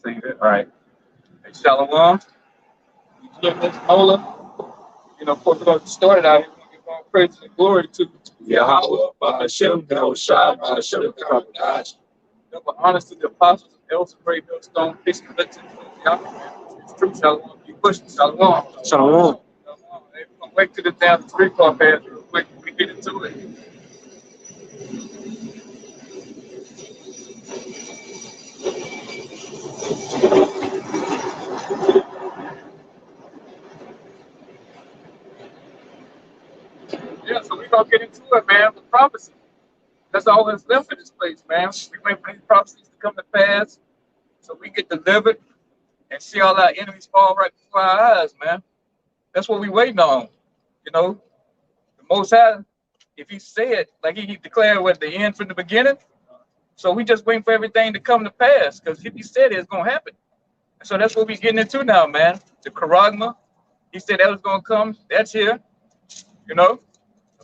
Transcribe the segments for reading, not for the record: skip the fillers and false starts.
Say that. All right. Hey, Shalom. You Miss Mola. Of course, we're going to start it out here. We're going to give all praise and glory to Yahweh, Ba'ashem, Shai, Ba'ashem, Karadaj. Double honors to the apostles of El Sabray, Millstone, Peace and Blessings. It's true, Shalom. You push it, Shalom. Shalom. Hey, we're going to wait till the down the street car pass real quick. We get into it. Yeah, so we're going to get into it, man, with prophecy. That's all that's left in this place, man. We wait for these prophecies to come to pass so we get delivered and see all our enemies fall right before our eyes, man. That's what we waiting on. The Most High, if he said, like he declared what the end from the beginning, so we just waiting for everything to come to pass, because if he said it's going to happen. And so that's what we getting into now, man. The Charagma, he said that was going to come. That's here.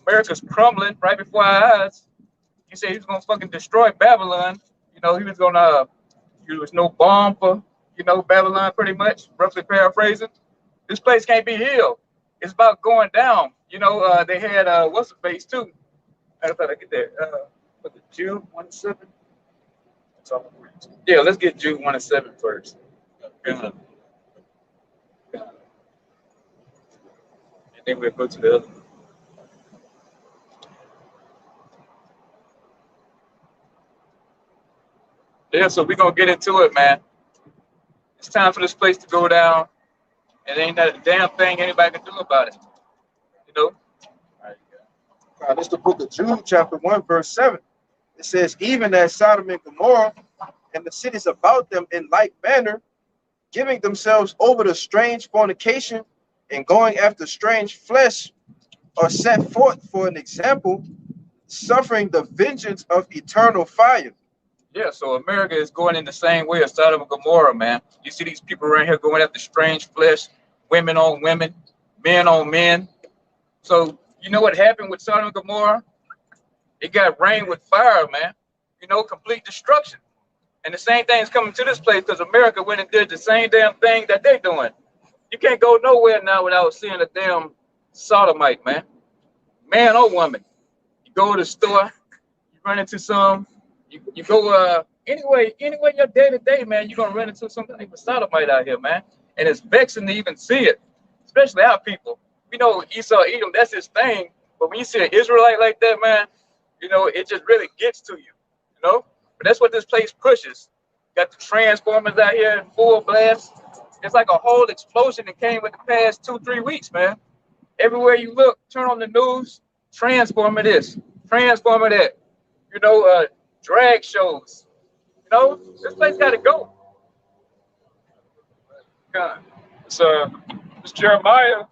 America's crumbling right before our eyes. He said he was going to fucking destroy Babylon. He was going to, there was no bomb for, Babylon, pretty much, roughly paraphrasing. This place can't be healed. It's about going down. They had, what's the face too? I thought I get that. Was it Jude 1-7? Yeah, let's get Jude 1-7 first. And then we'll go to the other one. Yeah, so we're going to get into it, man. It's time for this place to go down. And ain't not a damn thing anybody can do about it. All right, This is the book of Jude, chapter 1, verse 7. It says, even as Sodom and Gomorrah and the cities about them in like manner, giving themselves over to strange fornication and going after strange flesh, are set forth for an example, suffering the vengeance of eternal fire. Yeah, so America is going in the same way as Sodom and Gomorrah, man. You see these people around here going after strange flesh, women on women, men on men. So you know what happened with Sodom and Gomorrah? It got rained with fire, man. Complete destruction. And the same thing is coming to this place because America went and did the same damn thing that they're doing. You can't go nowhere now without seeing a damn sodomite, man. Man or woman. You go to the store, you run into some. You go anyway your day to day, man, you're gonna run into some type of sodomite out here, man. And it's vexing to even see it, especially our people. We know Esau Edom, that's his thing. But when you see an Israelite like that, man, it just really gets to you, But that's what this place pushes. Got the transformers out here in full blast. It's like a whole explosion that came with the past 2-3 weeks, man. Everywhere you look, turn on the news, transformer this, transformer that. Drag shows. This place got to go. God. It's Jeremiah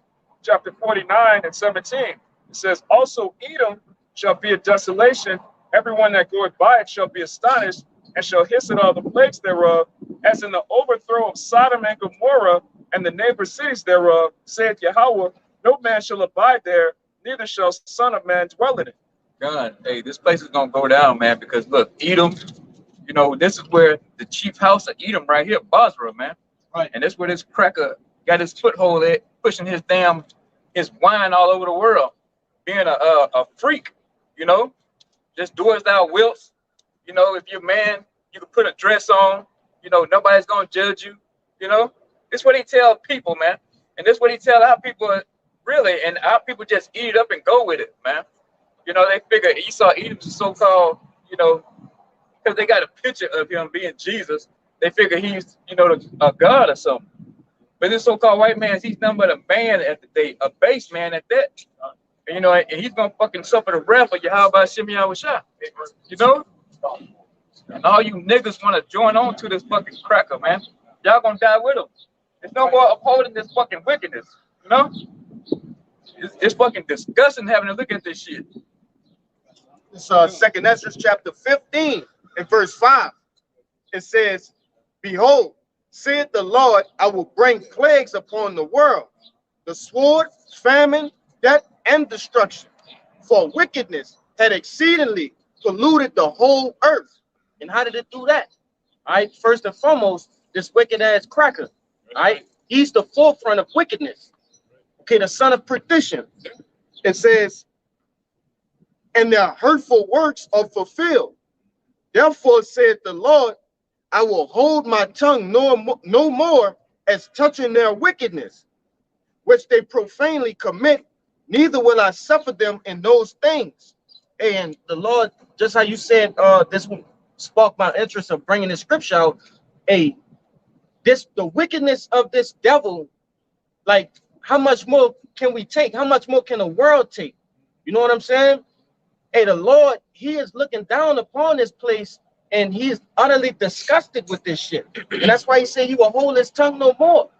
chapter 49:17. It says, also Edom shall be a desolation. Everyone that goeth by it shall be astonished, and shall hiss at all the plagues thereof, as in the overthrow of Sodom and Gomorrah and the neighbor cities thereof, saith Yahweh, no man shall abide there, neither shall son of man dwell in it. God, hey, this place is gonna go down, man, because look, Edom, this is where the chief house of Edom right here, Basra, man. Right. And that's where this cracker got his foothold at, pushing his wine all over the world, being a freak, just do as thou wilt. If you're a man, you can put a dress on, nobody's gonna judge you, This is what he tell people, man. And this is what he tell our people, really, and our people just eat it up and go with it, man. They figure Esau Edom's so-called, because they got a picture of him being Jesus. They figure he's, a god or something. But this so-called white man, he's nothing but a man at the day, a base man at that. And, and he's going to fucking suffer the wrath of Yahweh Shem Yahushua. And all you niggas want to join on to this fucking cracker, man. Y'all going to die with him. There's no more upholding this fucking wickedness, It's fucking disgusting having to look at this shit. It's 2nd Ezra chapter 15 and verse 5. It says, behold, saith the Lord, I will bring plagues upon the world, the sword, famine, death, and destruction. For wickedness had exceedingly polluted the whole earth. And how did it do that? All right, first and foremost, this wicked ass cracker. Right? He's the forefront of wickedness. Okay, the son of perdition. It says, and their hurtful works are fulfilled. Therefore said the Lord, I will hold my tongue no more as touching their wickedness, which they profanely commit, neither will I suffer them in those things. And the Lord, just how you said, this sparked my interest of bringing the scripture out. The wickedness of this devil, like, how much more can we take? How much more can the world take? You know what I'm saying? Hey, the Lord, he is looking down upon this place, and he is utterly disgusted with this shit. And that's why he said he will hold his tongue no more. All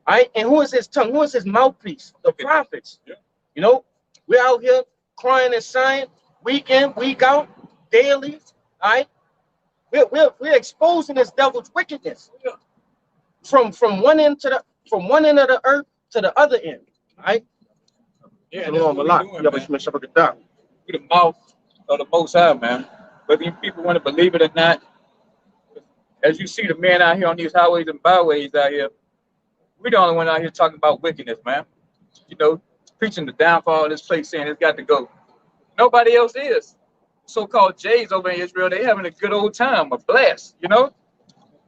right? And who is his tongue? Who is his mouthpiece? The prophets. Yeah. You know, we're out here crying and sighing, week in, week out, daily. All right? We're exposing this devil's wickedness from one end of the earth to the other end. All right? Yeah, that's what we're doing, man. We're the mouth of the Most High, man. Whether you people want to believe it or not, as you see the men out here on these highways and byways out here, we're the only one out here talking about wickedness, man. You know, preaching the downfall of this place, saying it's got to go. Nobody else is. So-called Jays over in Israel, they having a good old time, a blast, you know?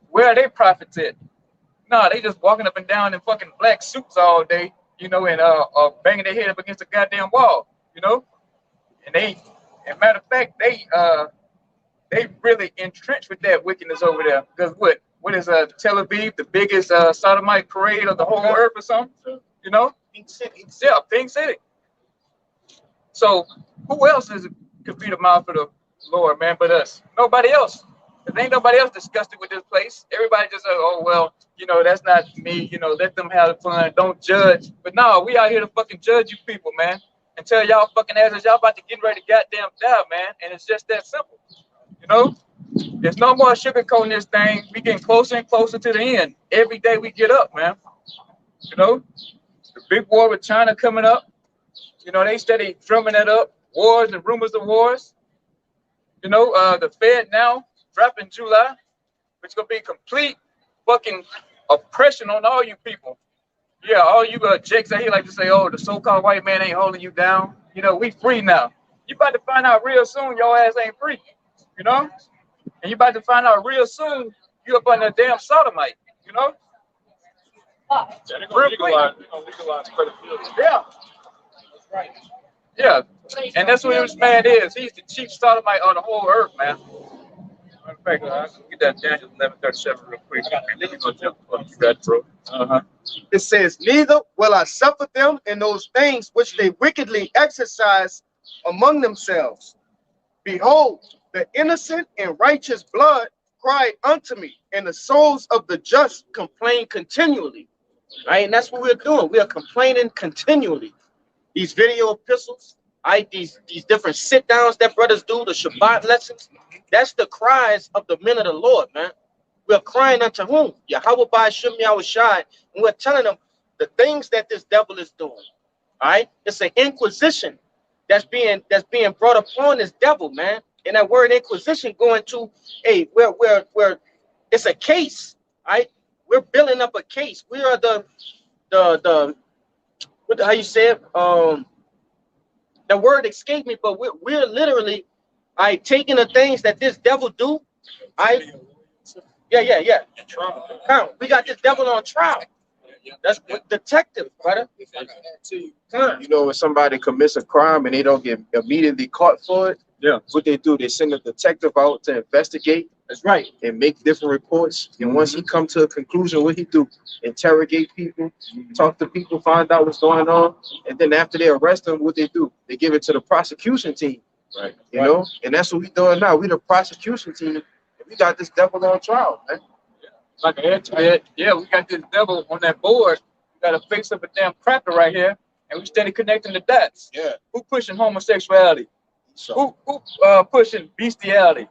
Where are their prophets at? Nah, they just walking up and down in fucking black suits all day, you know, and banging their head up against the goddamn wall, you know? And matter of fact, they really entrenched with that wickedness over there. Because what is Tel Aviv, the biggest sodomite parade of the whole earth or something? You know? Pink City. Yeah, Pink City. So who else could be the mouth of the Lord, man, but us? Nobody else. There ain't nobody else disgusted with this place. Everybody just oh well, you know, that's not me, you know, let them have fun, don't judge. But no, we out here to fucking judge you people, man. And tell y'all fucking asses y'all about to get ready to goddamn die, man. And it's just that simple. You know? There's no more sugarcoating this thing. We getting closer and closer to the end. Every day we get up, man. You know? The big war with China coming up. You know, they steady drumming that up. Wars and rumors of wars. You know, the Fed now dropping July, which is gonna be complete fucking oppression on all you people. Yeah, all you jakes out here like to say, oh, the so-called white man ain't holding you down. You know, we free now. You about to find out real soon your ass ain't free. You know? And you about to find out real soon you up on a damn sodomite. You know? Yeah, they're gonna legalize pedophilia. Yeah. That's right. Yeah. And that's what this man is. He's the chief sodomite on the whole earth, man. In fact, I can get that Daniel 11:37 real quick. It says, neither will I suffer them in those things which they wickedly exercise among themselves. Behold, the innocent and righteous blood cried unto me, and the souls of the just complain continually. Right? And that's what we're doing. We are complaining continually. These video epistles, right? These different sit-downs that brothers do, the Shabbat lessons, that's the cries of the men of the Lord, man. We're crying unto whom? Yahweh by Shem Yahushai, and we're telling them the things that this devil is doing. All right? It's an inquisition that's being brought upon this devil, man. And that word inquisition going to where it's a case, right? We're building up a case. We are how you say it? The word escaped me, but we're literally taking the things that this devil do. Yeah. We got this devil on trial. That's detective, brother. You know, when somebody commits a crime and they don't get immediately caught for it, yeah, what they do, they send a detective out to investigate. That's right. And make different reports. And once he come to a conclusion, what he do? Interrogate people, talk to people, find out what's going on. And then after they arrest them, what they do? They give it to the prosecution team. Right. You know? And that's what we doing now. We the prosecution team. And we got this devil on trial, man. Like I had to that. Yeah, we got this devil on that board. We got a face of a damn cracker right here. And we steady connecting the dots. Yeah. Who pushing homosexuality? So. Who pushing bestiality?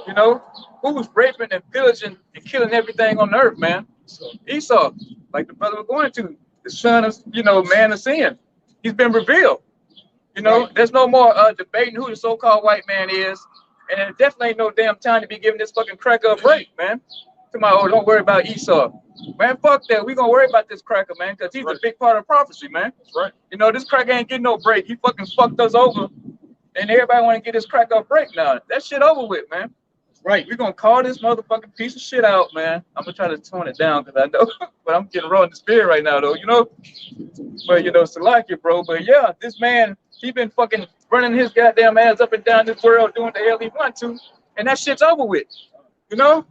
You know, who's raping and pillaging and killing everything on earth, man? Esau, like the brother was going to, the son of, you know, man of sin. He's been revealed. You know, there's no more debating who the so-called white man is, and it definitely ain't no damn time to be giving this fucking cracker a break, man. To my, oh, don't worry about Esau. Man, fuck that. We gonna worry about this cracker, man, because he's a big part of prophecy, man. That's right. You know, this cracker ain't getting no break. He fucking fucked us over. And everybody want to get this cracker a break now. That shit over with, man. Right. We gonna call this motherfucking piece of shit out, man. I'm gonna try to tone it down because I know, but I'm getting raw in the spirit right now, though, you know? But, you know, Salakia, bro. But yeah, this man, he been fucking running his goddamn ass up and down this world doing the hell he want to. And that shit's over with, you know?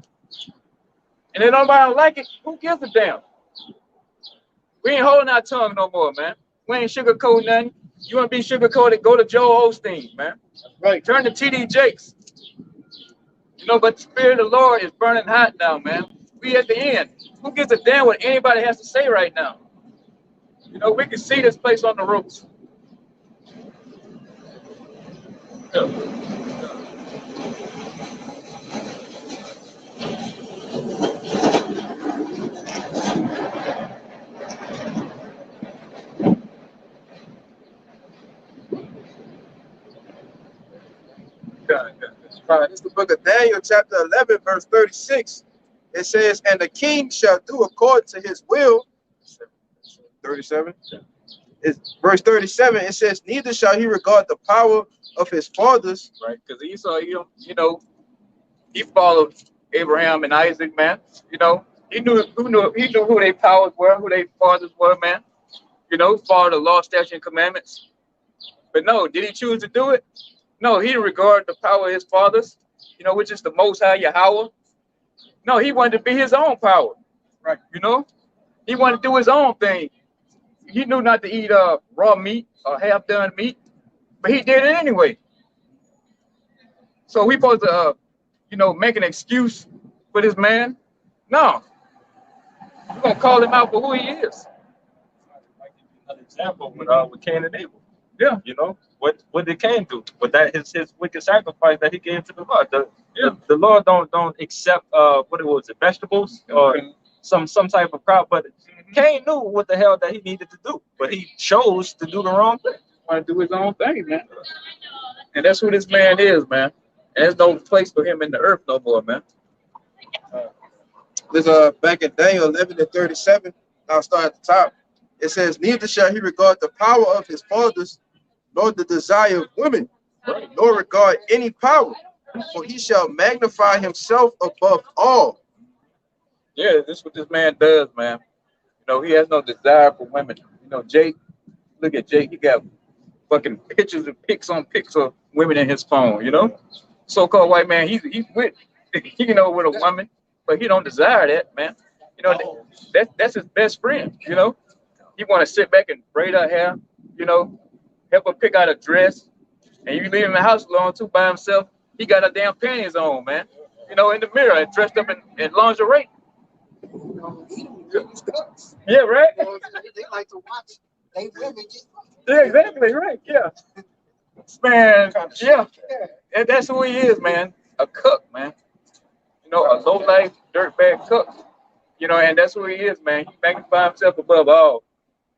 And if nobody like it, who gives a damn? We ain't holding our tongue no more, man. We ain't sugarcoating nothing. You want to be sugarcoated, go to Joel Osteen, man. Right. Turn to T.D. Jakes. You know, but the Spirit of the Lord is burning hot now, man. We at the end. Who gives a damn what anybody has to say right now? You know, we can see this place on the ropes. It's the book of Daniel, chapter 11, verse 36. It says, and the king shall do according to his will. 37. It's verse 37. It says, neither shall he regard the power of his fathers. Right, because Esau, you know, he followed Abraham and Isaac, man. You know, he knew who their powers were, who their fathers were, man. You know, followed the law, statutes, and commandments. But no, did he choose to do it? No, he didn't regard the power of his fathers, you know, which is the Most High Yahweh. No, he wanted to be his own power. Right. You know, he wanted to do his own thing. He knew not to eat raw meat or half-done meat, but he did it anyway. So we supposed to, you know, make an excuse for this man? No. We're going to call him out for who he is. Another example with Cain and Abel. Yeah. You know, what did Cain do? With that his wicked sacrifice that he gave to the Lord. The Lord don't accept what it was, vegetables or some type of crop, but Cain knew what the hell that he needed to do, but he chose to do the wrong thing. Want to do his own thing, man. And that's who this man is, man. And there's no place for him in the earth no more, man. There's back in Daniel 11 and 37. I'll start at the top. It says, neither shall he regard the power of his fathers, nor the desire of women, nor regard any power, for he shall magnify himself above all. Yeah, this is what this man does, man. You know, he has no desire for women. You know, Jake, look at Jake. He got fucking pictures and pics of women in his phone, you know? So-called white man, he's with, you know, with a woman, but he don't desire that, man. You know, that's his best friend, you know? He want to sit back and braid her hair, you know, help her pick out a dress, and you leave him in the house alone too by himself. He got her damn panties on, man. You know, in the mirror and dressed up in lingerie. Yeah, right? They like to watch. They women get. Yeah, exactly, right, yeah. Man, yeah. And that's who he is, man. A cook, man. You know, a low-life, dirtbag cook. You know, and that's who he is, man. He magnifies himself above all.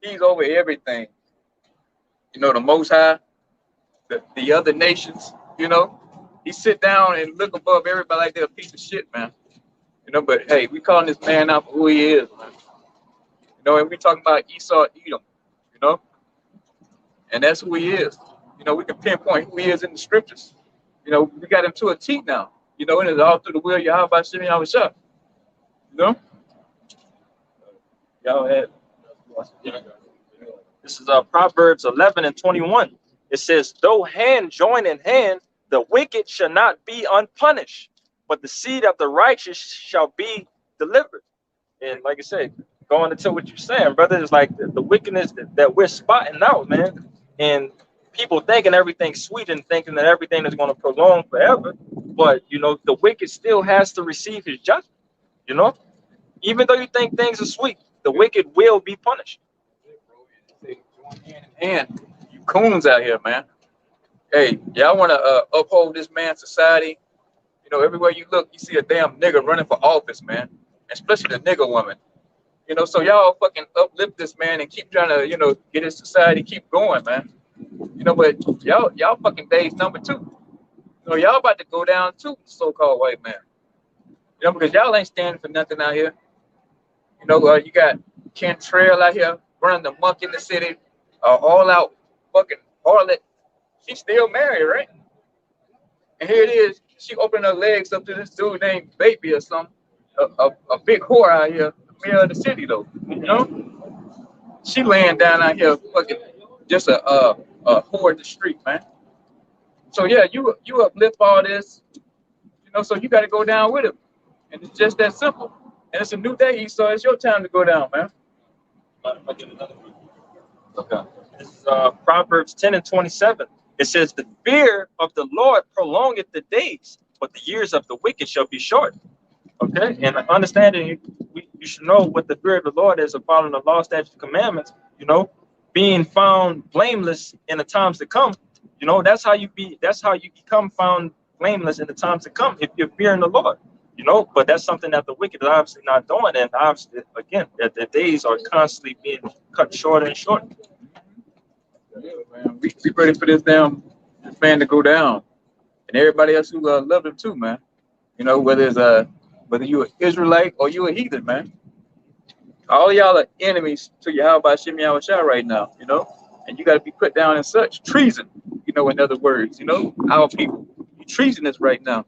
He's over everything. You know, the Most High, the other nations, you know. He sit down and look above everybody like they're a piece of shit, man. You know, but hey, we calling this man out for who he is, man. You know, and we talking about Esau, Edom, you know. And that's who he is. You know, we can pinpoint who he is in the scriptures. You know, we got him to a T now. You know, and it's all through the will of Yahweh Shimmy Yahushua. You know? Y'all had. This is Proverbs 11 and 21. It says, though hand join in hand, the wicked shall not be unpunished, but the seed of the righteous shall be delivered. And like I said, going into what you're saying, brother, is like the wickedness that we're spotting out, man. And people thinking everything's sweet and thinking that everything is going to prolong forever. But, you know, the wicked still has to receive his judgment, you know? Even though you think things are sweet, the wicked will be punished. Hand in hand, you coons out here, man. Hey, y'all want to uphold this man's society? You know, everywhere you look, you see a damn nigger running for office, man. Especially the nigger woman. You know, so y'all fucking uplift this man and keep trying to, you know, get his society keep going, man. You know, but y'all fucking days number 2. You know, y'all about to go down too, so-called white man. You know, because y'all ain't standing for nothing out here. You know, you got Cantrell out here running the muck in the city, all out fucking harlot. She's still married, right? And here it is. She opened her legs up to this dude named Baby or something. A big whore out here, mayor of the city though. You know, she laying down out here, fucking just a whore in the street, man. So yeah, you uplift all this, you know. So you got to go down with him, and it's just that simple. And it's a new day, so it's your time to go down, man. Okay. This is Proverbs 10 and 27. It says, "The fear of the Lord prolongeth the days, but the years of the wicked shall be short." Okay, and understanding, you should know what the fear of the Lord is, of following the law, statutes, commandments. You know, being found blameless in the times to come. You know, that's how you become found blameless in the times to come if you're fearing the Lord. You know, but that's something that the wicked are obviously not doing, and obviously, again, that the days are constantly being cut shorter and shorter. Yeah, man. We ready for this man to go down, and everybody else who love him too, man. You know, whether you an Israelite or you a heathen, man. All y'all are enemies to Yahweh Shem Yahushua right now, you know, and you got to be put down in such treason, you know, in other words, you know, our people, you treasonous right now.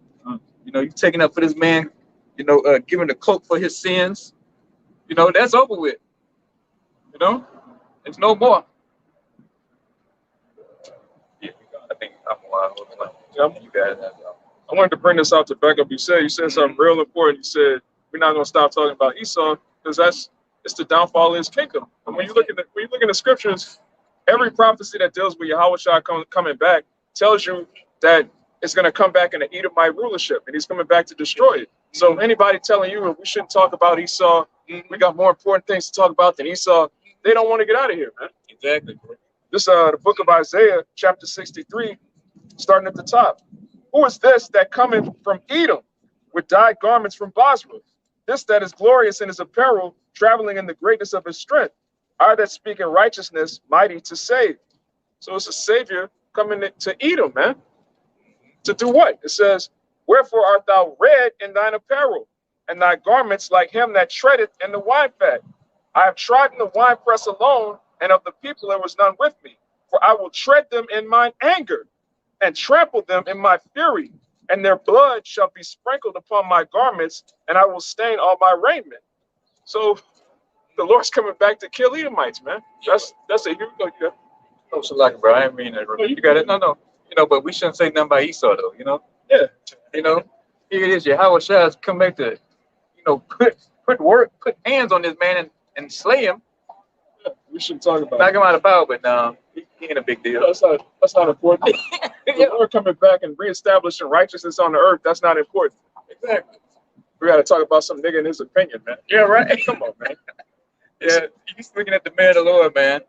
You know, you taking up for this man, you know, giving the cloak for his sins, you know, that's over with. You know, it's no more. Yeah, I think I'm wild. You guys have y'all. I wanted to bring this out to back up. You said something real important. You said we're not going to stop talking about Esau because it's the downfall of his kingdom. And when you look in the scriptures, every prophecy that deals with Yahushua coming back tells you that it's going to come back in the Edomite rulership, and he's coming back to destroy it. So anybody telling you we shouldn't talk about Esau, we got more important things to talk about than Esau, they don't want to get out of here, man. Exactly, bro. This the book of Isaiah, chapter 63, starting at the top. Who is this that cometh from Edom with dyed garments from Basra? This that is glorious in his apparel, traveling in the greatness of his strength. I that speak in righteousness, mighty to save. So it's a savior coming to Edom, man. To do what? It says, wherefore art thou red in thine apparel, and thy garments like him that treadeth in the wine fat? I have trodden the winepress alone, and of the people there was none with me. For I will tread them in mine anger, and trample them in my fury, and their blood shall be sprinkled upon my garments, and I will stain all my raiment. So the Lord's coming back to kill Edomites, man. That's a here we go. Oh, so like, bro, I didn't mean that. You got it. No. You know, but we shouldn't say nothing about Esau, though. You know. Yeah. You know, here it is. Yahushua come back to, you know, put hands on this man and slay him. Yeah, we shouldn't talk about knock him out of power, but no, he ain't a big deal. That's not important. The Lord coming back and reestablishing righteousness on the earth, that's not important. Exactly. We got to talk about some nigga in his opinion, man. Yeah, right. Come on, man. Yeah, he's looking at the man of the Lord, man.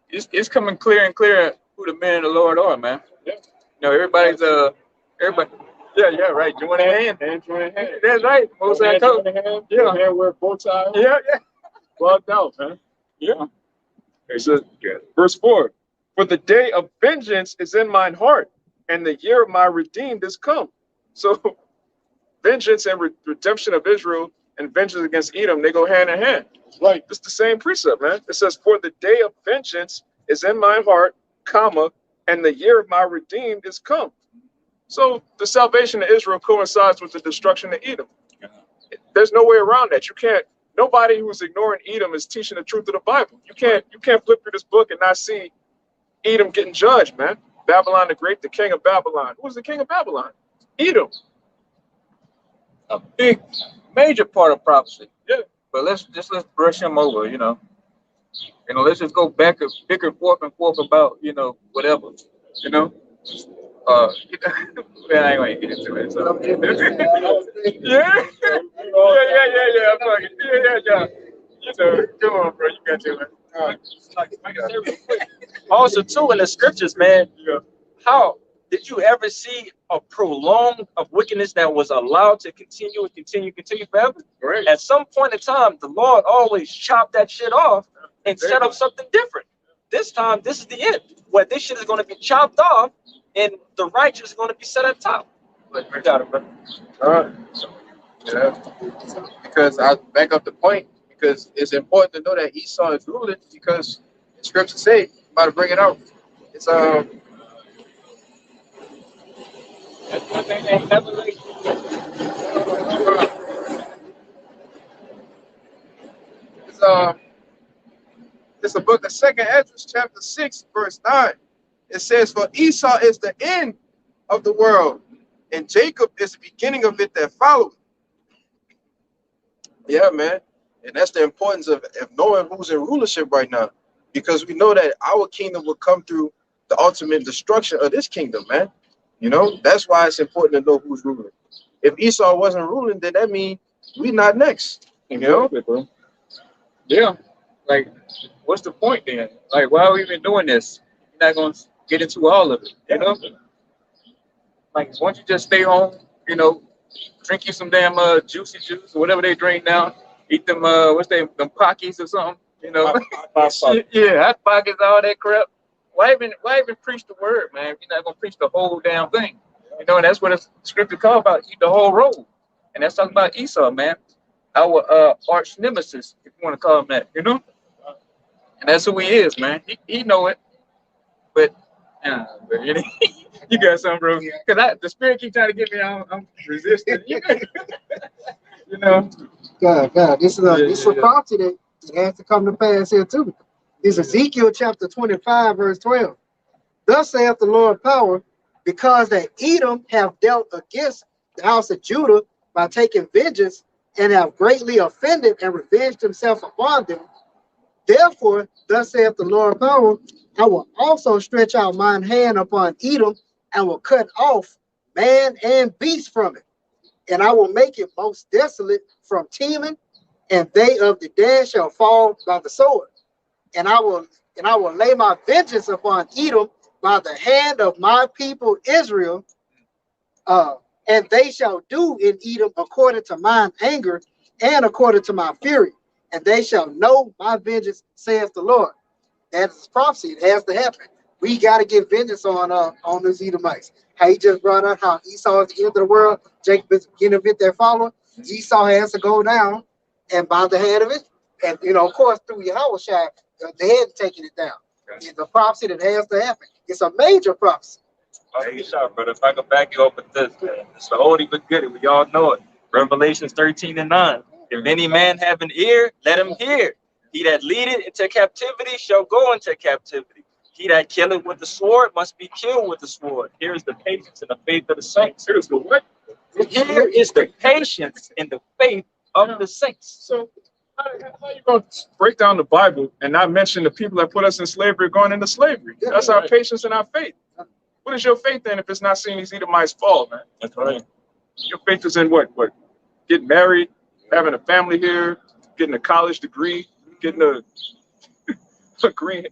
It's coming clear and clear who the men of the Lord are, man. Yeah. You know, everybody. Yeah, right. Join hand, man. Join hand. That's right. Most of that coat. Yeah. Hand wear bow tie. Yeah. Bugged out, man. Yeah. It says, verse 4, for the day of vengeance is in mine heart, and the year of my redeemed is come. So vengeance and redemption of Israel and vengeance against Edom, they go hand in hand. Right. It's the same precept, man. It says, for the day of vengeance is in mine heart, comma, and the year of my redeemed is come. So the salvation of Israel coincides with the destruction of Edom. There's no way around that. You can't. Nobody who's ignoring Edom is teaching the truth of the Bible. You can't flip through this book and not see Edom getting judged, man. Babylon the Great, the king of Babylon. Who was the king of Babylon? Edom. A big, major part of prophecy. Yeah. But let's brush him over, you know. You know, let's just go back and forth about, you know, whatever, you know. Well, I ain't gonna get into it. So. Yeah. I'm fucking. Yeah. You know, come on, bro. You got to it. Also, too, in the scriptures, man, how did you ever see a prolonged of wickedness that was allowed to continue forever? Right. At some point in time, the Lord always chopped that shit off and set up something different. This time, this is the end, where this shit is going to be chopped off and the righteous is going to be set at top. You got it, bro. All right. Yeah, because I back up the point because it's important to know that Esau is ruling because the scriptures say, I'm about to bring it out. It's That's one thing they never like. it's uh it's the book of Second Esdras, chapter 6, verse 9. It says, "For Esau is the end of the world, and Jacob is the beginning of it that followed." Yeah, man. And that's the importance of knowing who's in rulership right now. Because we know that our kingdom will come through the ultimate destruction of this kingdom, man. You know, that's why it's important to know who's ruling. If Esau wasn't ruling, then that means we not next. You know? Exactly, bro. Yeah. Like, what's the point then? Like, why are we even doing this? You're not gonna get into all of it, you know? Like, why don't you just stay home, you know, drink you some damn juicy juice or whatever they drink now, eat them what's they them Pockies or something, you know? Yeah, hot pockets, all that crap. Why even preach the word, man? If you're not gonna preach the whole damn thing. You know, and that's what the scripture call about, eat the whole roll. And that's talking about Esau, man. Our arch nemesis, if you want to call him that, you know? And that's who he is, man. He know it. But you know, you got something, bro. Because the spirit keep trying to get me, I'm resisting. You know? God, this is a Yeah. prophecy that has to come to pass here too. It's Ezekiel chapter 25, verse 12. Thus saith the Lord power, because that Edom have dealt against the house of Judah by taking vengeance and have greatly offended and revenged himself upon them. Therefore, thus saith the Lord power, I will also stretch out mine hand upon Edom and will cut off man and beast from it. And I will make it most desolate from Teman, and they of the dead shall fall by the sword. And I will lay my vengeance upon Edom by the hand of my people Israel, and they shall do in Edom according to mine anger and according to my fury, and they shall know my vengeance, saith the Lord. That is prophecy. It has to happen. We got to get vengeance on those Edomites. How he just brought up how Esau is the end of the world, Jacob is the beginning of it that follow. Esau has to go down, and by the hand of it, and of course, through Yahushua, the head taking it down. It's a prophecy that has to happen. It's a major prophecy. Hey, shot, brother. If I can back you up with this, man. It's the oldie but goodie. We all know it. Revelations 13:9. If any man have an ear, let him hear. He that leadeth into captivity shall go into captivity. He that killeth with the sword must be killed with the sword. Here is the patience and the faith of the saints. Here's the what? Here is the patience and the faith of the saints. So how you gonna break down the Bible and not mention the people that put us in slavery going into slavery? That's our patience and our faith. What is your faith then if it's not seeing these Edomites fall, man? That's right. Your faith is in what? Getting married, having a family here, getting a college degree, getting a green,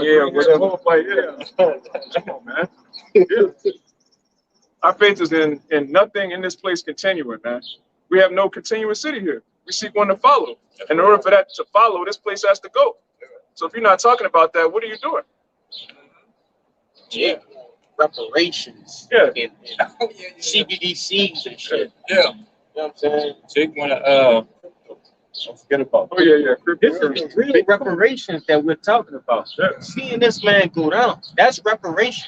yeah, whatever. Like, yeah. Come on, man. Yeah. Our faith is in nothing in this place continuing, man. We have no continuous city here. We seek one to follow. And in order for that to follow, this place has to go. So if you're not talking about that, what are you doing? Yeah. Reparations. Yeah. And CBDCs and shit. Yeah. You know what I'm saying? Big one. Don't forget about Oh, yeah. This is real reparations that we're talking about. Yeah. Seeing this man go down, that's reparations.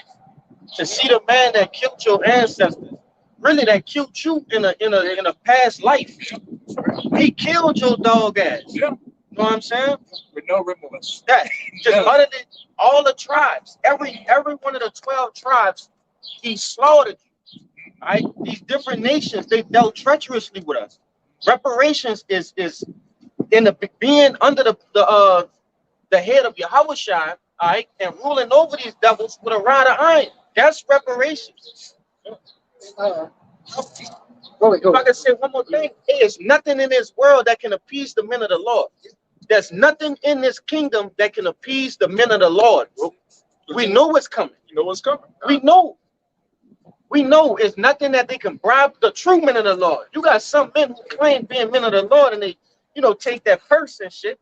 To see the man that killed your ancestors, really that killed you in a past life. He killed your dog ass. Yeah. You know what I'm saying? With no remorse. That just uttered it, all the tribes, every one of the 12 tribes, he slaughtered you. Right? These different nations, they dealt treacherously with us. Reparations is in the being under the head of Yahushua, all right, and ruling over these devils with a rod of iron. That's reparations. Go If I can say one more thing, there is nothing in this world that can appease the men of the Lord. There's nothing in this kingdom that can appease the men of the Lord, bro. We know what's coming. You know what's coming. We know. We know it's nothing that they can bribe the true men of the Lord. You got some men who claim being men of the Lord and they, take that purse and shit.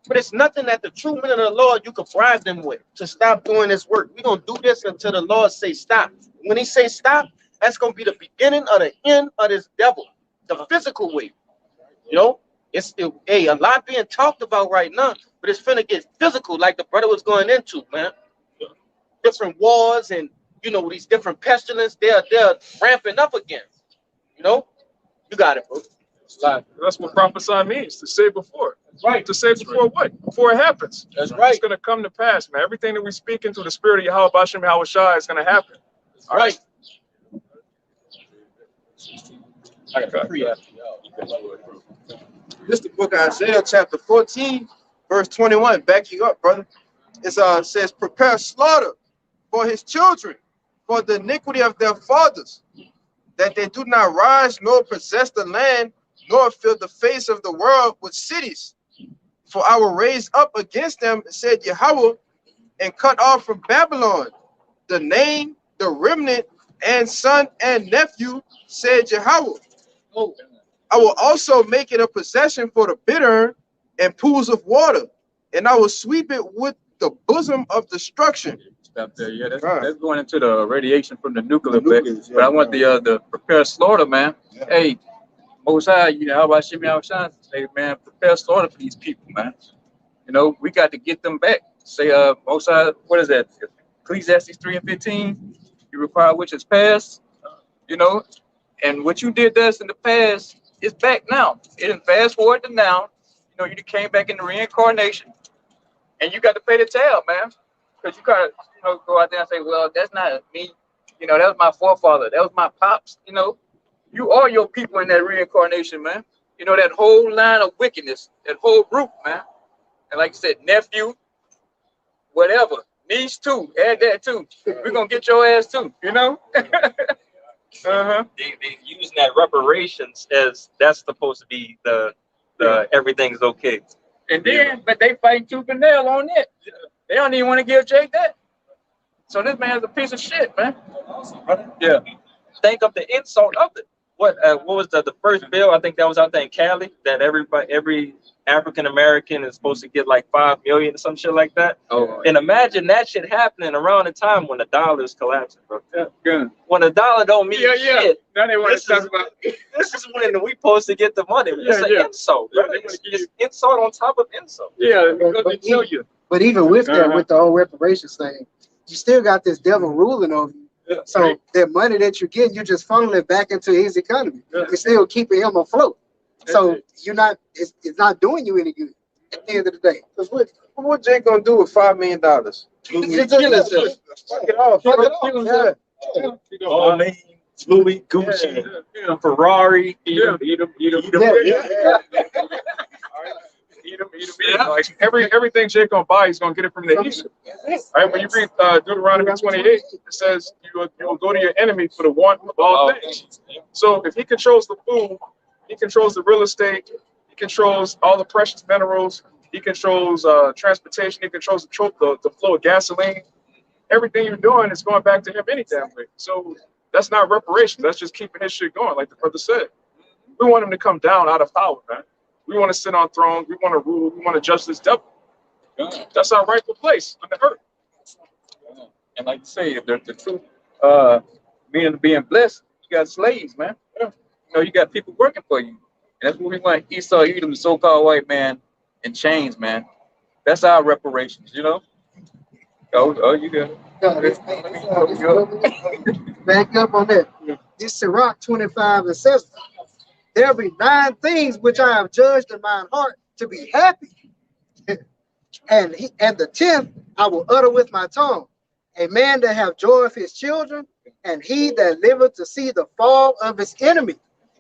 But it's nothing that the true men of the Lord you can bribe them with to stop doing this work. We're going to do this until the Lord say stop. When he say stop, that's going to be the beginning of the end of this devil. the physical way. You know, hey, a lot being talked about right now, but it's finna get physical, like the brother was going into, man. Different wars and these different pestilence, they're ramping up again. You know, you got it, bro. That's what prophesy means, to say before. Right. To say before what? Before it happens. That's right. It's going to come to pass, man. Everything that we speak into the spirit of Yahweh Bashem Yahweh Shai is going to happen. All right. This is the book of Isaiah, chapter 14, verse 21. Back you up, brother. It says, prepare slaughter for his children, for the iniquity of their fathers, that they do not rise nor possess the land, nor fill the face of the world with cities. For I will raise up against them, said Yahweh, and cut off from Babylon the name, the remnant, and son and nephew, said Yahweh. I will also make it a possession for the bittern and pools of water, and I will sweep it with the bosom of destruction. Stop there. Yeah, that's going into the radiation from the nuclear bit. But I want the prepare slaughter, man. Yeah. Hey, Most High, how about Shimmy Al-Shan? Say, man, prepare slaughter for these people, man. We got to get them back. Say, Most High, what is that? Ecclesiastes 3:15. You require which is past, and what you did that's in the past is back now. It didn't fast forward to now. You came back in the reincarnation, and you got to pay the tab, man. Because you gotta, go out there and say, well, that's not me. That was my forefather. That was my pops. You are your people in that reincarnation, man. That whole line of wickedness, that whole group, man. And like you said, nephew, whatever, niece too, add that too. We're gonna get your ass too, They using that reparations as that's supposed to be the everything's okay. And then, but they fighting tooth and nail on it. They don't even want to give Jake that. So this man's a piece of shit, man. Yeah. Think of the insult of it. What was the first bill? I think that was out there in Cali that every African American is supposed to get like 5 million or some shit like that. Oh. And imagine that shit happening around the time when the dollar is collapsing, bro. Yeah. Good. When the dollar don't mean shit. Now they want to talk about. This is when we supposed to get the money. It's an insult, bro. It's insult on top of insult. Yeah, because they tell you. But even with that, with the whole reparations thing, you still got this devil ruling over you. Yeah, so right. that money that you get, you just funneling it back into his economy. Yeah. You're still keeping him afloat. So you're not, it's not doing you any good at the end of the day. Because what Jake gonna do with $5 million? Just kill himself. Fuck it off. Fuck it off. Yeah. All names, Louis, Gucci, Ferrari, eat 'em. Like everything Jake gonna buy, he's gonna get it from the east. Right? When you read Deuteronomy 28, it says you will go to your enemy for the want of all things. So if he controls the food, he controls the real estate, he controls all the precious minerals, he controls transportation, he controls the flow of gasoline. Everything you're doing is going back to him any damn way. So that's not reparations. That's just keeping his shit going, like the brother said. We want him to come down out of power, man. We want to sit on thrones. We want to rule. We want to judge this devil. That's our rightful place on the earth. And like you say, if the truth, being blessed, you got slaves, man. You got people working for you. And that's what we want Esau, Edom, the so-called white man, in chains, man. That's our reparations, Oh, you got it. Back up on that. This Sirach 25:7. There be 9 things which I have judged in mine heart to be happy. and the 10th I will utter with my tongue. A man that have joy of his children, and he that liveth to see the fall of his enemy.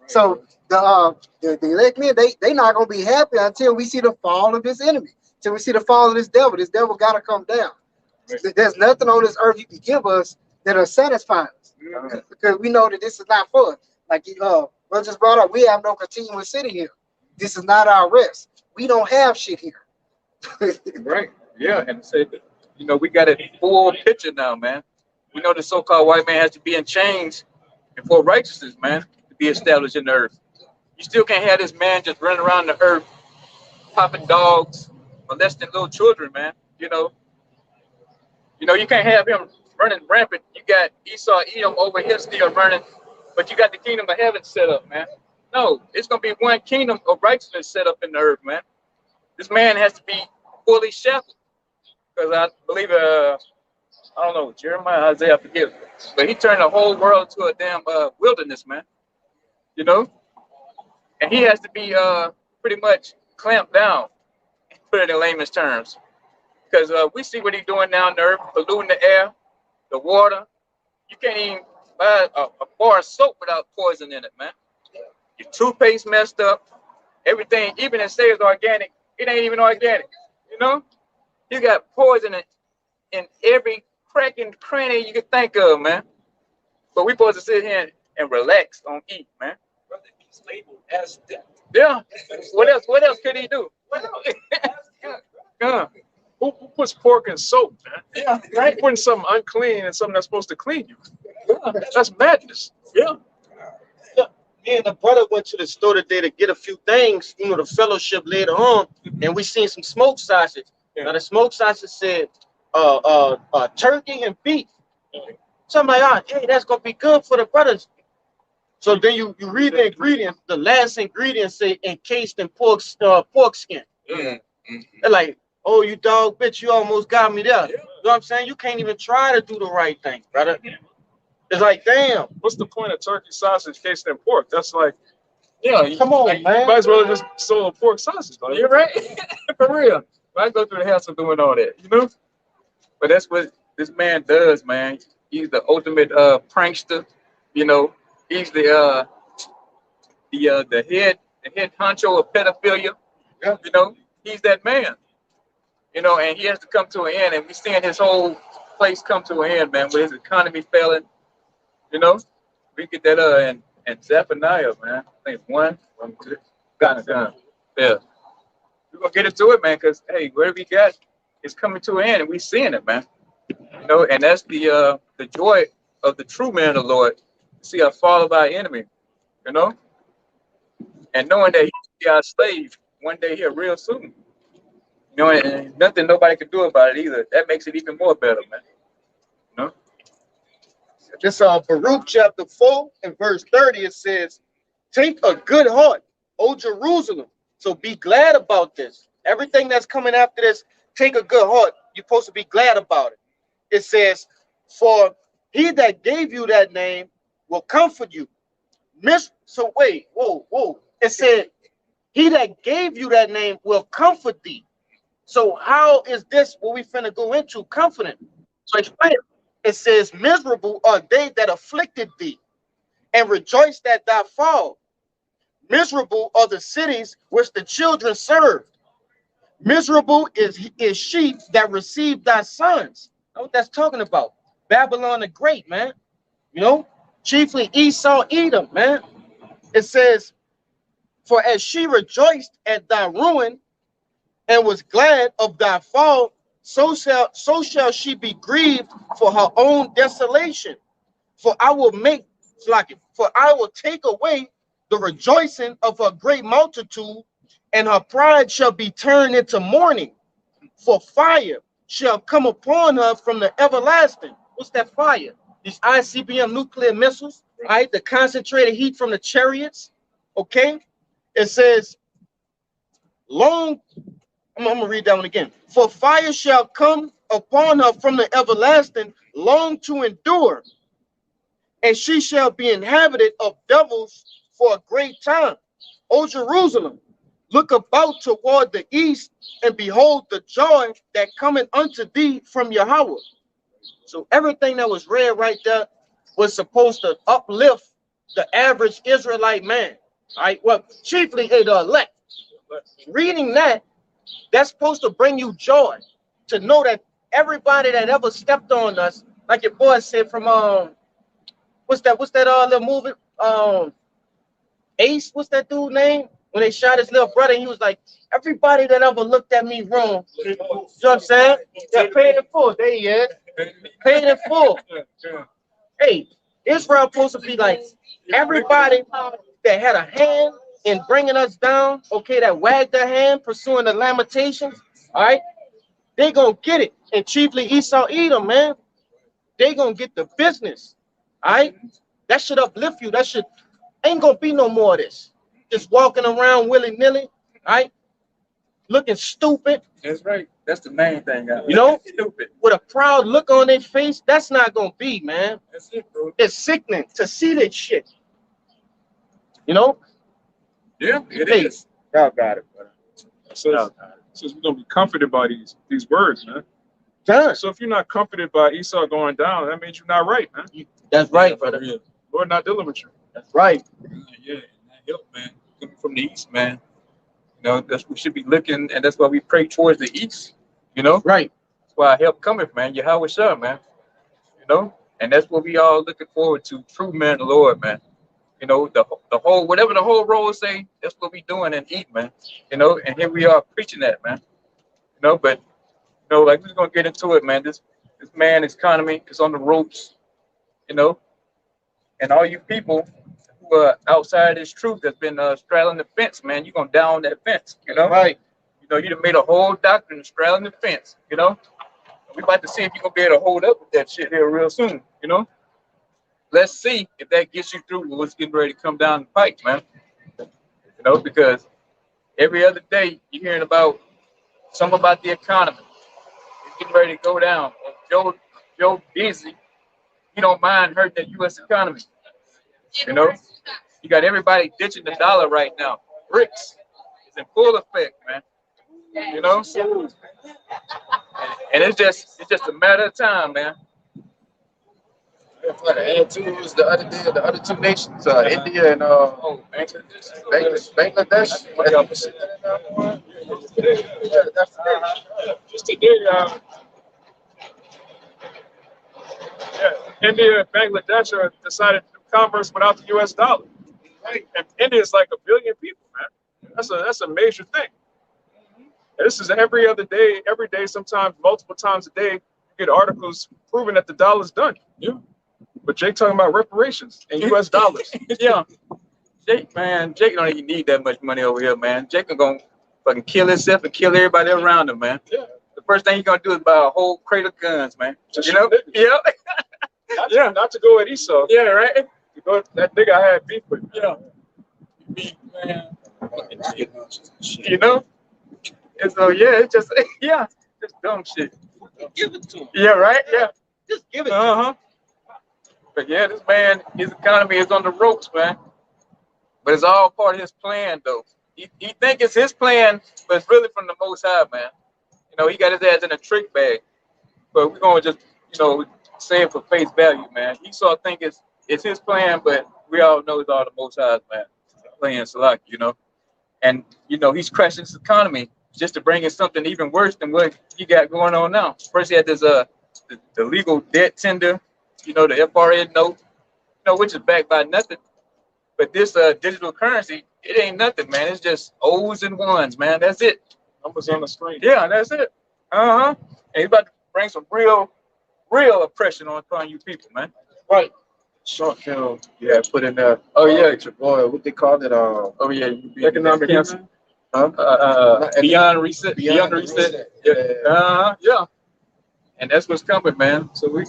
So the elect men, they not gonna be happy until we see the fall of his enemy, till we see the fall of this devil. This devil gotta come down. There's nothing on this earth you can give us that'll satisfy us, because we know that this is not for us. Like well, just brought up, we have no continuous city here. This is not our rest. We don't have shit here. Right. Yeah. And say that, we got a full picture now, man. We know the so-called white man has to be in chains before righteousness, man, to be established in the earth. You still can't have this man just running around the earth, popping dogs, molesting little children, man. You can't have him running rampant. You got Esau, Edom over here still running. But you got the kingdom of heaven set up, man. No, it's gonna be one kingdom of righteousness set up in the earth, man. This man has to be fully shackled. Because I believe I don't know, Jeremiah, Isaiah, I forget. But he turned the whole world to a damn wilderness, man. You know? And he has to be pretty much clamped down, put it in layman's terms. Because we see what he's doing now on the earth, polluting the air, the water. You can't even buy a bar of soap without poison in it, man. Your toothpaste messed up. Everything, even if it says organic, it ain't even organic. You know? You got poison in every crack and cranny you could think of, man. But we supposed to sit here and relax on eat, man. Brother, he's labeled as death. Yeah. What else? What else could he do? Yeah. Who puts pork in soap, man? Yeah, You're right. putting something unclean and something that's supposed to clean you. Yeah. That's madness. Yeah. Me and the brother went to the store today to get a few things, you know, the fellowship later on, and we seen some smoked sausage. Yeah. Now the smoked sausage said turkey and beef. So I'm like, hey, that's gonna be good for the brothers. So then you read the ingredients. The last ingredient say encased in pork skin. Mm-hmm. They're like, oh, you dog bitch, you almost got me there. You know what I'm saying? You can't even try to do the right thing, brother. It's like, damn. What's the point of turkey sausage cased in pork? That's like, Yeah. Come on, you man. might as well have just sold a pork sausage. Like, You're right. For real. I go through the house of doing all that, you know? But that's what this man does, man. He's the ultimate prankster, you know. He's the head honcho of pedophilia. Yeah. You know, he's that man. You know, and he has to come to an end, and we're seeing his whole place come to an end, man, with his economy failing. You know, we get that and Zephaniah, man. I think one, two, got it done. Yeah. We're gonna get into it, man, because hey, whatever we got is coming to an end, and we seeing it, man. You know, and that's the joy of the true man of the Lord. See us fall by enemy, you know, and knowing that he'll be our slave one day here real soon. You know, and nothing nobody can do about it either. That makes it even more better, man. You know? This Baruch chapter 4 and verse 30, it says, take a good heart, O Jerusalem. So be glad about this. Everything that's coming after this, take a good heart. You're supposed to be glad about it. It says, for he that gave you that name will comfort you. So wait, whoa. It said, he that gave you that name will comfort thee. So how is this what we finna go into? Comforting. So explain it. It says, miserable are they that afflicted thee, and rejoiced at thy fall. Miserable are the cities which the children served. Miserable is sheep that received thy sons. Know what that's talking about? Babylon the Great, man. You know, chiefly Esau, Edom, man. It says, for as she rejoiced at thy ruin and was glad of thy fall, so shall she be grieved for her own desolation. For I will take away the rejoicing of her great multitude, and her pride shall be turned into mourning. For fire shall come upon her from the everlasting. What's that fire? These ICBM nuclear missiles, right? The concentrated heat from the chariots. Okay, it says, I'm gonna read that one again. For fire shall come upon her from the everlasting, long to endure, and she shall be inhabited of devils for a great time. O Jerusalem, look about toward the east, and behold the joy that cometh unto thee from Yahweh. So everything that was read right there was supposed to uplift the average Israelite man. All right, well, chiefly the elect. Reading that, that's supposed to bring you joy to know that everybody that ever stepped on us, like your boy said from what's that little movie, Ace, what's that dude name, when they shot his little brother, and he was like, everybody that ever looked at me wrong, you know what I'm saying? Yeah, paid in full. There he is. Paid in full. Hey, Israel supposed to be like everybody that had a hand in bringing us down, okay, that wagged their hand pursuing the Lamentations, all right, they gonna get it. And chiefly Esau, Edom, man, they gonna get the business, all right? That should uplift you. That should ain't gonna be no more of this. just walking around willy-nilly, right? Looking stupid, That's right. That's the main thing, guys. you know, Stupid. with a proud look on their face. That's not gonna be, man. That's it, bro. It's sickening to see that shit. You know? Yeah, it Hey. is. Y'all got it, brother. So we're gonna be comforted by these words, man. Done. So if you're not comforted by Esau going down, that means you're not right, man. That's right, Yeah, brother. for real. Lord not dealing with you. That's right. Yeah, and that help, man. Coming from the east, man. You know, that's we should be looking, and that's why we pray towards the east. You know, Right. that's why our help cometh, man. Yahweh Shah, man. You know, and that's what we all looking forward to. True man, the Lord, man. You know, the whole whatever the whole roll say, that's what we doing and eat, man. You know, and here we are preaching that, man. You know, but you know, like we're gonna get into it, man. This man economy is on the ropes, you know, and all you people who are outside this truth that's been straddling the fence, man, you're gonna down that fence, you know. Right. You know, you done made a whole doctrine straddling the fence, you know. We about to see if you're gonna be able to hold up with that shit here real soon, you know. Let's see if that gets you through what's getting ready to come down the pike, man. You know, because every other day you're hearing about something about the economy. It's getting ready to go down. Joe Busy, he don't mind hurting the U.S. economy. You know, you got everybody ditching the dollar right now. BRICS is in full effect, man. You know, and it's just a matter of time, man. And two was the other two nations, India and Oh, Bangladesh. Bangladesh. Just today, India and Bangladesh are decided to do commerce without the U.S. dollar. Right? And India is like 1 billion people, man. That's a major thing. And this is every other day, every day, sometimes multiple times a day. You get articles proving that the dollar's done. Yeah. But Jake talking about reparations in U.S. dollars. Yeah. Jake don't even need that much money over here, man. Jake is gonna fucking kill himself and kill everybody around him, man. Yeah. The first thing he's gonna do is buy a whole crate of guns, man. Just You know? shoot niggas. Yeah. Not to go at Esau. Yeah, right? To go at that nigga I had beef with. Yeah. Beef, man. You know? And so it's just just dumb shit. Give it to him. Yeah, right? Yeah. Just give it to him. Uh-huh. But yeah, this man, his economy is on the ropes, man. But it's all part of his plan, though. He think it's his plan, but it's really from the Most High, man. You know, he got his ass in a trick bag. But we're gonna just, say it for face value, man. Esau think it's his plan, but we all know it's all the Most High's plan. Playing Salaki, you know. And he's crashing his economy just to bring in something even worse than what he got going on now. First, he had this the legal debt tender, the FRA note, which is backed by nothing. But this digital currency, it ain't nothing, man. It's just O's and ones, man. That's it. Numbers on the screen. Yeah, that's it. And he's about to bring some real oppression upon you people, man. Right. Short film. Yeah, put in there. Oh yeah, your boy. What they call it? Oh yeah, Economic cancer. Huh? Beyond reset. Beyond reset. Yeah. Yeah. And that's what's coming, man. So we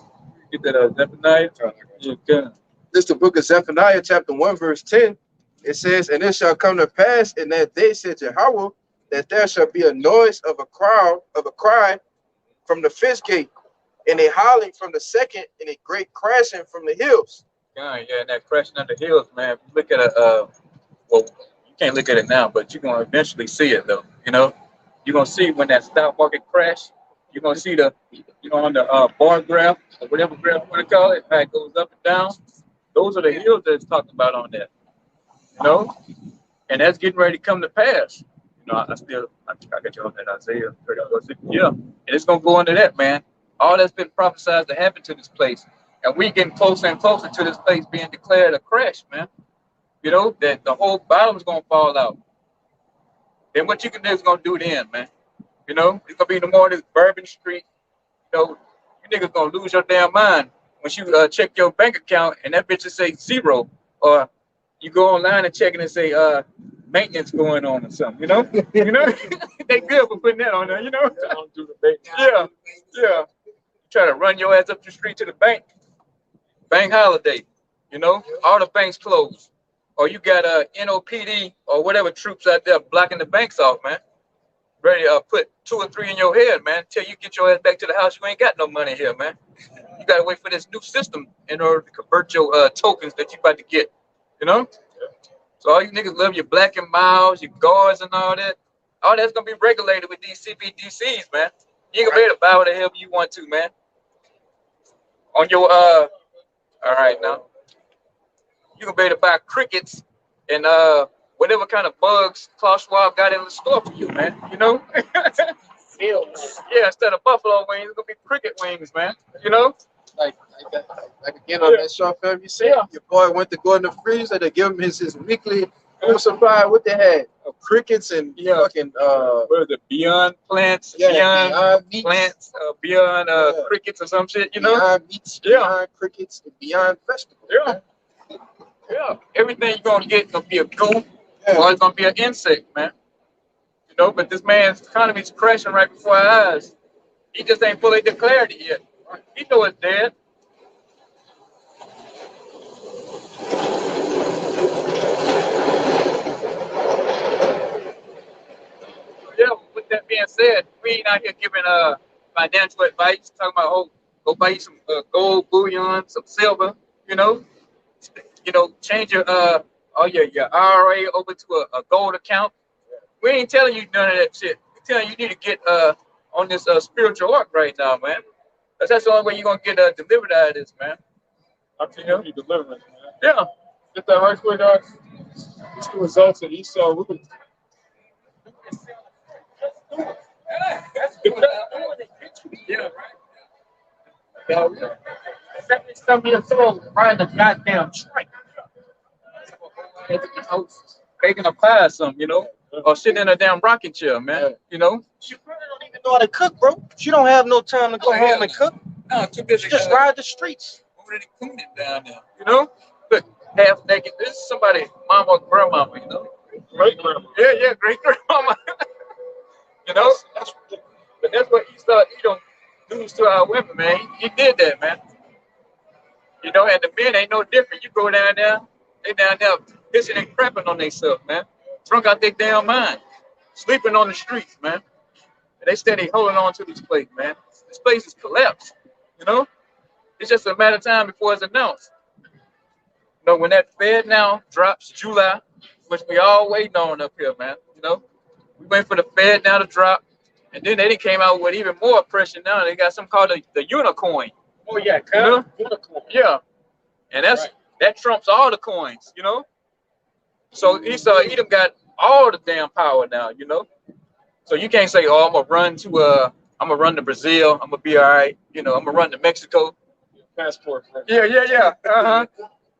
get that Zephaniah. Yeah. This is the book of Zephaniah, chapter 1, verse 10. It says, "And it shall come to pass in that day, said Yahweh, that there shall be a noise of a cry from the first gate, and a howling from the second, and a great crashing from the hills." Yeah, and that crashing on the hills, man. If you look at well, you can't look at it now, but you're gonna eventually see it, though. You're gonna see when that stock market crash. You're gonna see the, on the bar graph or whatever graph you want to call it, how it goes up and down. Those are the hills that it's talking about on that. And that's getting ready to come to pass. I got you on that Isaiah 30. Yeah, and it's gonna go into that, man. All that's been prophesied to happen to this place, and we getting closer and closer to this place being declared a crash, man. That the whole bottom's gonna fall out. Then what you can do is gonna do then, man. It's gonna be no more of this Bourbon Street. You niggas gonna lose your damn mind when you check your bank account and that bitch will say 0, or you go online and check it and say maintenance going on or something. They good for putting that on there. Don't do the bait. Yeah. Try to run your ass up the street to the bank. Bank holiday. All the banks closed. or you got NOPD or whatever troops out there blocking the banks off, man. Ready to put 2 or 3 in your head, man. Till you get your ass back to the house, you ain't got no money here, man. You gotta wait for this new system in order to convert your tokens that you about to get. You know? So all you niggas love your Black and Miles, your guards and all that. All that's gonna be regulated with these CBDCs, man. You ain't gonna be able to buy whatever you want to, man. On your all right now. You gonna be able to buy crickets and whatever kind of bugs Klaus Schwab got in the store for you, man. You know? Yeah, instead of buffalo wings, it's gonna be cricket wings, man. You know? Like again on that short film you said, your boy went to go in the freezer to give him his weekly food supply. What they had? Crickets and fucking what is it? Beyond plants, beyond meats, plants, beyond crickets or some shit, you know? Beyond meats, beyond crickets, and beyond vegetables. Yeah. Everything you're gonna get gonna be a goat or it's gonna be an insect, man. You know, but this man's economy's crashing right before our eyes. He just ain't fully declared it yet. He know it's dead. Yeah, with that being said, we ain't out here giving financial advice, talking about go buy you some gold bullion, some silver, you know, change your your IRA over to a gold account. We ain't telling you none of that shit. We're telling you need to get on this spiritual arc right now, man. That's the only way you're gonna get delivered out of this, man. I'm telling you, deliverance, man. Yeah. Get that right quick, guys. It's the results that Esau. We can. Yeah, right. Some years old riding a goddamn train. Baking a pie or something, you know? Or sitting in a damn rocking chair, man. You know? She probably don't even know how to cook, bro. She don't have no time to go home and cook. No, too busy. Just ride the streets. Already cooning down there, you know? Look, half naked. This is somebody, mama or grandmama, you know? Great grandma. Yeah, great grandmama. You know? But that's what Esau Edom does to our women, man. He did that, man. You know, and the men ain't no different. You go down there, they down there pissing and crapping on themselves, man. Drunk out their damn mind. Sleeping on the streets, man. And they steady holding on to this place, man. This place is collapsed, you know? It's just a matter of time before it's announced. You know, when that Fed now drops July, which we all waiting on up here, man, you know? We waiting for the Fed now to drop. And then they came out with even more pressure now. They got something called the unicoin. Oh yeah, you know? unicorn. Yeah. And that trumps all the coins, you know? So Esau Edom got all the damn power now, you know? So you can't say, oh, I'm gonna run to Brazil, I'm gonna be all right, you know, I'm gonna run to Mexico. Passport. Yeah. Uh-huh.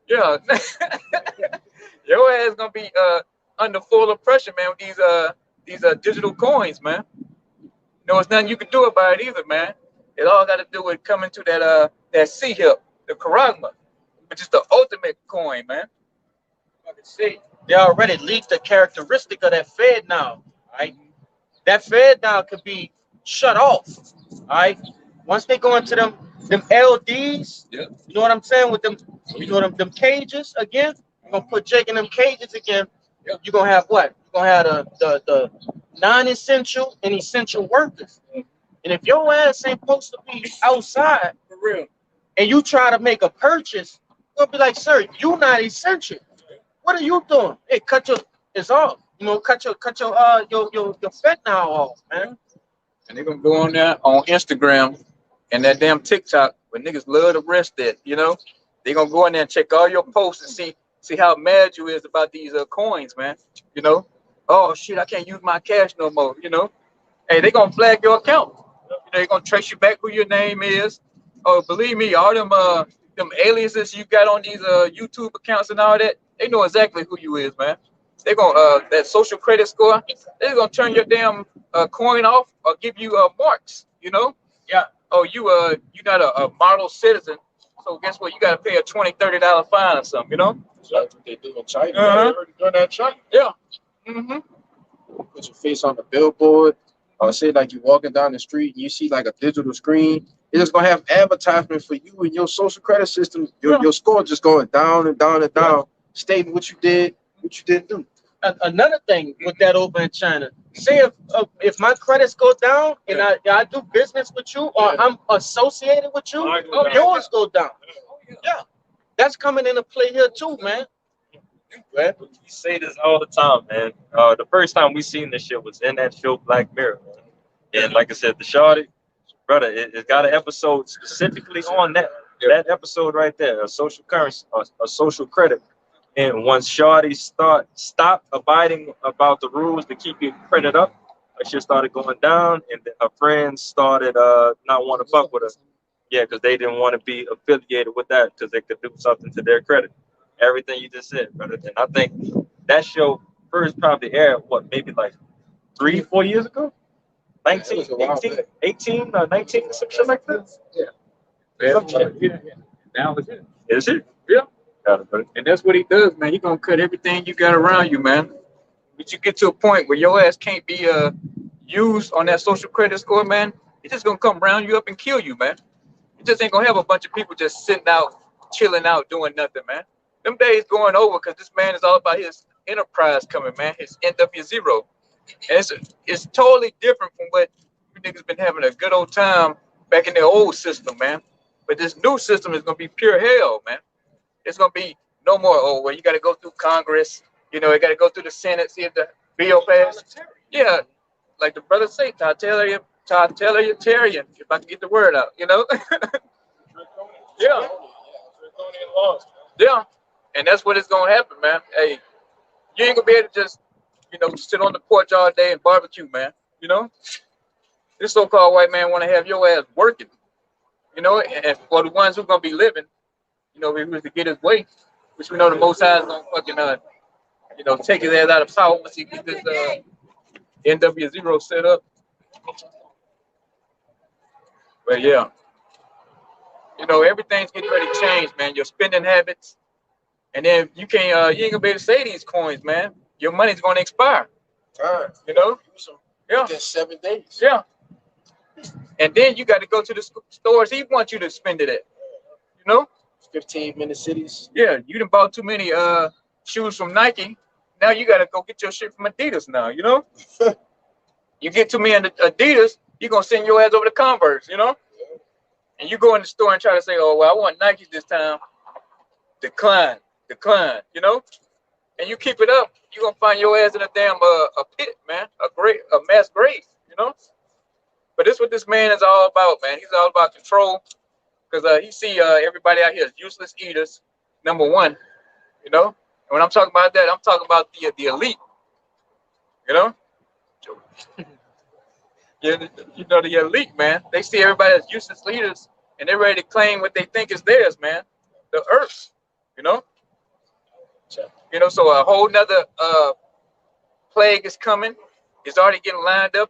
Yeah. Your ass gonna be under full pressure, man, with these digital coins, man. You know, it's nothing you can do about it either, man. It all got to do with coming to that C-hip, the Karagma, which is the ultimate coin, man. I can see. They already leaked the characteristic of that Fed now, right? That Fed now could be shut off, all right? Once they go into them LDs, yeah. You know what I'm saying, with them, you know them cages again. You're gonna put Jake in them cages again. Yeah. You're gonna have what? You're gonna have the non-essential and essential workers. And if your ass ain't supposed to be outside For real. and you try to make a purchase, you'll be like, sir, you're not essential. What are you doing? Hey, it's off. You know, cut your fentanyl off, man. And they're gonna go on there on Instagram and that damn TikTok where niggas love to rest that, you know. They're gonna go in there and check all your posts and see how mad you is about these coins, man. You know, oh shit, I can't use my cash no more, you know. Hey, they gonna flag your account. You know, they're gonna trace you back who your name is. Oh, believe me, all them aliases you got on these YouTube accounts and all that, they know exactly who you is, man. They gonna that social credit score, they're gonna turn your damn coin off or give you marks, you know? Yeah. Oh, you not a model citizen, so guess what? You gotta pay a $20-$30 fine or something, you know? That's what they do in China. They already done that in China. Yeah. Mm-hmm. Put your face on the billboard, or say like you're walking down the street and you see like a digital screen. It's just gonna have advertisement for you and your social credit system. Your score just going down and down and down. stating what you did, what you didn't do. Another thing with that over in China, say if my credits go down and I do business with you or I'm associated with you, yours go down. Yeah, that's coming into play here too, man. Man, we say this all the time, man. The first time we seen this shit was in that show Black Mirror, man. And like I said, the shorty, brother, it got an episode specifically on that. That episode right there, a social currency, a social credit. And once shorty stopped abiding about the rules to keep your credit up, her shit started going down, and then her friends started not want to fuck with her. Yeah, because they didn't want to be affiliated with that because they could do something to their credit. Everything you just said, brother. And I think that show first probably aired, what, maybe like 3-4 years ago? 19, 18, 19, some shit like that? Yeah. Now it's it. Is it? Yeah. Got it, brother. And that's what he does, man. He gonna cut everything you got around you, man. But you get to a point where your ass can't be used on that social credit score, man. It's just gonna come round you up and kill you, man. You just ain't gonna have a bunch of people just sitting out, chilling out, doing nothing, man. Them days going over because this man is all about his enterprise coming, man. His NW0. And it's totally different from what you niggas been having a good old time back in the old system, man. But this new system is gonna be pure hell, man. It's gonna be no more, oh, well, you gotta go through Congress, you know, you gotta go through the Senate, see if the bill passed. Yeah, like the brother say, totalitarian, if I can get the word out, you know? Yeah. Yeah. And that's what it's gonna happen, man. Hey, you ain't gonna be able to just, you know, sit on the porch all day and barbecue, man. You know? This so-called white man wanna have your ass working. You know, and for the ones who gonna be living, you know, if he was to get his way, which we know the Most High is gonna fucking you know, take his ass out of power once he get this NW0 set up. But yeah. You know, everything's getting ready to change, man. Your spending habits. And then you can't you ain't gonna be able to say these coins, man. Your money's gonna expire. You know? Yeah. Within 7 days. Yeah. And then you got to go to the stores he wants you to spend it at. You know? 15-minute cities. Yeah, you done bought too many shoes from Nike. Now you got to go get your shit from Adidas now, you know? You get too many Adidas, you're going to send your ass over to Converse, you know? And you go in the store and try to say, oh, well, I want Nike this time. Decline, you know? And you keep it up, you're going to find your ass in a damn a pit, man. A mass grave, you know? But this is what this man is all about, man. He's all about control. Because he see everybody out here is useless eaters, number one, you know? And when I'm talking about that, I'm talking about the elite, you know? Yeah, you know, the elite, man. They see everybody as useless leaders, and they're ready to claim what they think is theirs, man. The earth, you know? You know, so a whole nother plague is coming. It's already getting lined up.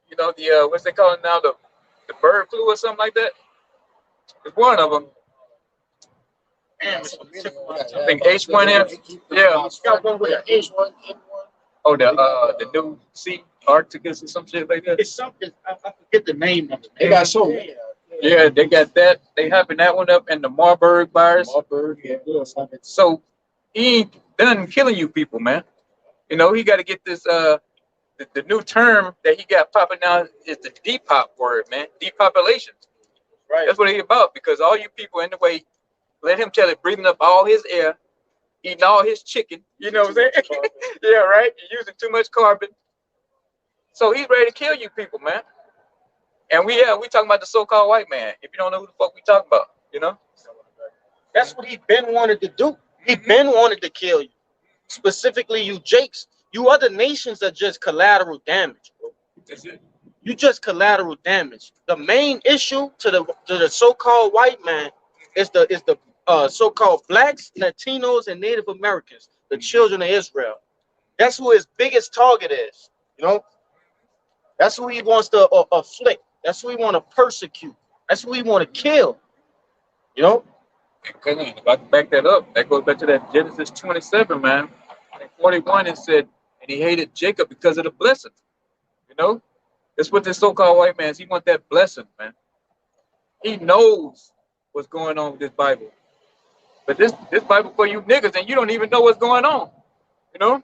You know, the, what's they calling now, the bird flu or something like that? It's one of them. I think H1N. Yeah. Oh, the new sea Arcticus or some shit like that. It's something, I forget the name of it. They got so many. Yeah, they got that. They hyping that one up, and the Marburg virus. So he ain't done killing you people, man. You know, he got to get this. The new term that he got popping now is the depop word, man. Depopulation. Right. That's what he about, because all you people in the way, let him tell it, breathing up all his air, eating all his chicken. You know what I'm saying? Yeah, right. You're using too much carbon. So he's ready to kill you people, man. And we talking about the so-called white man. If you don't know who the fuck we talking about, you know? That's what he been wanted to do. He been wanted to kill you. Specifically you Jakes. You other nations are just collateral damage, bro. That's it. You just collateral damage. The main issue to the so-called white man is the so-called blacks, Latinos, and Native Americans, the children of Israel. That's who his biggest target is. You know, that's who he wants to afflict. That's who he want to persecute. That's who he want to kill. You know. If I can back that up, that goes back to that Genesis 27, man. In 41, it said, and he hated Jacob because of the blessing. You know. That's what this so-called white man is. He wants that blessing, man. He knows what's going on with this Bible. But this Bible for you niggas, and you don't even know what's going on. You know?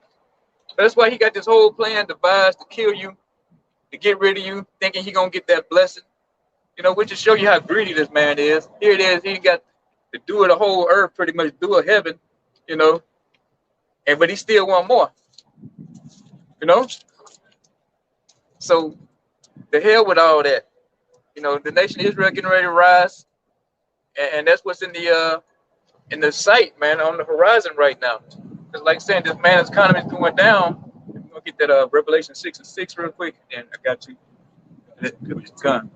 That's why he got this whole plan devised to kill you, to get rid of you, thinking he gonna get that blessing. You know, which just show you how greedy this man is. Here it is, he got the do of the whole earth, pretty much do of heaven, you know, and but he still want more. You know? So the hell with all that. You know, the nation of Israel getting ready to rise, and that's what's in the sight, man, on the horizon right now. Because like saying, this man's economy is going down. We'll get that Revelation 6:6 real quick, and I got you. Gun.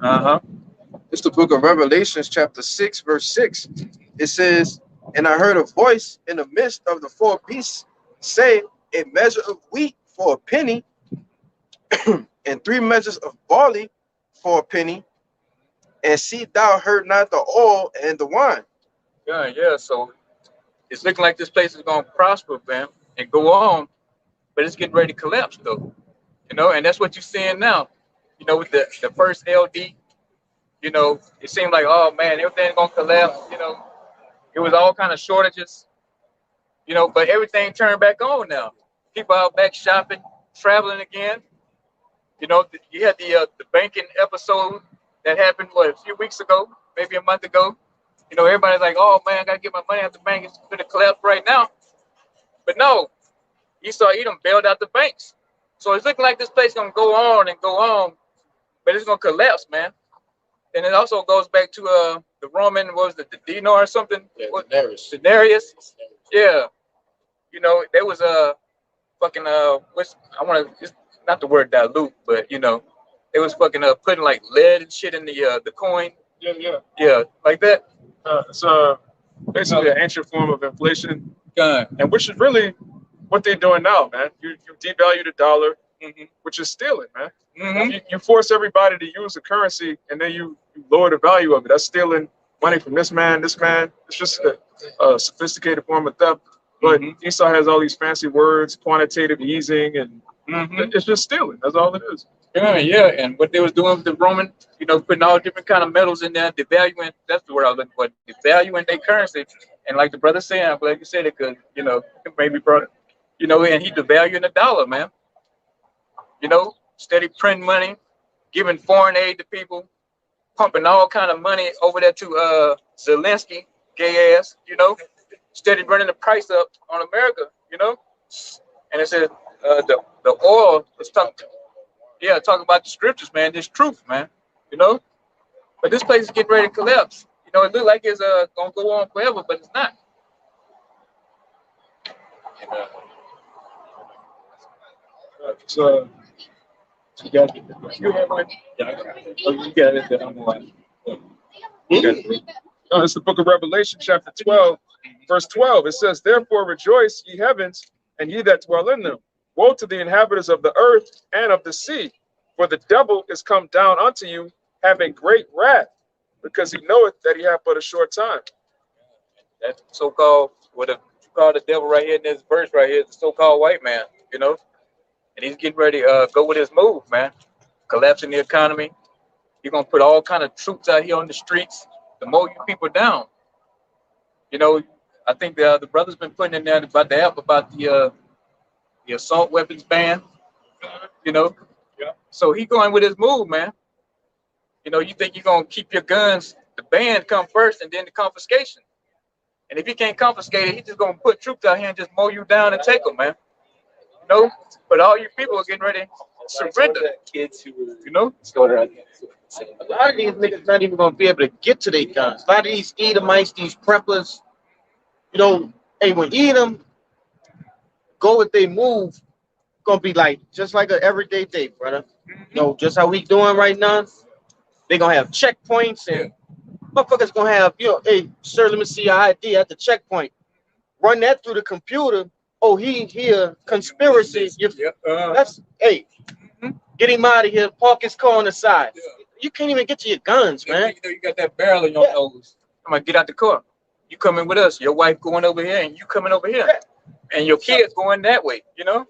It's the book of Revelations, chapter 6, verse 6. It says, and I heard a voice in the midst of the four beasts say, a measure of wheat for a penny, and 3 measures of barley for a penny, and see thou heard not the oil and the wine. Yeah. So it's looking like this place is gonna prosper, man, and go on, but it's getting ready to collapse, though. You know, and that's what you're seeing now. You know, with the first LD, you know, it seemed like, oh man, everything's gonna collapse. You know, it was all kind of shortages. You know, but everything turned back on now. People out back shopping, traveling again. You know, you had the banking episode that happened a few weeks ago, maybe a month ago. You know, everybody's like, oh man, I gotta get my money out the bank. It's gonna collapse right now. But no, you saw Edom bailed out the banks. So it's looking like this place gonna go on and go on, but it's gonna collapse, man. And it also goes back to the Roman, what was it, the dinar or something? Yeah, denarius. Yeah. You know, there was a fucking it's not the word dilute, but you know, it was fucking putting like lead and shit in the coin. Yeah, like that. It's basically an ancient form of inflation, Gun. and which is really what they're doing now, man. You devalue the dollar, which is stealing, man. You force everybody to use the currency, and then you lower the value of it. That's stealing money from this man. It's just a sophisticated form of theft. But Esau has all these fancy words, quantitative easing, and it's just stealing. That's all it is. Yeah, and what they was doing with the Roman, you know, putting all different kind of metals in there, devaluing. That's the word I was looking for. Devaluing their currency, and like the brother said, I'm glad you said it, because you know, it maybe brought it. You know, and he devaluing the dollar, man. You know, steady printing money, giving foreign aid to people, pumping all kind of money over there to Zelensky, gay ass, you know, steady running the price up on America, you know. And it says the oil is talking about the scriptures, man. This truth, man, you know. But this place is getting ready to collapse. You know, it looks like it's gonna go on forever, but it's not. So you got it. You have one? You got it. Then I'm going. No, it's the book of Revelation, chapter 12, verse 12. It says, therefore rejoice, ye heavens, and ye that dwell in them. Woe to the inhabitants of the earth and of the sea, for the devil is come down unto you, having great wrath, because he knoweth that he hath but a short time. That so-called, what you call the devil right here in this verse right here, the so-called white man, you know, and he's getting ready to go with his move, man, collapsing the economy. You're gonna put all kind of troops out here on the streets to mow you people down. You know, I think the brother's been putting in there about the app about the assault weapons ban. You know, so he going with his move, man. You know, you think you're gonna keep your guns, the ban come first, and then the confiscation. And if he can't confiscate it, he's just gonna put troops out here and just mow you down and take them, man. You know, but all you people are getting ready to surrender. Kids who were, you know, A lot of these niggas not even gonna be able to get to their guns. A lot of these Edomites, these preppers, you know, hey, when Edom go with they move, gonna be like just like an everyday day, brother. You know, just how we doing right now. They gonna have checkpoints, and motherfuckers gonna have, you know, hey, sir, let me see your ID at the checkpoint. Run that through the computer. Oh, he here, conspiracy. That's, hey, get him out of here. Park his car on the side. You can't even get to your guns, man. You know, you got that barrel in your nose. I'm gonna get out the car. You coming with us? Your wife going over here, and you coming over here, and your kids going that way. You know,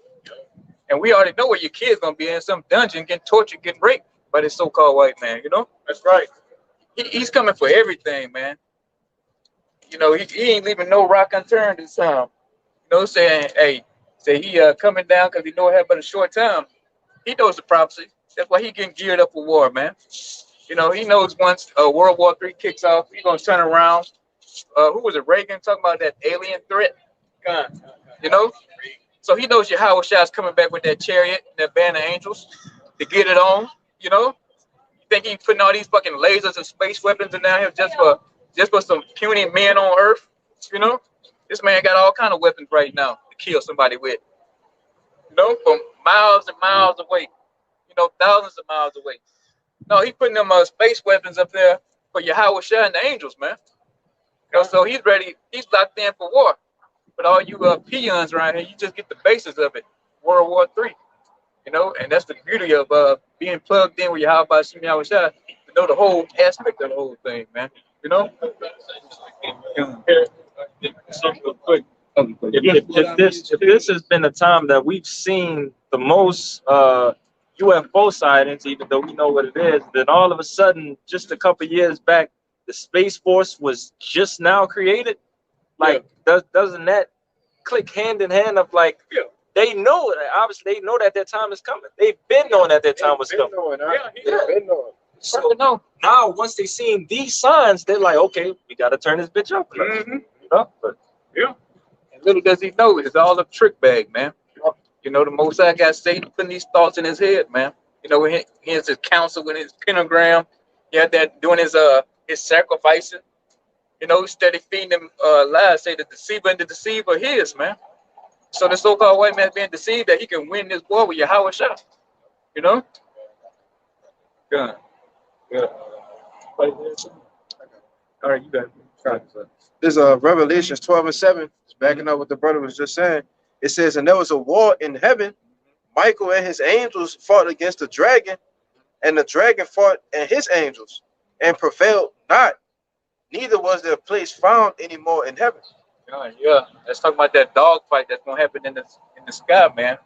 and we already know where your kids gonna be in some dungeon, getting tortured, getting raped by this so-called white man. You know, That's right. He's coming for everything, man. you know, he ain't leaving no rock unturned this time. You know, saying, hey, say he coming down because he know it had but a short time. He knows the prophecy. That's why he getting geared up for war, man. You know, he knows once World War III kicks off, he's gonna turn around. Who was it? Reagan talking about that alien threat. You know, so he knows Yahweh Shai is coming back with that chariot and that band of angels to get it on. You know, you think he's putting all these fucking lasers and space weapons in down here just for some puny men on Earth? You know, this man got all kind of weapons right now to kill somebody with. You know, from miles and miles away. You know, thousands of miles away. No, he's putting them space weapons up there for Yahweh Shai and the angels, man. You know, so he's ready. He's locked in for war. But all you peons around here, you just get the basis of it. World War III. You know, and that's the beauty of being plugged in with Yahweh Shai to know the whole aspect of the whole thing, man. You know? Something real quick. If this has been a time that we've seen the most UFO sightings, even though we know what it is, then all of a sudden, just a couple years back, the Space Force was just now created. Like, doesn't that click hand in hand of like, they know, obviously they know that their time is coming. They've been knowing that their time was coming. Been knowing. So now, once they seen these signs, they're like, okay, we got to turn this bitch up. Mm-hmm. You know? But, and little does he know, it's all a trick bag, man. You know, the Most High got Satan putting these thoughts in his head, man. You know, when he has his counsel with his pentagram, he had that doing his sacrificing. You know, steady feeding them lies, say the deceiver and the deceiver his, man. So the so-called white man being deceived that he can win this war with Yahweh Shai. You know? Good. All right, you got it. This Revelations 12:7, backing up what the brother was just saying. It says, and there was a war in heaven. Michael and his angels fought against the dragon, and the dragon fought and his angels, and prevailed not. Neither was their place found anymore in heaven. Yeah. Let's talk about that dog fight that's gonna happen in the sky, man,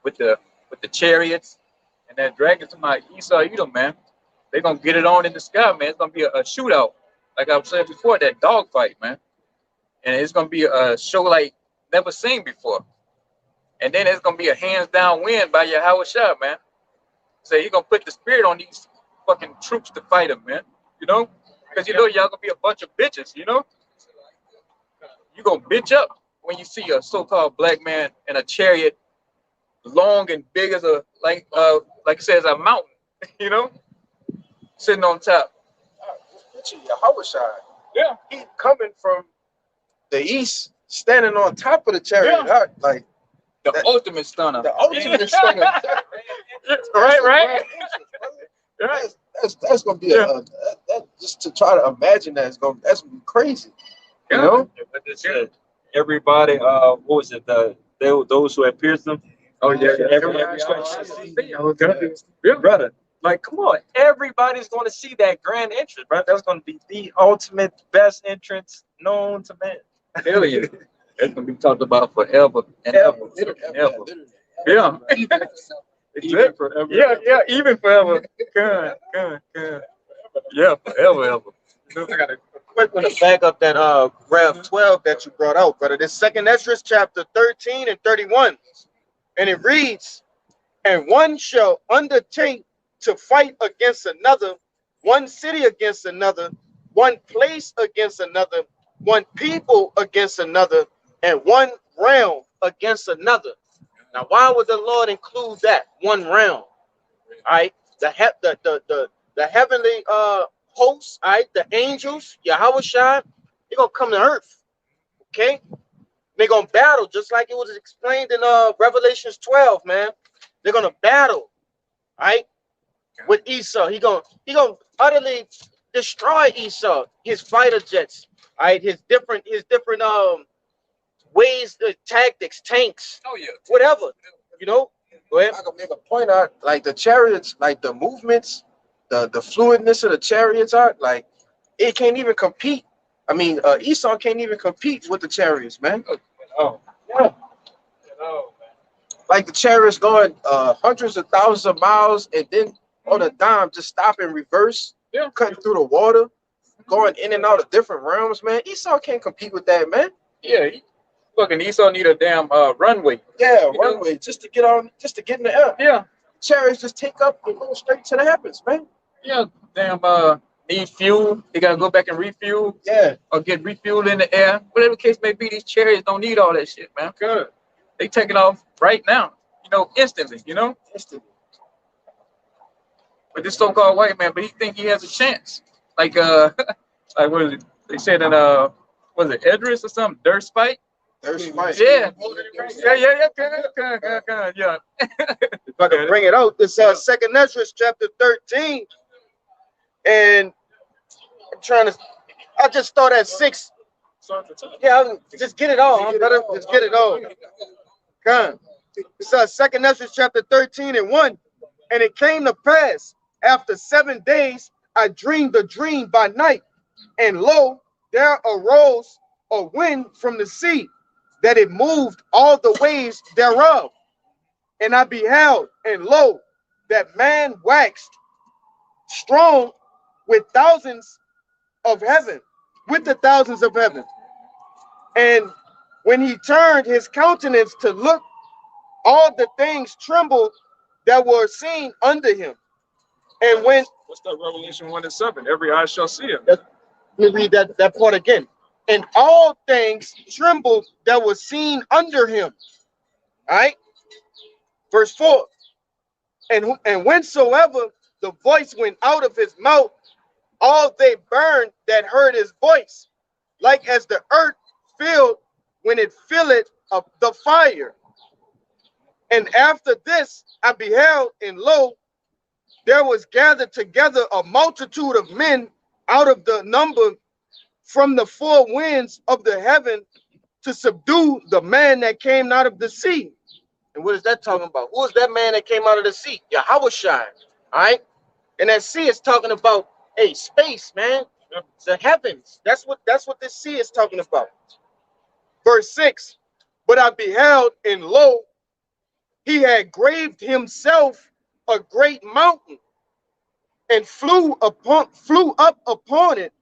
with the chariots and that dragon. To my Esau Edom, man, they're gonna get it on in the sky, man. It's gonna be a shootout, like I was saying before, that dog fight, man, and it's gonna be a show like never seen before. And then it's gonna be a hands down win by Yahweh Shai, man. So you're gonna put the spirit on these fucking troops to fight them, man. You know, because you know y'all gonna be a bunch of bitches. You know, you gonna bitch up when you see a so-called black man in a chariot, long and big as a like it says a mountain. You know, sitting on top. Yahweh Shai. Yeah, He coming from the east, standing on top of the chariot. Yeah. Like the ultimate stunner. the ultimate stunner. Right. That's gonna be just to try to imagine that's gonna be crazy. You know? but it said everybody, what was it? Those who had pierced them. Oh yeah. Brother. Like, come on, everybody's going to see that grand entrance, bro. That's going to be the ultimate best entrance known to man. Hell yeah. It's gonna be talked about forever and ever. Yeah. Even forever. Yeah, even forever. God. Yeah, forever. I got a quick one to back up that Rev 12 that you brought out, brother. This second Esdras chapter 13 and 31. And it reads, and one shall undertake to fight against another, one city against another, one place against another, one people against another, and one realm against another. Now, why would the Lord include that one realm? All right, the heavenly hosts, all right, the angels, Yahweh Shai, they're gonna come to earth. Okay, they're gonna battle just like it was explained in Revelations 12, man. They're gonna battle, all right, with Esau. He gonna utterly destroy Esau, his fighter jets, all right, his different ways, tactics, tanks, whatever, you know. Go ahead. I can make a point out, like the chariots, like the movements, the fluidness of the chariots are like it can't even compete. I mean, Esau can't even compete with the chariots, man. Oh, yeah. Like the chariots going hundreds of thousands of miles, and then on a dime just stop and reverse, cutting through the water. going in and out of different realms, man. Esau can't compete with that, man. Yeah, fucking Esau need a damn runway. Yeah, You know? runway just to get in the air. Yeah, Chariots just take up and go straight to the heavens, man. yeah, damn need fuel. They gotta go back and refuel Yeah, or get refueled in the air. Whatever the case may be, these chariots don't need all that shit, man. Good. They take it off right now, instantly, instantly. But this so-called white man, but he think he has a chance. Like like what is it? They said that was it Idris or something? Durst fight? There's fight. Yeah. Yeah. If I can bring it out, it's 2nd Ezra chapter 13. And I just start at 6. Yeah, just get it all. Just get it all. Come. It's 2nd Ezra chapter 13 and 1. And it came to pass after 7 days, I dreamed a dream by night, and lo, there arose a wind from the sea, that it moved all the waves thereof. And I beheld, and lo, that man waxed strong with the thousands of heaven. And when he turned his countenance to look, all the things trembled that were seen under him. And when What's that? Revelation 1:7. Every eye shall see him. let me read that part again. And all things trembled that were seen under him. All right. Verse 4. And whensoever the voice went out of his mouth, all they burned that heard his voice, like as the earth filled when it filleth of the fire. And after this I beheld, and lo, there was gathered together a multitude of men out of the number from the four winds of the heaven to subdue the man that came out of the sea. And what is that talking about? Who is that man that came out of the sea? Yahushua. All right. And that sea is talking about space, man. It's the heavens. That's what this sea is talking about. Verse 6. But I beheld, and lo, he had graved himself a great mountain, and flew up upon it.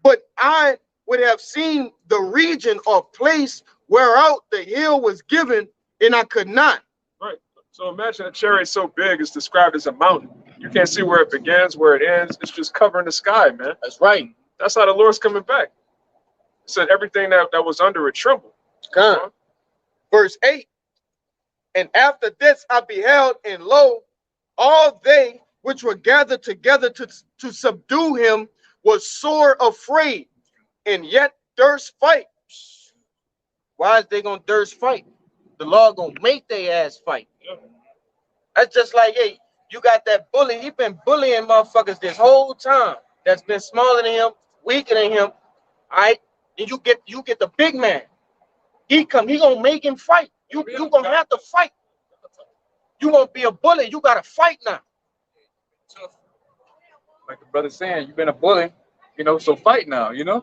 But I would have seen the region or place whereout the hill was given, and I could not. Right. So imagine a chariot so big it's described as a mountain. You can't see where it begins, where it ends. It's just covering the sky, man. That's right. That's how the Lord's coming back. It said everything that was under it trembled. Come. Verse 8. And after this I beheld, and lo, all they which were gathered together to subdue him was sore afraid, and yet durst fight. Why is they gonna durst fight? The Lord gonna make their ass fight. That's just like, hey, you got that bully. He been bullying motherfuckers this whole time. That's been smaller than him, weaker than him. All right, and you get the big man. He gonna make him fight. You gonna have to fight. You won't be a bully. You gotta fight now. Like the brother saying, you've been a bully, so fight now, Yeah,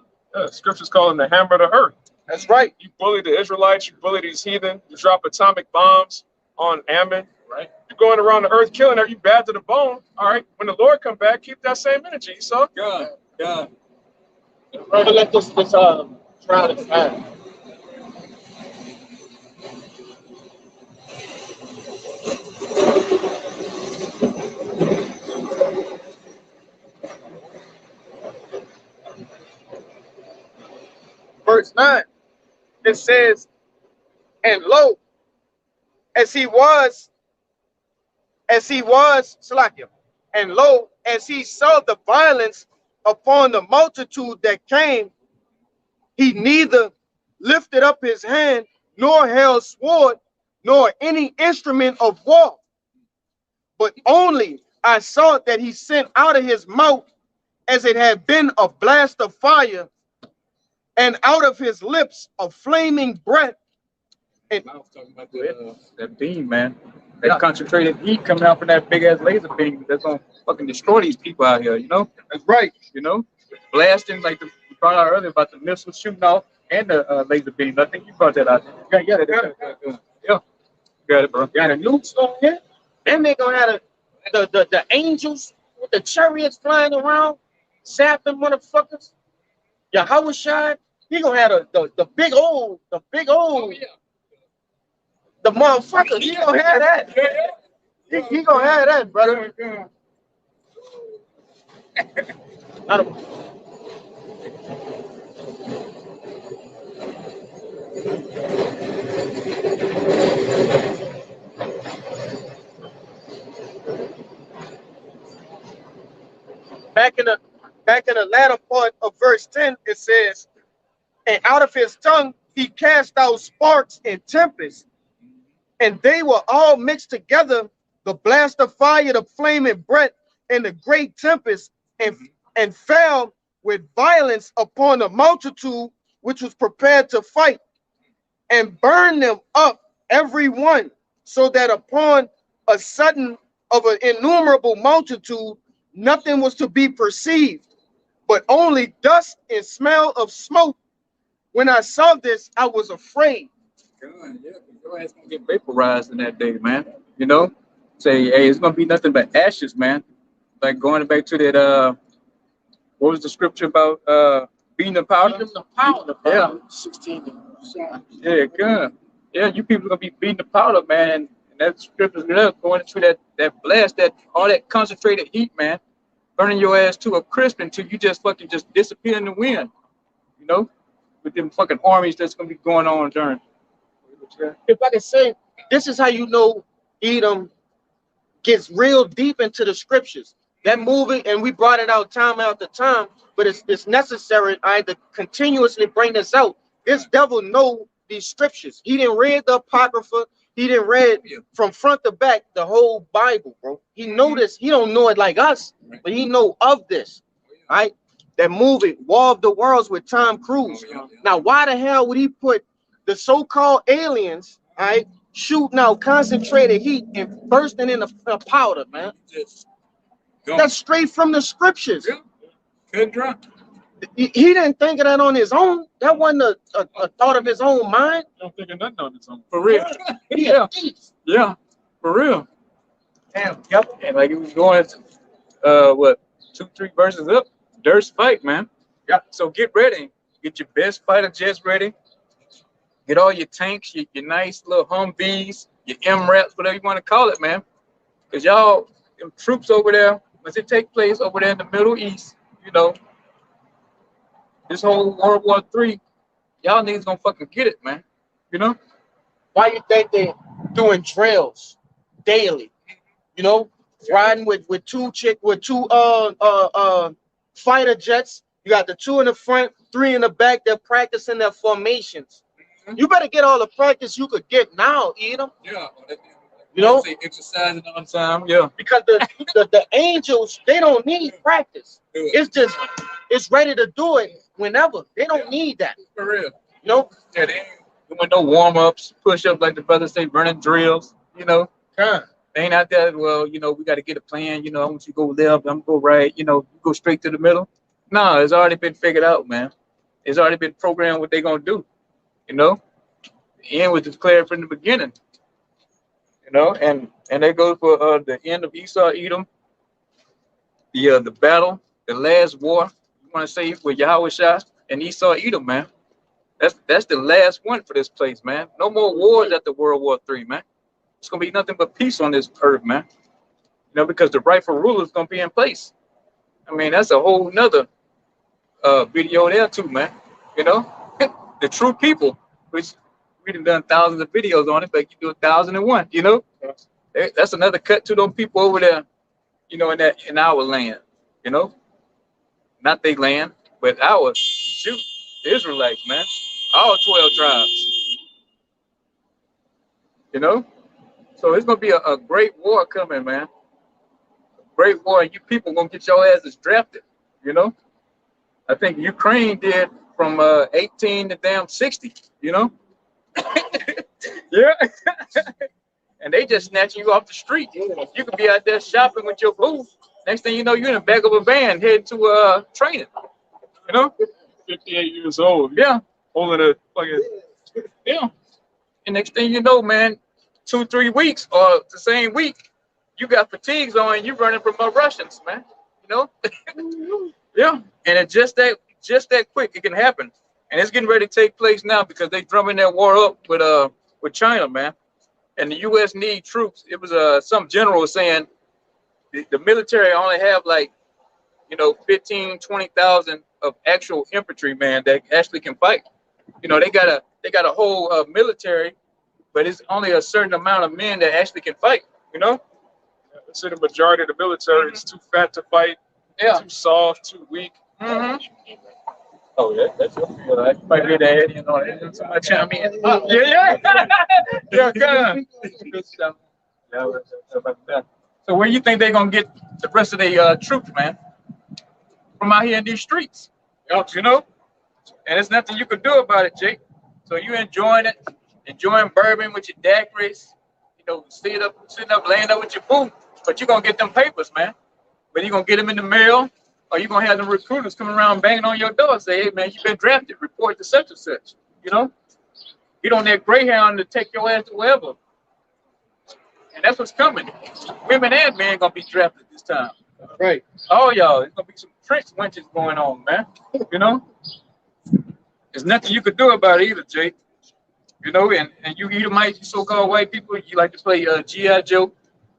scriptures call him the hammer of the earth. That's right. You bully the Israelites, you bully these heathen, you drop atomic bombs on Ammon, right? You're going around the earth killing her, you bad to the bone. All right, when the Lord come back, keep that same energy, so. God. Brother, let this try to find. Verse 9, it says, and lo, as he was, Salakia, and lo, as he saw the violence upon the multitude that came, he neither lifted up his hand, nor held sword, nor any instrument of war, but only I saw that he sent out of his mouth as it had been a blast of fire, and out of his lips a flaming breath. And I was talking about that beam, man. That concentrated heat coming out from that big ass laser beam that's gonna fucking destroy these people out here, that's right. Blasting like we brought out earlier about the missiles shooting off and the laser beam. I think you brought that out. Yeah. Got it, bro. Got a nukes on here. Then they're gonna have the angels with the chariots flying around. sapping motherfuckers. Yahushua, he gonna have the big old, the motherfucker. He gonna have that. He gonna have that, brother. I don't, back in the latter part of verse 10, it says, and out of his tongue he cast out sparks and tempests, and they were all mixed together, the blast of fire, the flaming breath, and the great tempest, and fell with violence upon the multitude which was prepared to fight, and burned them up every one, so that upon a sudden of an innumerable multitude nothing was to be perceived, but only dust and smell of smoke. When I saw this, I was afraid. God, yeah, your ass gonna get vaporized in that day, man. You know, say, hey, it's gonna be nothing but ashes, man. Like going back to that, what was the scripture about? Beating the powder. Beating the powder, Yeah. 16. Yeah, good. Yeah, you people gonna be beating the powder, man. And that scripture's going into that blast, that all that concentrated heat, man, burning your ass to a crisp until you just fucking just disappear in the wind. You know, with them fucking armies that's gonna be going on during. If I can say, this is how you know Edom gets real deep into the scriptures. That movie, and we brought it out time after time, but it's necessary to continuously bring this out. This devil know these scriptures. He didn't read the Apocrypha. He didn't read from front to back the whole Bible, bro. He know this. He don't know it like us, but he know of this, right? That movie, War of the Worlds with Tom Cruise. Now, why the hell would he put the so-called aliens, right, shooting out concentrated heat and bursting in the powder, man? That's straight from the scriptures. Good drunk. He didn't think of that on his own. That wasn't a thought of his own mind. I don't think of nothing on its own. For real. Yeah. Yeah, for real. Damn. Yep. And like it was going, what, 2-3 verses up, Durst fight, man. Yeah. So get ready. Get your best fighter jets ready. Get all your tanks, your nice little Humvees, your MRAPs, whatever you want to call it, man. Because y'all, them troops over there, once it take place over there in the Middle East, you know, this whole World War III, y'all niggas gonna fucking get it, man. You know? Why you think they doing drills daily? You know, riding with two fighter jets. You got the 2 in the front, 3 in the back. They're practicing their formations. You better get all the practice you could get now, Edom. Yeah. You know, exercising on time. Yeah. because the angels, they don't need practice. It's ready to do it whenever. They don't need that. For real. You know? Yeah, they ain't doing no warm-ups, push-ups like the brothers say, running drills, you know. Huh. They ain't out there, well, you know, we got to get a plan, you know, I want you to go left, I'm going to go right, you know, you go straight to the middle. No, it's already been figured out, man. It's already been programmed what they're going to do, you know. The end was declared from the beginning, you know, and that goes for the end of Esau, Edom, the battle, the last war, you want to say, with Yahushua and Esau, Edom, man. That's the last one for this place, man. No more wars after World War III, man. It's gonna be nothing but peace on this earth, man. You know, because the rightful ruler is gonna be in place. I mean, that's a whole nother video there too, man. You know, the true people, which we've done thousands of videos on it, but you do 1,001. You know, that's another cut to those people over there. You know, in our land. You know, not their land, but our Israelites, man. All 12 tribes. You know? So it's gonna be a great war coming, man. A great war, and you people gonna get your asses drafted, you know? I think Ukraine did from 18 to damn 60, you know? Yeah. And they just snatch you off the street. You could be out there shopping with your boo. Next thing you know, you're in the back of a van heading to training. You know? 58 years old. Yeah. Holding a fucking, Yeah. And next thing you know, man, 2-3 weeks or the same week, you got fatigues on, you running from Russians, man. You know? Yeah, and it's just that quick. It can happen, and it's getting ready to take place now because they drumming that war up with China, man. And the U.S. need troops. It was some general was saying the military only have like 15, 20,000 of actual infantry man that actually can fight. They got a whole military, but it's only a certain amount of men that actually can fight. You know? So the majority of the military is too fat to fight, Yeah. too soft, too weak. Mm-hmm. Oh yeah, that's your field. I might be there, somebody chime in. Yeah. Yeah, good. Good stuff. Yeah, that's about that. So where you think they're gonna get the rest of the troops, man? From out here in these streets, and there's nothing you can do about it, Jake. So you enjoying it, enjoying bourbon with your daiquiris, sitting up, laying up with your boo, but you're gonna get them papers, man. But you're gonna get them in the mail, or you're gonna have them recruiters coming around banging on your door and say, hey man, you've been drafted, report to such and such. Get on that Greyhound to take your ass to wherever. And that's what's coming. Women and men gonna be drafted this time. Right. Oh y'all, there's gonna be some trench wenches going on, man. There's nothing you could do about it either, Jake. And you Edomites, you so-called white people, you like to play G.I. Joe.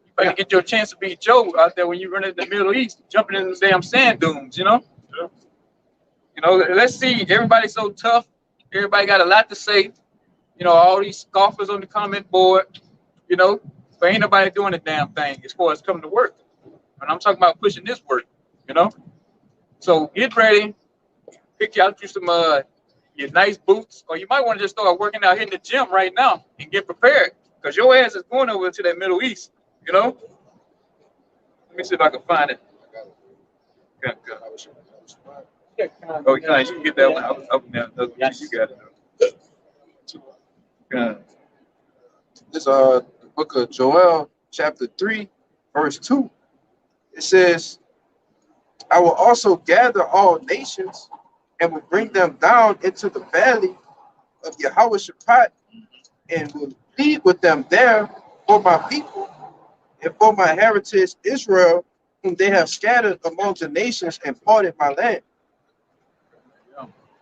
You better get your chance to be Joe out there when you run in the Middle East, jumping in the damn sand dunes, Let's see, everybody's so tough. Everybody got a lot to say. All these scoffers on the comment board, but ain't nobody doing a damn thing as far as coming to work. And I'm talking about pushing this work, So get ready, pick out you some your nice boots, or you might want to just start working out here in the gym right now and get prepared, because your ass is going over to that Middle East, Let me see if I can find it. Good. Oh, nice. You can get that one up now. Yes. You got it. Good. This the book of Joel, chapter 3, verse 2. It says, I will also gather all nations and will bring them down into the valley of Yehoshaphat, and will plead with them there for my people and for my heritage Israel, whom they have scattered among the nations and parted my land.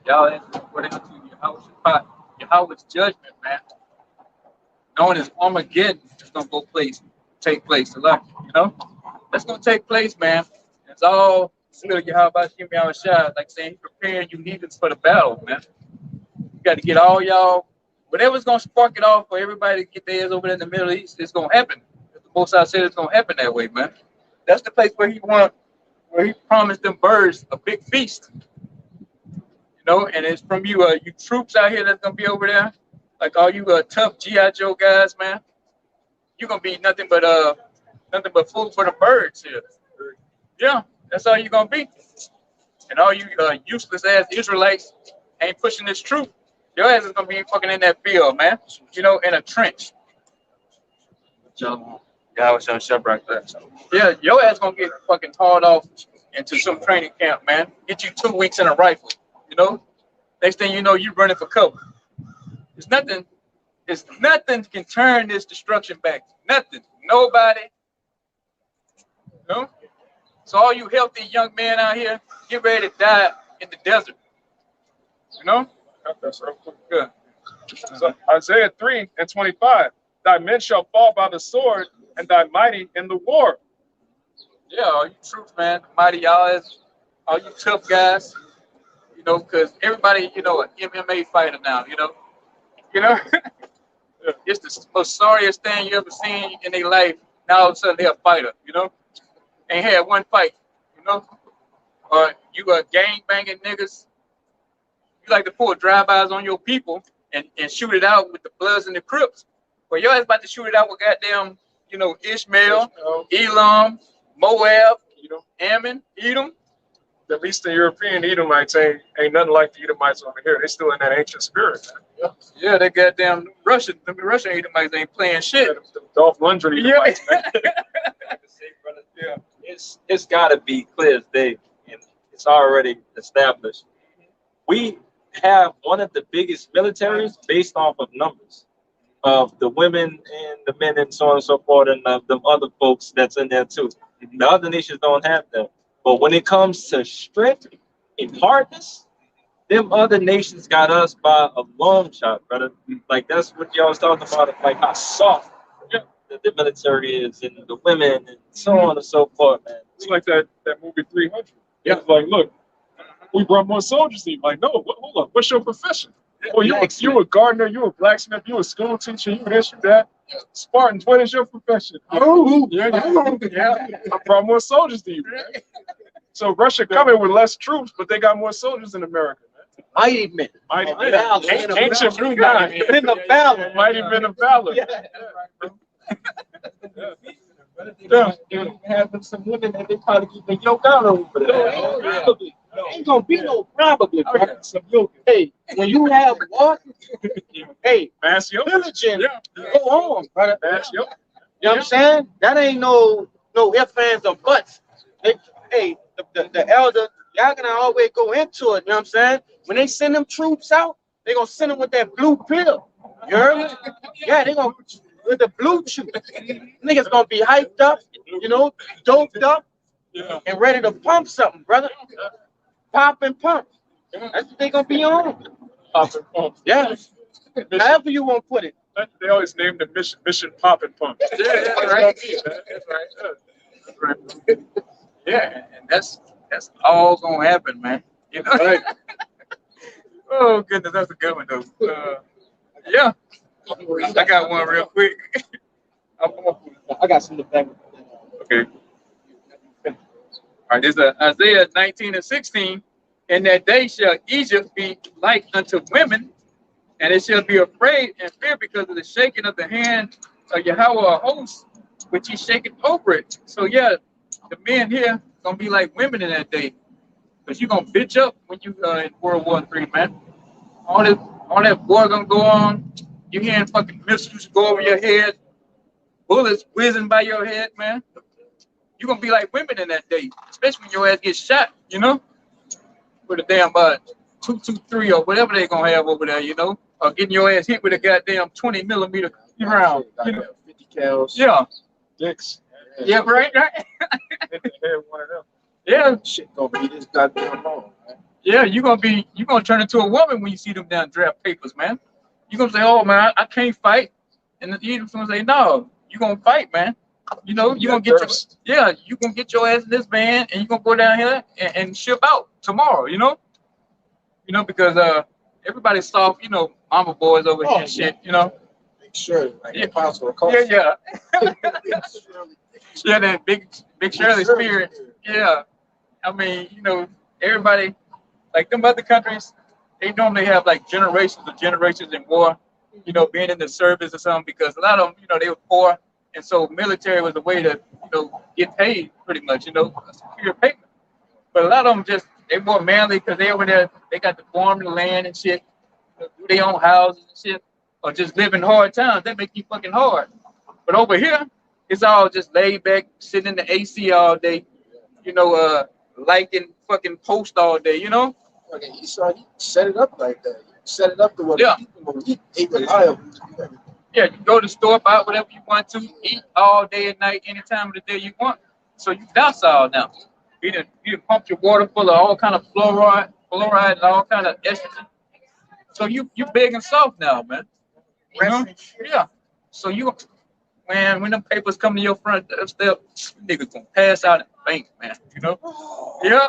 Y'all according to Yehoshaphat, Yahweh's judgment, man. Known as Armageddon, it's gonna take place. That's gonna take place, man. It's all still Yahweh Shah, like saying preparing you heathens for the battle, man. You got to get all y'all, whatever's gonna spark it off for everybody to get theirs over there in the Middle East, it's gonna happen. The Most High said it's gonna happen that way, man. That's the place where he promised them birds a big feast. And it's from you troops out here that's gonna be over there, like all you tough G.I. Joe guys, man. You're gonna be nothing but food for the birds here. Yeah, that's all you're gonna be. And all you useless ass Israelites ain't pushing this truth. Your ass is gonna be fucking in that field, man. In a trench. Yeah, I was shut up right there. Yeah, your ass gonna get fucking hauled off into some training camp, man. Get you 2 weeks in a rifle. Next thing you know, you running for cover. It's nothing can turn this destruction back. Nothing. Nobody. So all you healthy young men out here, get ready to die in the desert. That's real quick. Good. So Isaiah 3:25, thy men shall fall by the sword, and thy mighty in the war. Yeah, all you troops, man, mighty all you tough guys, because everybody, an MMA fighter now, It's the most sorriest thing you ever seen in their life. Now all of a sudden they're a fighter, Ain't had one fight, Or you gang banging niggas. You like to pull drive-bys on your people and shoot it out with the Bloods and the Crips. Well, your ass about to shoot it out with goddamn, Ishmael, Elam, Moab, Ammon, Edom. The Eastern European Edomites ain't nothing like the Edomites over here. They still in that ancient spirit, man. Yeah, they goddamn Russian Edomites ain't playing shit. The Dolph Lundgren Edomites, man. Yeah. It's got to be clear as day, and it's already established. We have one of the biggest militaries based off of numbers of the women and the men and so on and so forth, and the other folks that's in there too. The other nations don't have that. But when it comes to strength and hardness, them other nations got us by a long shot, brother. Like that's what y'all was talking about, like how soft the military is and the women and so on and so forth, man. It's like that movie 300. Yeah. It's like, look, we brought more soldiers in. Like, no, hold up. What's your profession? Oh, you a gardener, you a blacksmith, you a school teacher, you this, you that. Spartans, what is your profession? Oh, yeah. I brought more soldiers to you. Man. So Russia coming with less troops, but they got more soldiers in America. Mighty men. Mighty men. Ancient blue nine. Men of valor. Mighty men of valor. Yeah. Having some women that they probably keep yoke out over there. Probably. Ain't gonna be no probably. Hey, when you have what? Hey, mass yoke. Diligent. Go on, brother. Mass yoke. You know what I'm saying? That ain't no ifs, ands, or buts. Hey, the elder, y'all gonna always go into it. You know what I'm saying? When they send them troops out, they gonna send them with that blue pill. You heard me? Yeah, they gonna with the blue chew. Niggas gonna be hyped up, you know, doped up, and ready to pump something, brother. Pop and pump. That's what they gonna be on. Pop and pump. Yeah. However you want to put it. They always name the mission Pop and Pump. Yeah, right. That's right. Yeah, and that's all gonna happen, man. You know. Right. Oh goodness, that's a good one though. Yeah. I got one real quick. I got some to back. Okay. All right, this is Isaiah 19:16. In that day shall Egypt be like unto women, and it shall be afraid and fear because of the shaking of the hand of Yahweh of hosts, which he shaketh over it. So yeah, the men here gonna be like women in that day, because you're gonna bitch up when you in World War III, man. All that war gonna go on. You hearing fucking missiles go over your head, bullets whizzing by your head, man. You're gonna be like women in that day, especially when your ass gets shot, you know, with a damn 223 or whatever they gonna have over there, you know, or getting your ass hit with a goddamn 20 millimeter round, you know. 50 cals. Yeah. Dicks. Yeah, right. One of them. Yeah. Shit gonna be this goddamn long, man. Yeah, you're gonna turn into a woman when you see them down draft papers, man. You're gonna say, oh man, I can't fight. And the Egypt's gonna say, no, you're gonna fight, man. You know, you're gonna get you're gonna get your ass in this van and you're gonna go down here and ship out tomorrow, you know? You know, because everybody's soft, you know, mama boys over here and shit, you know. Big Shirley, like Apostle. Yeah. Yeah, that big Shirley spirit. Yeah. I mean, you know, everybody, like them other countries, they normally have like generations in war, you know, being in the service or something, because a lot of them, you know, they were poor. And so military was a way to, you know, get paid pretty much, you know, a secure payment. But a lot of them they more manly because they over there, they got to farm the land and shit, you know, do their own houses and shit, or just live in hard times. That make you fucking hard. But over here, it's all just laid back, sitting in the AC all day, you know, liking fucking post all day, you know? Okay, you set it up like that. You set it up to what people eat reliable. Yeah, you go to the store, buy whatever you want to, eat all day and night, any time of the day you want. So you docile now. You done pump your water full of all kind of fluoride and all kind of estrogen. So you big and soft now, man. You know? Yeah. So when them papers come to your front step, niggas gonna pass out and faint, man. You know? Yeah.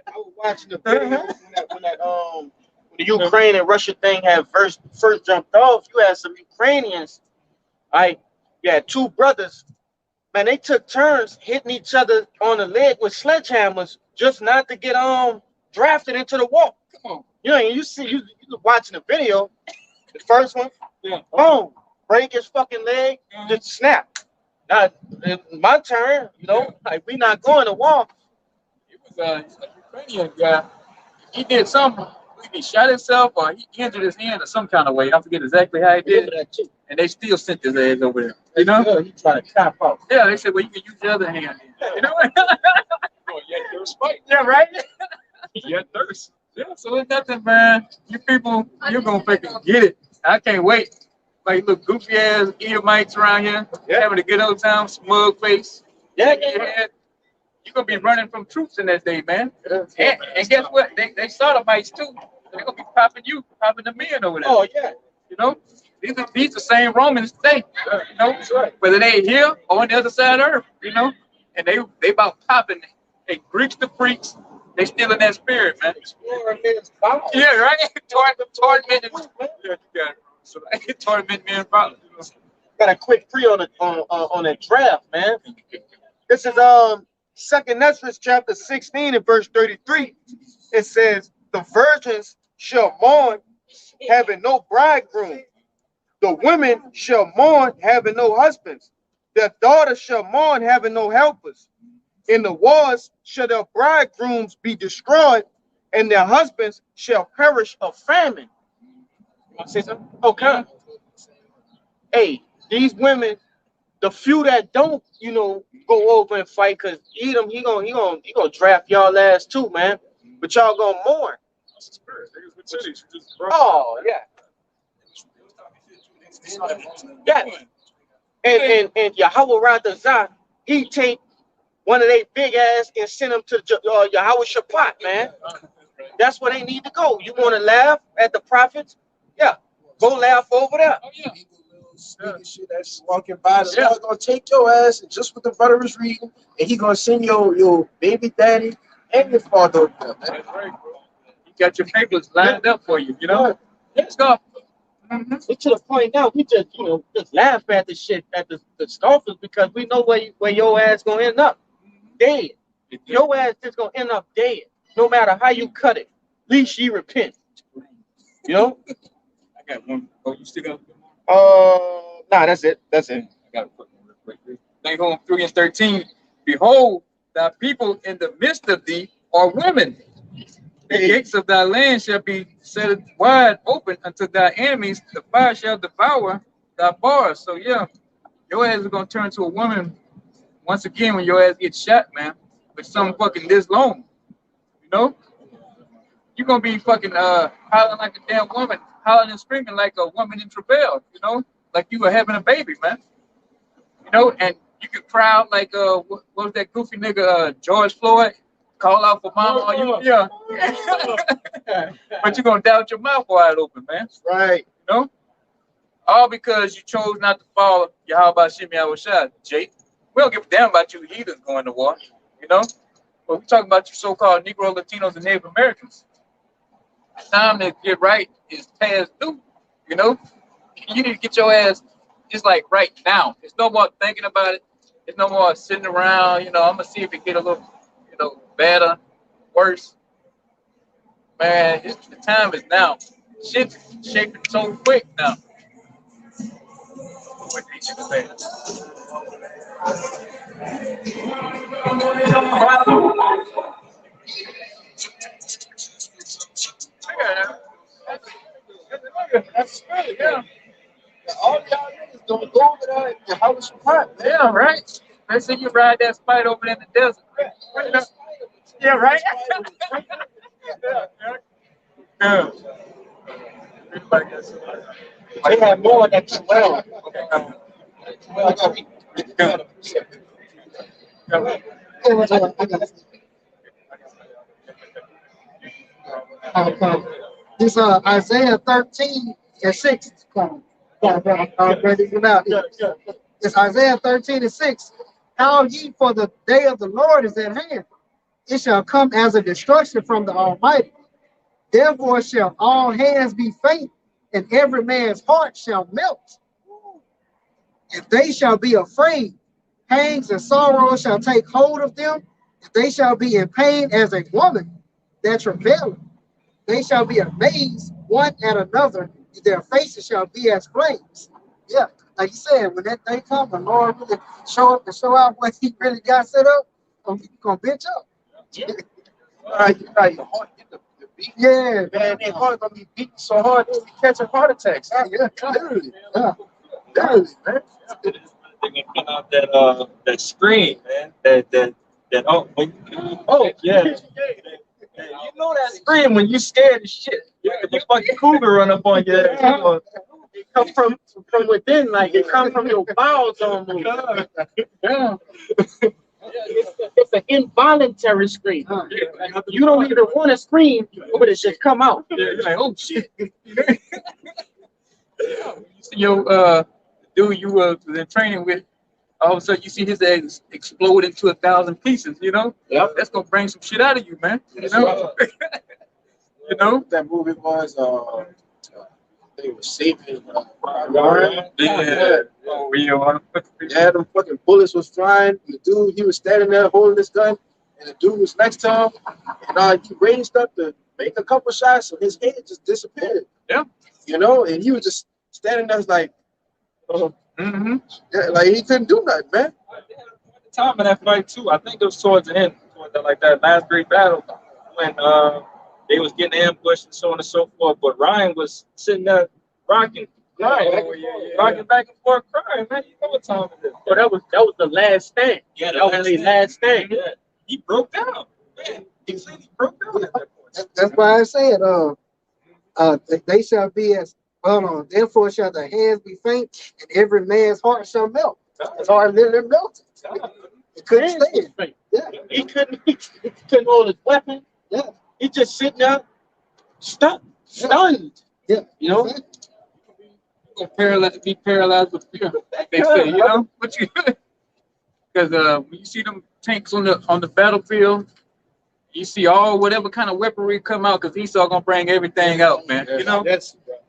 I was watching the video when the Ukraine and Russia thing had first jumped off. You had some Ukrainians, right? You had two brothers, man. They took turns hitting each other on the leg with sledgehammers just not to get drafted into the war. Come on, you know, you watching the video, the first one, boom, break his fucking leg, just snap. Now it's my turn, you know, like we not going to war. It was a Ukrainian guy. He did something. He shot himself or he injured his hand or some kind of way. I forget exactly how he did it. And they still sent his ass over there. You know? Yeah, he tried to cop out. Yeah, they said, well, you can use the other hand. You know? Oh, yeah, thirst fight. Yeah, right? Yeah, thirst. Yeah, so it's nothing, man. You people, you're going to fucking get it. I can't wait. Like, look, goofy ass Edomites around here having a good old time, smug face. Yeah. You you're gonna be running from troops in that day, man. And guess what? They sodomites too. They're gonna be popping the men over there. Oh yeah. You know, these the same Romans today. You know, whether they here or on the other side of earth. You know, and they about popping. Hey, Greeks to freaks. They still in that spirit, man. Yeah, right. Torment. Yeah, you got it. So torment men problem. Got a quick pre on that draft, man. This is Second Ezra chapter 16 and verse 33. It says, "The virgins shall mourn, having no bridegroom. The women shall mourn, having no husbands. Their daughters shall mourn, having no helpers. In the wars shall their bridegrooms be destroyed, and their husbands shall perish of famine." You want to say something? Okay. Hey, these women, the few that don't, go over and fight, cause Edom, he gonna draft y'all ass too, man. But y'all gonna mourn. Oh yeah. Yeah. And Yahweh Radazah, he take one of they big ass and send them to Yahweh Shabbat, man. That's where they need to go. You want to laugh at the prophets? Yeah, go laugh over there. Oh yeah. Shit that's walking by, the Lord gonna take your ass and just what the brother was reading, and he gonna send your baby daddy and your father over there, man. That's right, bro. You got your papers lined up for you, you know? Let's go. It's to the point now, we just, just laugh at the shit, at the scoffers, because we know where your ass gonna end up. Dead. Your ass just gonna end up dead. No matter how you cut it. At least ye repent. You know? I got one. Oh, you still got Nah, that's it. That's it. I got to put one real quick. Nahum 3 and 13. Behold, thy people in the midst of thee are women. The gates of thy land shall be set wide open unto thy enemies. The fire shall devour thy bars. So yeah, your ass is gonna turn to a woman once again when your ass gets shot, man. With some fucking this long. You know? You're gonna be fucking hollering like a damn woman, hollering and screaming like a woman in travail, you know, like you were having a baby, man. You know, and you can cry out like what was that goofy nigga George Floyd, call out for mama or you, yeah. But you're gonna doubt your mouth wide open, man. Right. You know? All because you chose not to follow Yahweh Shemi Awashad, Jake. We don't give a damn about you heathens going to war, you know? But we're talking about you so-called Negro, Latinos, and Native Americans. The time to get right is past due, you know? You need to get your ass just like right now. There's no more thinking about it. There's no more sitting around, you know, I'm gonna see if it get a little, you know, better, worse. Man, the time is now. Shit's shaping so quick now. What did you say? That's good, yeah. All y'all niggas don't go over there in your house hot, man. Yeah, right. Let's say you ride that spite over in the desert. Yeah, right. Yeah. They have more than 12. This Isaiah 13 and 6 is coming. It's Isaiah 13 and 6. How ye, for the day of the Lord is at hand. It shall come as a destruction from the Almighty. Therefore shall all hands be faint, and every man's heart shall melt. And they shall be afraid. Pangs and sorrow shall take hold of them, and they shall be in pain as a woman that travaileth. They shall be amazed one at another, and their faces shall be as flames. Yeah, like you said, when that day comes, the Lord really show up and show out what he really got set up, gonna bitch up. Right, your heart get the beat. Yeah, Man, their heart gonna be beating so hard they'll be catching heart attacks. yeah, Literally. yeah. Literally, man. They're gonna put out that scream, man. Yeah. You know that scream when you scared as shit. Yeah, the fucking cougar run up on you. It come from within, like it come from your bowels almost. Yeah. It's an involuntary scream. You don't even want to scream, but it just come out. Yeah, you're like, oh shit. You see your dude you were in training with, all of a sudden you see his eggs explode into 1,000 pieces, you know? Yep. That's gonna bring some shit out of you, man. You know? You know? That movie was they were saving Yeah. Oh, yeah. Yeah, them fucking bullets was flying. The dude, he was standing there holding his gun, and the dude was next to him. And he raised up to make a couple shots, and his head just disappeared. Yeah. You know, and he was just standing there like, Mm-hmm. yeah, like he couldn't do nothing, man. At the time of that fight too, I think it was towards the end, towards that, like that last great battle, when they was getting ambushed and so on and so forth. But Ryan was sitting there rocking, crying, rocking back and forth, crying. Man, you know what time it is? So that was the last stand. Yeah, That was the last stand. Yeah, he broke down. Man, he said he broke down at that point. That's why I said, they shall be as, hold on, therefore shall the hands be faint, and every man's heart shall melt. His heart literally melted. It couldn't stand. Yeah. He couldn't hold his weapon. Yeah. He just sitting there, stunned. Yeah. You know? Be paralyzed with fear. They say, you know, what you because when you see them tanks on the battlefield, you see all whatever kind of weaponry come out because Esau gonna bring everything out, man. You know, That's the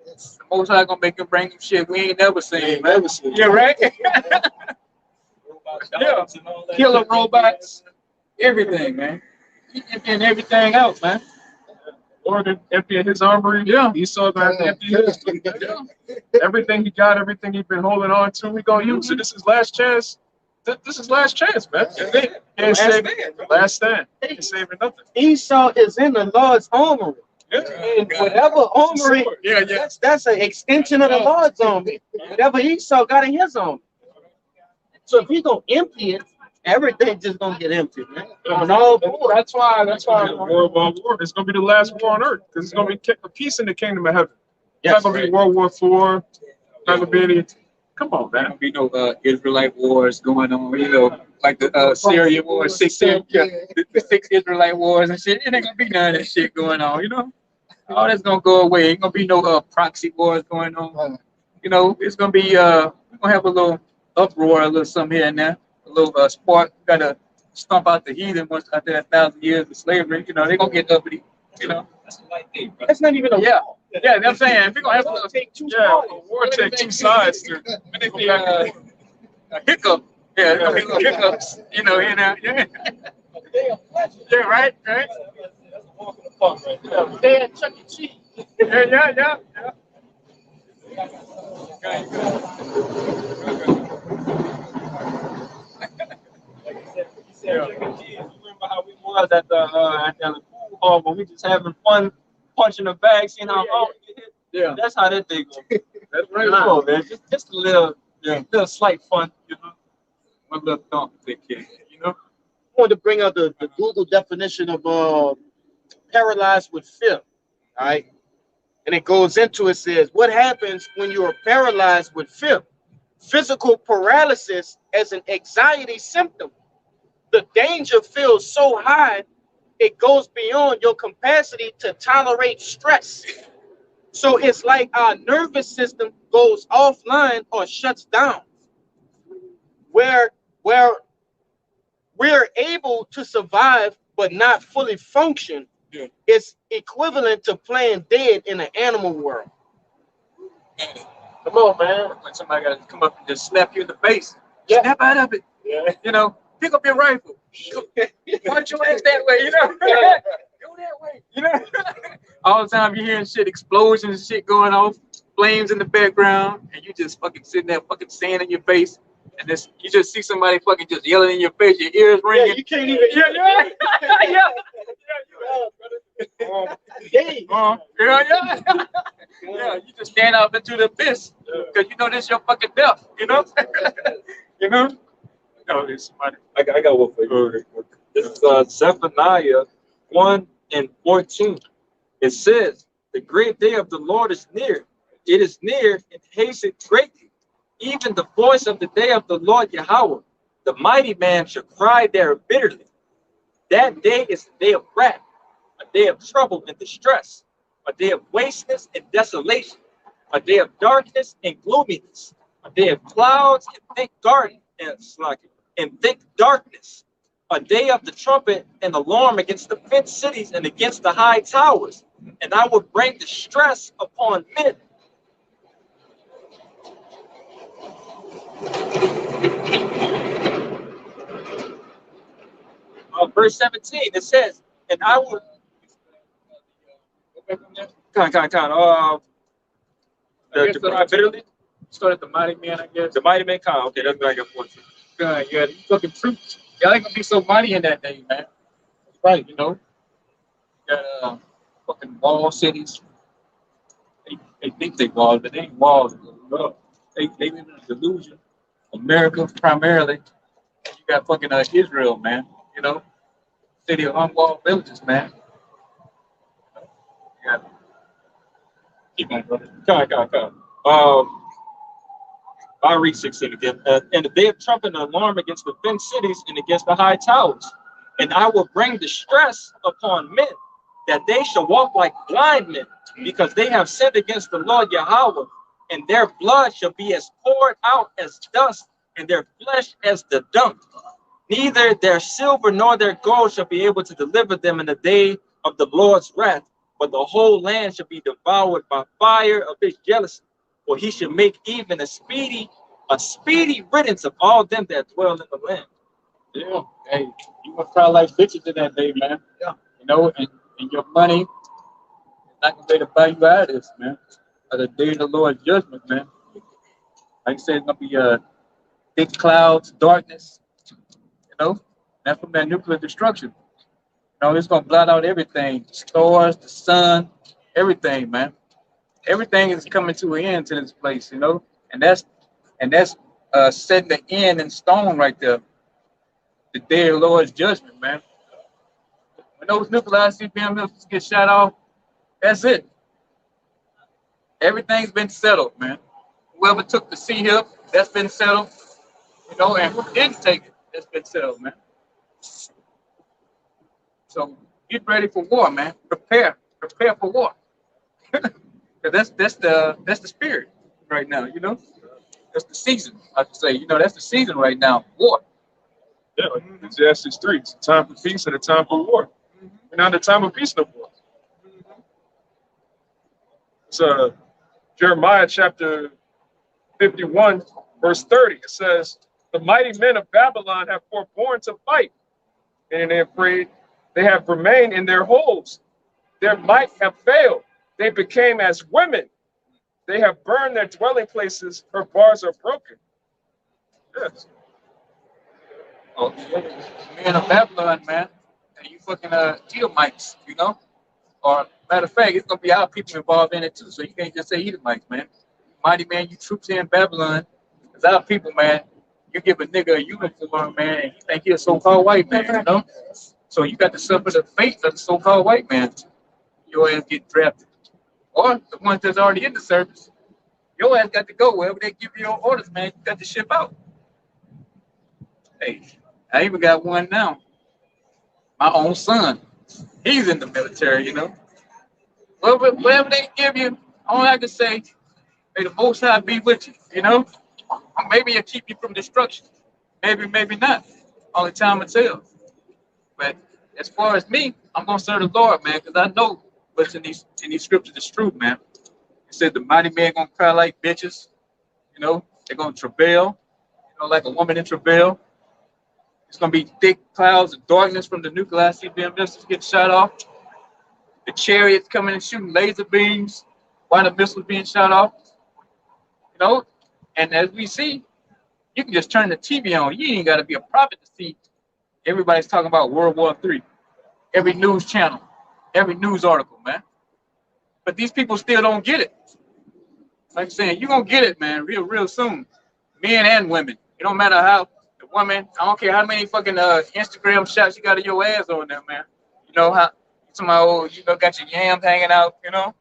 Most High gonna make him bring him shit we ain't never seen, man. never seen. Yeah, right. Robots, Yeah. dogs, and all that. Killer robots, everything, man. He emptying everything out, man. Lord emptying his armory. Yeah. Esau gonna empty his. Everything he got, everything he's been holding on to, we gonna use it. This is last chance. This is last chance, man. Can't save it. Last stand. Ain't saving nothing. Esau is in the Lord's armory. Yeah. And whatever armory, Yeah, that's an extension of the Lord's army. Whatever Esau got in his army. So if he gonna empty it, everything just gonna get empty, man. On all four. That's why World War. It's gonna be the last war on earth because it's gonna be a peace in the kingdom of heaven. It's not gonna be World War IV. Not gonna be any. Come on, There man. don't be no Israelite wars going on, you know, like the Syria war, the 6 Israelite wars and shit. It ain't gonna be none of that shit going on, you know. All that's gonna go away. Ain't gonna be no proxy wars going on. You know, it's gonna be we're gonna have a little uproar, a little something here and there, a little sport. Gotta stomp out the heathen once after that 1,000 years of slavery. You know, they're gonna get uppity. You know, That's a light day, bro. That's not even a yeah, yeah. That's what I'm saying. We're gonna have a little War take two sides to. a hiccup. Yeah, it's gonna be little hiccups. You know, here now. Yeah, yeah, right. That's a walk in the park right there. They had Chuck E. Cheese. Yeah. Remember how we was at the pool hall when we just having fun punching the bag, seeing how hard we get hit? Yeah. That's how that thing goes. That's right. Come on, man. Just a little slight fun, you know. My little thump, big kid. You know. I wanted to bring out the Google definition of paralyzed with fear. All right. And it goes into, it says, what happens when you are paralyzed with fear? Physical paralysis as an anxiety symptom. The danger feels so high, it goes beyond your capacity to tolerate stress. So it's like our nervous system goes offline or shuts down. Where we're able to survive but not fully function, it's equivalent to playing dead in the animal world. Come on, man. When somebody got to come up and just slap you in the face, snap out of it. Yeah. You know, pick up your rifle. Punch your ass that way, you know. Go that way, you know. All the time you're hearing shit, explosions and shit going off, flames in the background, and you just fucking sitting there fucking sand in your face. And this, you just see somebody fucking just yelling in your face, your ears ringing. Yeah, you can't even. Yeah, you just stand up into the abyss because you know this your fucking death, you know? You know? No, there's somebody. I got one for you. This is Zephaniah 1:14. It says, the great day of the Lord is near. It is near and hastened greatly. Even the voice of the day of the Lord Yahweh. the mighty man shall cry there bitterly. That day is a day of wrath, a day of trouble and distress, a day of wasteness and desolation, a day of darkness and gloominess, a day of clouds and thick garden and thick darkness, a day of the trumpet and alarm against the fenced cities and against the high towers, and I will bring distress upon men. Verse 17, it says, and I will the cry bitterly. Start at the mighty man, I guess. The mighty man come. Okay, that's what I got for you. Yeah, these fucking troops. Y'all ain't gonna be so mighty in that day, man. Right, you know. Got fucking wall cities. They think they walls, but they ain't walls. They live in a delusion. America primarily. You got fucking Israel, man. You know, city of unwalled villages, man. Yeah. Keep on, brother. Come. I'll read 16 again. And the day of trumpet and alarm against the fenced cities and against the high towers. And I will bring distress upon men, that they shall walk like blind men, because they have sinned against the Lord Yahweh, and their blood shall be as poured out as dust, and their flesh as the dung. Neither their silver nor their gold shall be able to deliver them in the day of the Lord's wrath, but the whole land shall be devoured by fire of his jealousy. For he should make even a speedy riddance of all them that dwell in the land. Yeah, hey, you gonna cry like bitches in that day, man. Yeah, you know, and your money is not gonna be able to buy you out of this, man. Of the day of the Lord's judgment, man. Like I said, it's gonna be thick clouds, darkness. You know, that's from that nuclear destruction. You know, it's gonna blot out everything, the stars, the sun, everything, man. Everything is coming to an end to this place, you know, and that's setting the end in stone right there. The day of the Lord's judgment, man. When those nuclear ICBM missiles get shot off, that's it. Everything's been settled, man. Whoever took the sea hip, that's been settled. You know, and who didn't take it, that's been settled, man. So get ready for war, man. Prepare for war. That's the spirit right now, you know. That's the season, I should say. You know, that's the season right now. War. Yeah, like Ecclesiastes 3. It's a time for peace and a time for war. We're not in a time of peace no more. It's Jeremiah chapter 51, verse 30. It says, the mighty men of Babylon have forborne to fight, and they're afraid. They have remained in their holes. Their might have failed. They became as women. They have burned their dwelling places. Her bars are broken. Yes. Oh, men of Babylon, man. And you fucking Edomites, you know? Or matter of fact, it's gonna be our people involved in it too. So you can't just say Edomites, man. Mighty man, you troops here in Babylon. It's our people, man. You give a nigga a uniform, man, and you think he's a so-called white man, you know? So you got to suffer the fate of the so-called white man. Your ass get drafted. Or the ones that's already in the service, your ass got to go wherever they give you your orders, man. You got to ship out. Hey, I even got one now. My own son. He's in the military, you know. Whatever they give you, all I can say, may the Most High be with you, you know. Maybe it'll keep you from destruction. Maybe not. Only time will tell. But as far as me, I'm gonna serve the Lord, man, because I know what's in these scriptures is true, man. It said the mighty man gonna cry like bitches, you know. They're gonna travail, you know, like a woman in travail. It's gonna be thick clouds of darkness from the nuclear ICBM missiles getting shot off. The chariots coming and shooting laser beams while the missiles being shot off. You know, and as we see, you can just turn the TV on. You ain't gotta be a prophet to see. Everybody's talking about World War III. Every news channel, every news article, man. But these people still don't get it. Like I'm saying, you're gonna get it, man, real soon. Men and women. It don't matter how the woman, I don't care how many fucking Instagram shots you got of your ass on there, man. You know how somebody, you know, got your yams hanging out, you know?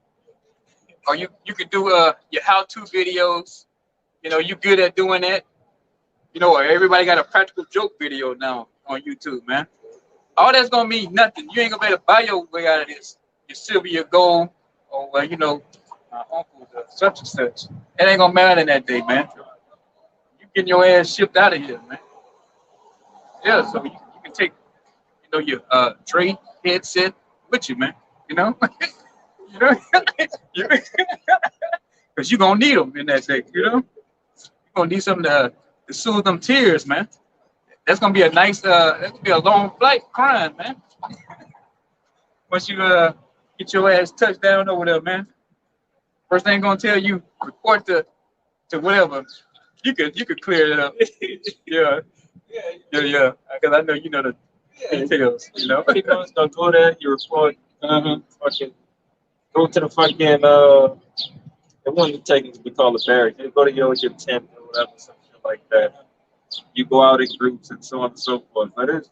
Or you could do your how-to videos. You know, you good at doing that. You know, everybody got a practical joke video now on YouTube, man. All that's gonna mean nothing. You ain't gonna be able to buy your way out of this. Your silver, your gold, or you know, my uncle such and such. It ain't gonna matter in that day, man. You getting your ass shipped out of here, man. Yeah, so you can take, you know, your tray headset with you, man. You know, you know, because you gonna need them in that day. You know, you're gonna need something to soothe them tears, man. That's gonna be a nice, that's gonna be a long flight crying, man. Once you get your ass touched down over there, man. First thing gonna tell you, report to whatever. You could clear it up. Yeah. Because I know you know the details. You know. Pretty much gonna go there. You report. Fucking go to the fucking the one you take we call it barrack. You go to your tent or whatever, some shit like that. You go out in groups and so on and so forth. But it's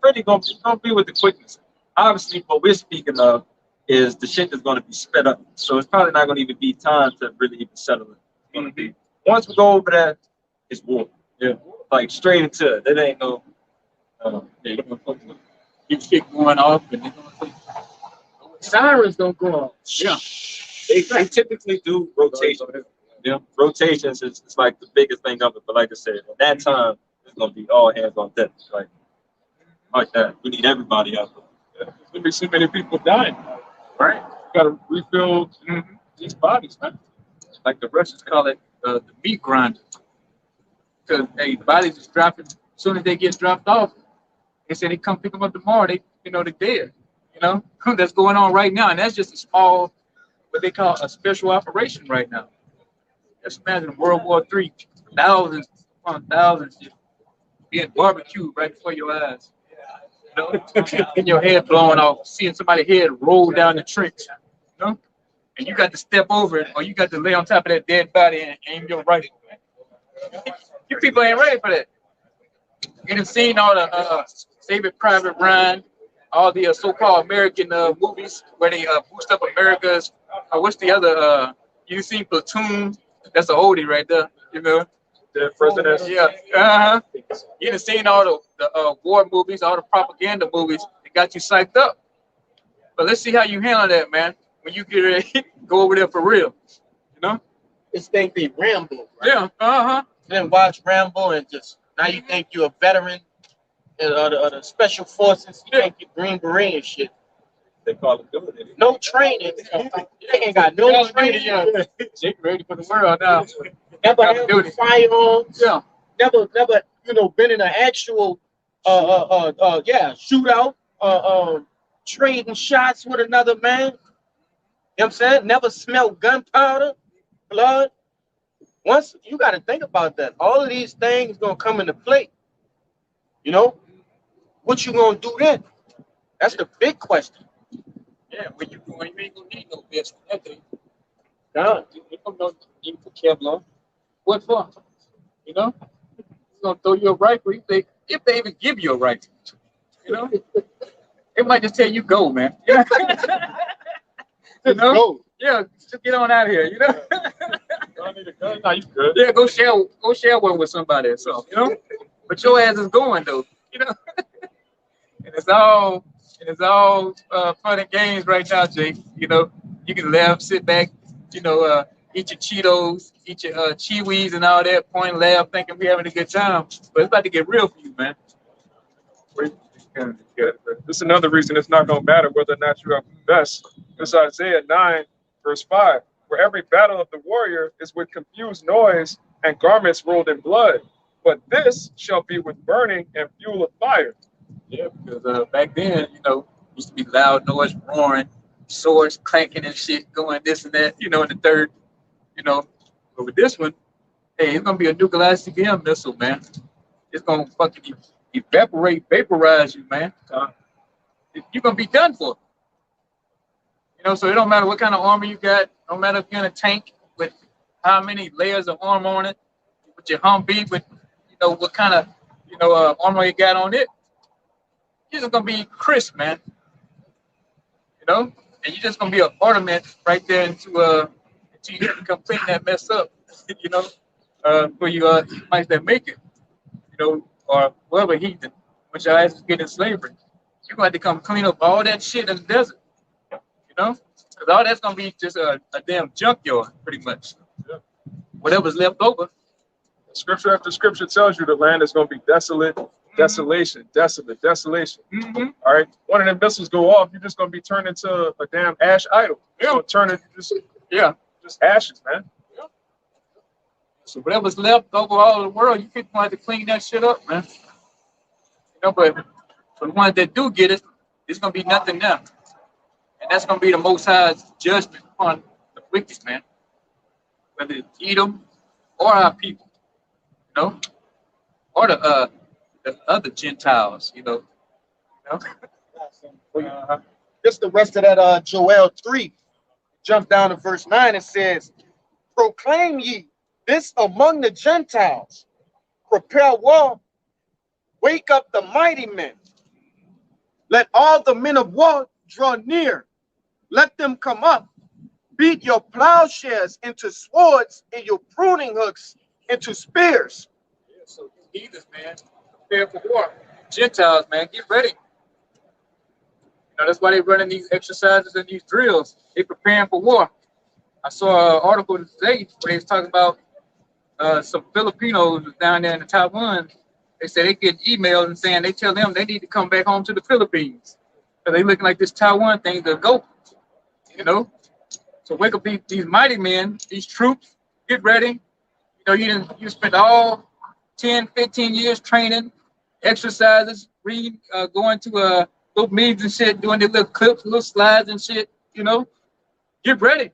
pretty gonna be with the quickness. Obviously, what we're speaking of is the shit that's gonna be sped up. So it's probably not gonna even be time to really even settle it. It's gonna be once we go over that, it's war. Yeah, like straight into it. There ain't no. You keep going off, and they're gonna take Sirens don't go off. yeah. They typically do rotation. Yeah, rotations is like the biggest thing of it. But like I said, at that time, it's gonna be all hands on deck. Like that. We need everybody out there. There's gonna be so many people dying, right? You gotta refill these bodies, man. Like the Russians call it the meat grinder. Because bodies is dropping as soon as they get dropped off. They say they come pick them up tomorrow. They're dead. You know, that's going on right now, and that's just a small, what they call a special operation right now. Just imagine World War III, thousands upon thousands just being barbecued right before your eyes. You know, getting your head blown off, seeing somebody's head roll down the trench. You know, and you got to step over it, or you got to lay on top of that dead body and aim your rifle. You people ain't ready for that. You done seen all the Saving Private Ryan, all the so-called American movies where they boost up America's. What's the other? You seen Platoon? That's an oldie right there. You know. The president. Yeah. You done seen all the war movies, all the propaganda movies. That got you psyched up. But let's see how you handle that, man. When you get ready, go over there for real. You know. This thing be Rambo. Right? Yeah. Then watch Rambo and just now you think you're a veteran of the special forces. You think you're Green Beret and shit. They call it doing it. No training. They ain't got no training. Jake ready for the world now. Never had firearms. Yeah. Never, been in an actual shootout, trading shots with another man. You know what I'm saying? Never smelled gunpowder, blood. Once you got to think about that, all of these things gonna come into play. You know, what you gonna do then? That's the big question. Yeah, when you ain't gonna need no vest for that thing. God. You don't know need for Kevlar. What for? You know? It's gonna throw you a rifle if they even give you a rifle. You know? It might just tell you go, man. Yeah. You know? Go. Yeah, just get on out of here, you know? I need a gun. Nah, you good. Yeah, go share one with somebody or something, you know? But your ass is going though, you know? And it's all fun and games right now, Jake. You know, you can laugh, sit back, you know, eat your Cheetos, eat your Chewies and all that, point and laugh, thinking we're having a good time. But it's about to get real for you, man. This is another reason it's not going to matter whether or not you have the best. It's Isaiah 9, verse 5, where every battle of the warrior is with confused noise and garments rolled in blood. But this shall be with burning and fuel of fire. Yeah, because back then, you know, used to be loud noise, roaring, swords clanking and shit, going this and that, you know, in the third, you know. But with this one, hey, it's gonna be a nuclear ICBM missile, man. It's gonna fucking vaporize you, man. You're gonna be done for. You know, so it don't matter what kind of armor you got, no matter if you're in a tank with how many layers of armor on it, with your Humvee, with you know what kind of armor you got on it. You're just gonna be crisp, man. You know, and you're just gonna be an ornament right there until you come clean that mess up. You know, for you might that make it. you know, or whoever heathen, which your ass is getting slavery. You're going to have to come clean up all that shit in the desert, you know? Because all that's going to be just a damn junkyard, pretty much. Yeah. Whatever's left over. Scripture after scripture tells you the land is going to be desolate, desolation, desolate, desolation. Mm-hmm. All right. One of them missiles go off, you're just going to be turned into a damn ash idol. You're going to turn it just ashes, man. So whatever's left over all the world, you people have to clean that shit up, man. You know, but for the ones that do get it, it's gonna be nothing now. And that's gonna be the Most High's judgment upon the wicked, man. Whether it's Edom or our people, you know, or the other Gentiles, you know. Just the rest of that Joel 3. Jump down to verse 9. It says, proclaim ye this among the Gentiles. Prepare war. Wake up the mighty men. Let all the men of war draw near. Let them come up. Beat your plowshares into swords and your pruning hooks into spears. Yeah, so you heathens, man, prepare for war. Gentiles, man, get ready. You know, that's why they're running these exercises and these drills. They're preparing for war. I saw an article today where they was talking about some Filipinos down there in Taiwan. They said they get emails and saying they tell them they need to come back home to the Philippines. So they looking like this Taiwan thing to go, you know. So wake up these mighty men, these troops, get ready. You know, you spent all 10, 15 years training, exercises, reading, going to little meetings and shit, doing their little clips, little slides and shit, you know. Get ready.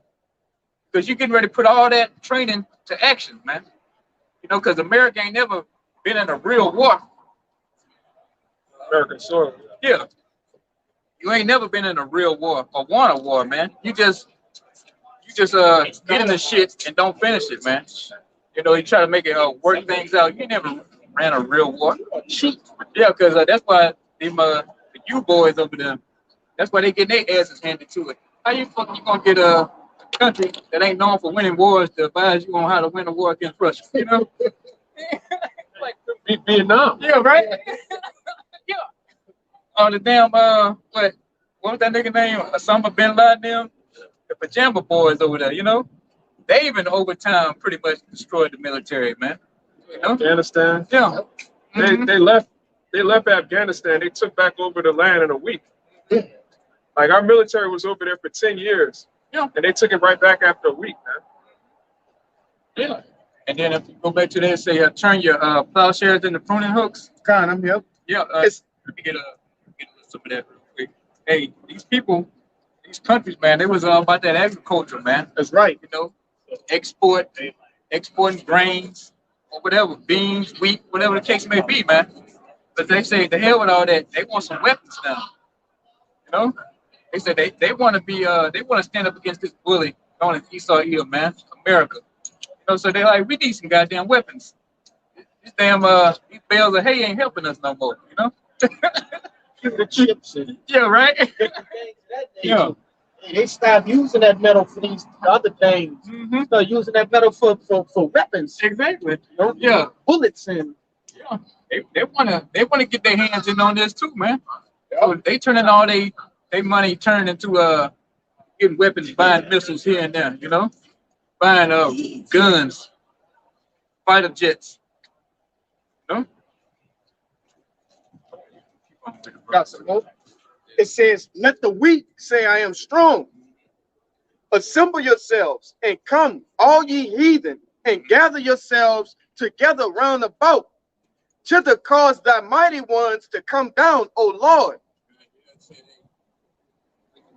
Because you're getting ready to put all that training to action, man. You know, because America ain't never been in a real war. American soil. Yeah. You ain't never been in a real war or want a war, man. You just get in the shit and don't finish it, man. You know, you try to make it work things out. You never ran a real war. Yeah, because that's why them the U boys over there, that's why they get their asses handed to it. How you gonna get a country that ain't known for winning wars to advise you on how to win a war against Russia? You know? Like Vietnam. Yeah, right? Yeah. Oh, the damn what was that nigga name? Osama bin Laden, them? The pajama boys over there, you know? They even over time pretty much destroyed the military, man. You know? Afghanistan. Yeah. Mhm. They left Afghanistan. They took back over the land in a week. Like our military was over there for 10 years. Yeah. And they took it right back after a week, man. Yeah. And then if you go back to that, say turn your plowshares into pruning hooks. Kind of, yep. Yeah. Let me get some of that real quick. Hey, these people, these countries, man, they was all about that agriculture, man. That's right. You know, exporting grains or whatever, beans, wheat, whatever the case may be, man. But they say the hell with all that. They want some weapons now. You know, they said they want to be they want to stand up against this bully on Esau Edom, man, America. You know, so they like we need some goddamn weapons. These damn these bales of hay ain't helping us no more. You know. The chips and Yeah, right. Yeah. they stopped using that metal for these other things. Mm-hmm. Start using that metal for weapons. Exactly. You know, Yeah. bullets and Yeah. They wanna get their hands in on this too, man. So they turning all they money turned into getting weapons, buying missiles here and there, you know, buying guns, fighter jets, you know. got some more. It says, let the weak say I am strong. Assemble yourselves and come, all ye heathen, and gather yourselves together round about. Thither cause thy mighty ones to come down, O Lord.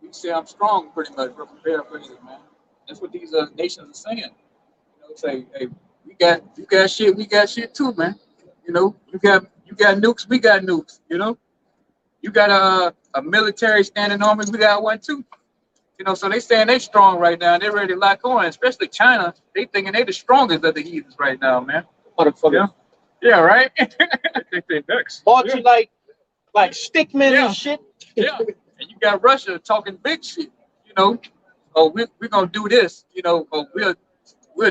You say I'm strong, pretty much. We're paraphrasing, man. That's what these nations are saying. You know, say, hey, you got shit, we got shit too, man. You know, you got nukes, we got nukes. You know, you got a military standing army, we got one too. You know, so they saying they strong right now. They're ready to lock on, especially China. They thinking they the strongest of the heathens right now, man. Motherfucker. Yeah. Yeah, right. I think they next. Bought you like stickmen Yeah. and shit. Yeah. And you got Russia talking big shit. You know, oh, we're gonna do this. You know, oh, we'll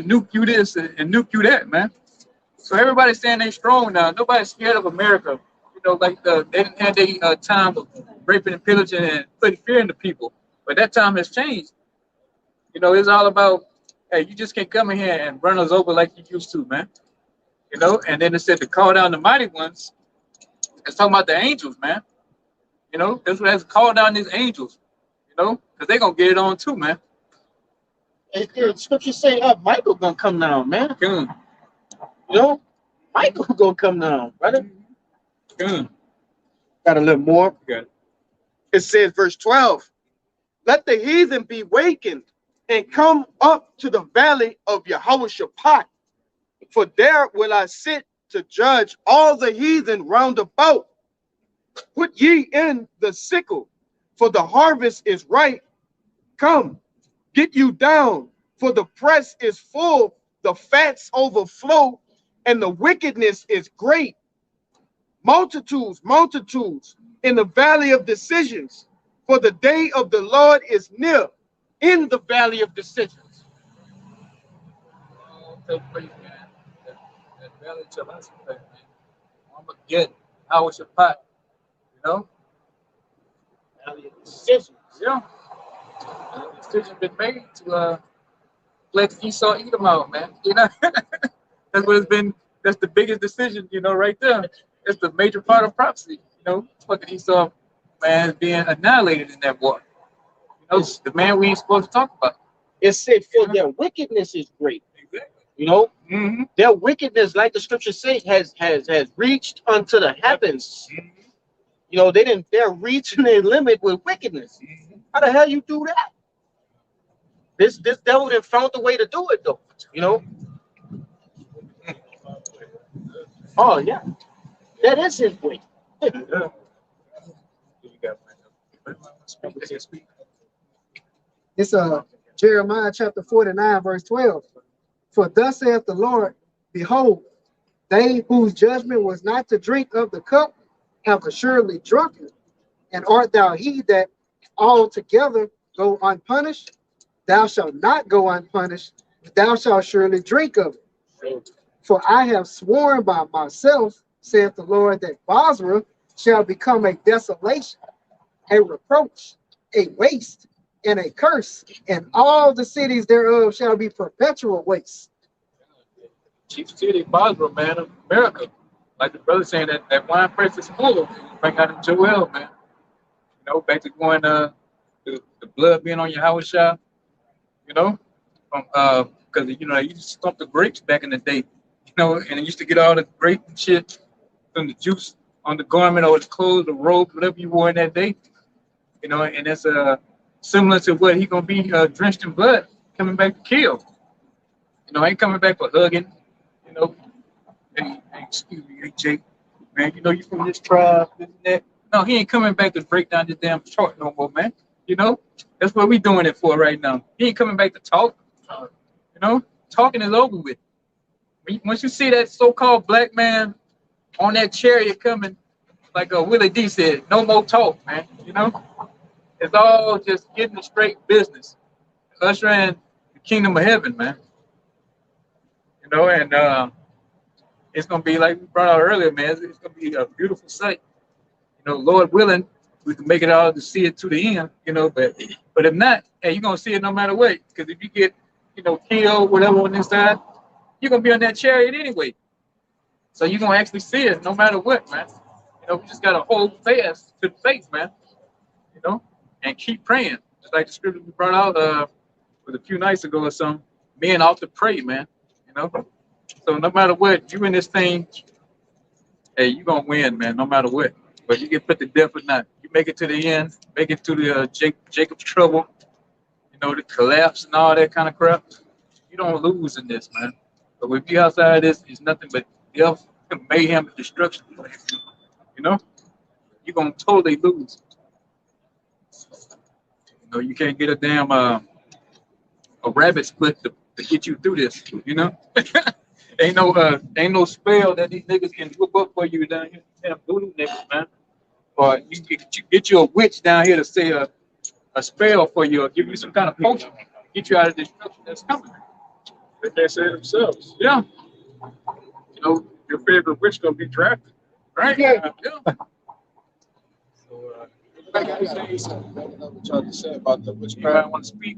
nuke you this and nuke you that, man. So everybody's saying they strong now. Nobody's scared of America. You know, like they didn't have their time of raping and pillaging and putting fear into people. But that time has changed. You know, it's all about, hey, you just can't come in here and run us over like you used to, man. You know, and then it said to call down the mighty ones. It's talking about the angels, man. You know, that's what has called down these angels. You know, because they're gonna get it on too, man. The scripture say, Michael gonna come down, man. Good. You know, Michael gonna come down, brother. Good. Got a little more. Good. It says, verse 12, let the heathen be wakened and come up to the valley of Yehoshaphat, for there will I sit to judge all the heathen round about. Put ye in the sickle, for the harvest is ripe. Come, get you down, for the press is full, the fats overflow, and the wickedness is great. Multitudes, multitudes in the valley of decisions, for the day of the Lord is near in the valley of decisions. Oh, take place, man. That valley of Jehoshaphat, man. I'm gonna get Jehoshaphat. You know? Valley of decisions. Yeah. The decision been made to let Esau eat them out, man. You know? That's what it's been. That's the biggest decision, you know, right there. It's the major part of prophecy. You know, fucking Esau, man, being annihilated in that war. You know, the man we ain't supposed to talk about. It said, for their wickedness is great. Exactly. You know, Mm-hmm. their wickedness, like the scripture says, has reached unto the heavens. Mm-hmm. You know, they're reaching their limit with wickedness. Mm-hmm. How the hell you do that? This devil done found the way to do it though. You know? Oh yeah. That is his way. It's Jeremiah chapter 49, verse 12. For thus saith the Lord, behold, they whose judgment was not to drink of the cup have assuredly drunken. And art thou he that altogether go unpunished? Thou shalt not go unpunished, but thou shalt surely drink of it. For I have sworn by myself, saith the Lord, that Basra shall become a desolation, a reproach, a waste, and a curse, and all the cities thereof shall be perpetual waste. Chief city, Basra, man, of America. Like the brother saying that wine press is full of it. Bring out in Joel, man. You know, back to going the blood being on your house shop, you know, because you know, you used to stomp the grapes back in the day, you know, and it used to get all the grape shit from the juice on the garment or the clothes, the robe, whatever you wore in that day, you know, and that's similar to what he gonna be drenched in blood coming back to kill. You know, ain't coming back for hugging, you know. Hey, excuse me, hey Jake, man, you know you from this tribe, this and that. No, he ain't coming back to break down this damn chart no more, man. You know, that's what we doing it for right now. He ain't coming back to talk. You know, talking is over with. Once you see that so-called black man on that chariot coming, like Willie D said, no more talk, man. You know, it's all just getting the straight business, ushering the kingdom of heaven, man. You know, and it's gonna be like we brought out earlier, man. It's gonna be a beautiful sight. You know, Lord willing, we can make it all to see it to the end. You know, but if not, hey, you're gonna see it no matter what. Because if you get, you know, killed, whatever on this side, you're gonna be on that chariot anyway. So you're gonna actually see it no matter what, man. You know, we just gotta hold fast to the faith, man. You know, and keep praying. Just like the scripture we brought out with a few nights ago or something. Men ought to pray, man. You know. So no matter what, you in this thing, hey, you gonna win, man. No matter what. But you get put to death or not, you make it to the end, make it to the Jacob's trouble, you know, the collapse and all that kind of crap. You don't lose in this, man. But with you outside of this, it's nothing but death, mayhem, and destruction. You know, you're gonna totally lose. You know, you can't get a damn a rabbit's foot to get you through this. You know. Ain't no spell that these niggas can whip up for you down here. Damn voodoo niggas, man. Or you get you a witch down here to say a spell for you or give you some kind of potion to get you out of the destruction that's coming. They can't say it themselves. Yeah. You know your favorite witch gonna be drafted, right? Yeah. So, I gotta say something. I don't know what y'all just said about the You might witchcraft, want to speak.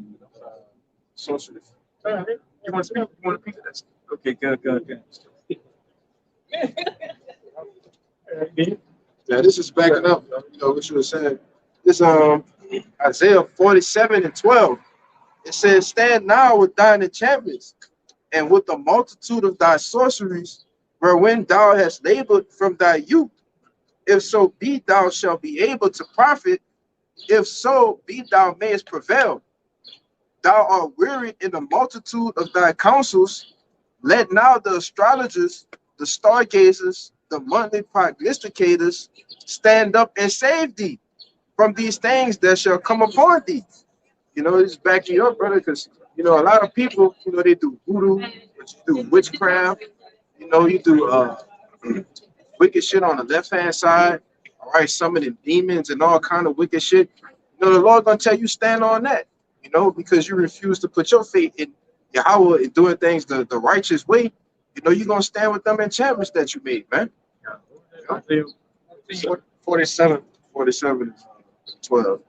sorcery. you want to speak? You want a piece of this? Okay, good. Yeah, this is backing up, what you were saying. This Isaiah 47:12. It says, "Stand now with thine enchantments, and with the multitude of thy sorceries, wherein thou hast labored from thy youth. If so be thou shalt be able to profit, if so be thou mayest prevail. Thou art wearied in the multitude of thy counsels. Let now the astrologers, the stargazers, the monthly prognosticators stand up and save thee from these things that shall come upon thee." It's backing you up, brother, because a lot of people, they do voodoo, do witchcraft, you do wicked shit on the left-hand side. All right, some of the demons and all kind of wicked shit. The Lord gonna tell you stand on that, because you refuse to put your faith in Yahweh and doing things the righteous way. You're gonna stand with them enchantments that you made, man. 47:12.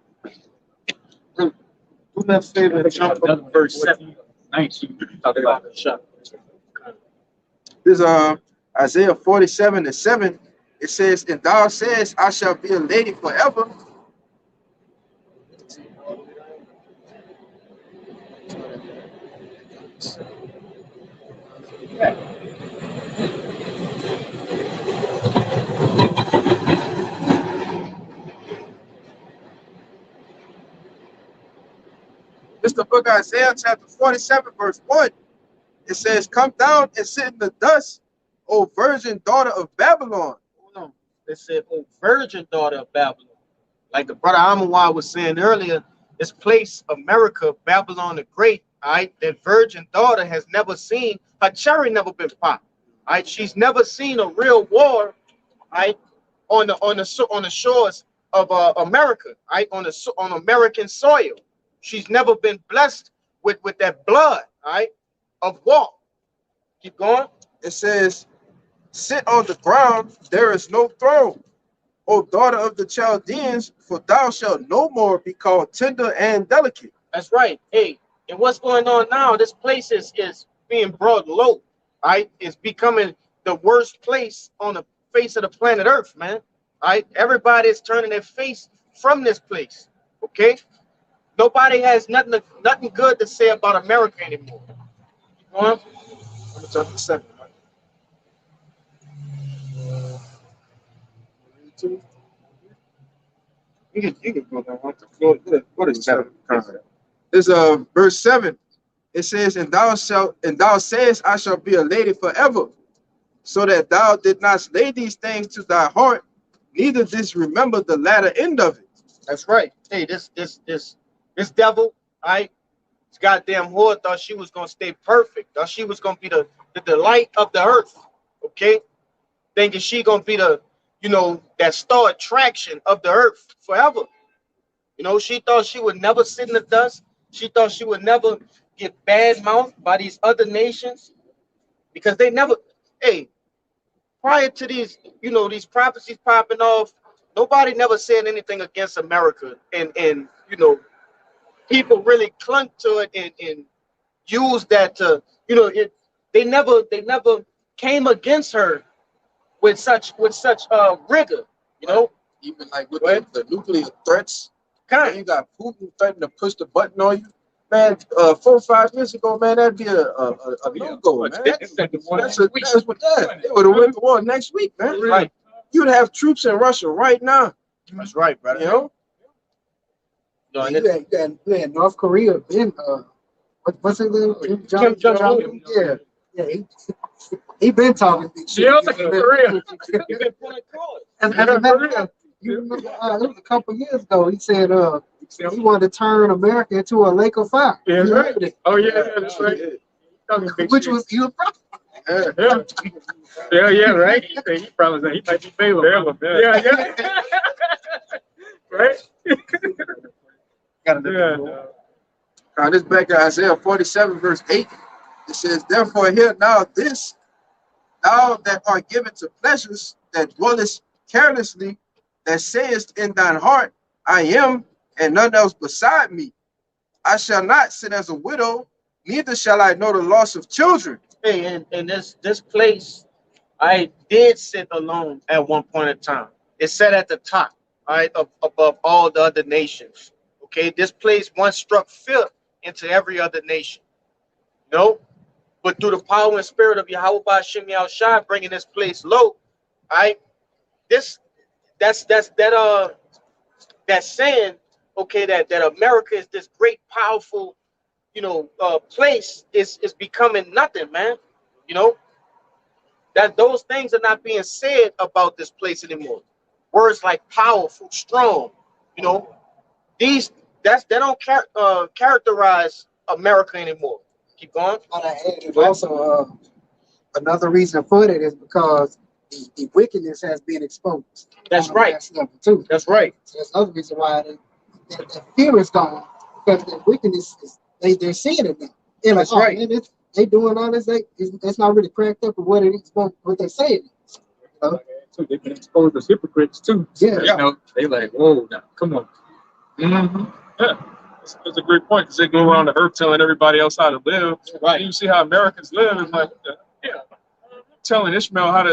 Do me a favor and jump up to verse 7. 19. Talk about the shop. This Isaiah 47:7. It says, "And thou sayest, I shall be a lady forever." This is the book of Isaiah, chapter 47, verse 1. It says, "Come down and sit in the dust, O virgin daughter of Babylon." Hold on. It said, "Oh, virgin daughter of Babylon." Like the brother Amawar was saying earlier, this place, America, Babylon the Great, all right, that virgin daughter has never seen, her cherry never been popped. All right, she's never seen a real war, all right, on the shores of America, all right, on American soil. She's never been blessed with that blood, all right, of war. Keep going. It says, "Sit on the ground, there is no throne, O daughter of the Chaldeans, for thou shalt no more be called tender and delicate." That's right. Hey, and what's going on now? This place is being brought low. Right? It's becoming the worst place on the face of the planet Earth, man. Right? Everybody is turning their face from this place. Okay? Nobody has nothing good to say about America anymore. Keep going. Chapter 7. You can go down. What is 7? This verse 7. It says, and thou sayest, I shall be a lady forever, so that thou did not lay these things to thy heart, neither didst remember the latter end of it. That's right. Hey, this devil, right? This goddamn whore thought she was gonna stay perfect. Thought she was gonna be the delight of the earth. Okay, thinking she gonna be the, that star attraction of the earth forever. She thought she would never sit in the dust. She thought she would never get bad mouthed by these other nations, because they never. Hey, prior to these, these prophecies popping off, nobody never said anything against America, and people really clung to it and used that to, they never came against her with such rigor, Even like with the nuclear threats, you got Putin threatening to push the button on you. Man, 4 or 5 years ago, man, that'd be a no-go, man. They would have went to war next week, man. Right. You'd have troops in Russia right now. That's right, brother. You had North Korea been what's his name? Kim Jong-un. Yeah. He been talking big shit. Yeah, Korea. As a matter of fact, you remember it was a couple years ago. He said he wanted to turn America into a lake of fire. Yeah, right. Oh yeah, that's right. Which was he was Yeah, right. He probably said he might be Balaam. Yeah. Right. This back to Isaiah 47, verse 8. It says, therefore, hear now this, Thou that art given to pleasures, that dwellest carelessly, that sayest in thine heart, I am, and none else beside me. I shall not sit as a widow, neither shall I know the loss of children. Hey, and this place, I did sit alone at one point in time. It sat at the top, all right, above all the other nations. Okay, this place once struck fear into every other nation. No, but through the power and spirit of Yahweh Shem Shai bringing this place low, all right. This that's saying, okay, that America is this great, powerful, place is becoming nothing, man. You know that those things are not being said about this place anymore. Words like powerful, strong, you know, these they don't characterize America anymore. Keep going. But I added also another reason for that is because the wickedness has been exposed. That's on the right. mass level too. That's right. So that's another reason why the fear is gone, because the wickedness is they're seeing it now. They're like, That's right. Man, they doing all this. It's not really cracked up with what it is, what they say it is. You know? So they've been exposed as hypocrites too. Yeah. You know, they like, whoa, now come on. Mm-hmm. Yeah, that's a great point, because they go around the earth telling everybody else how to live. Right. You see how Americans live. It's like, yeah, telling Ishmael how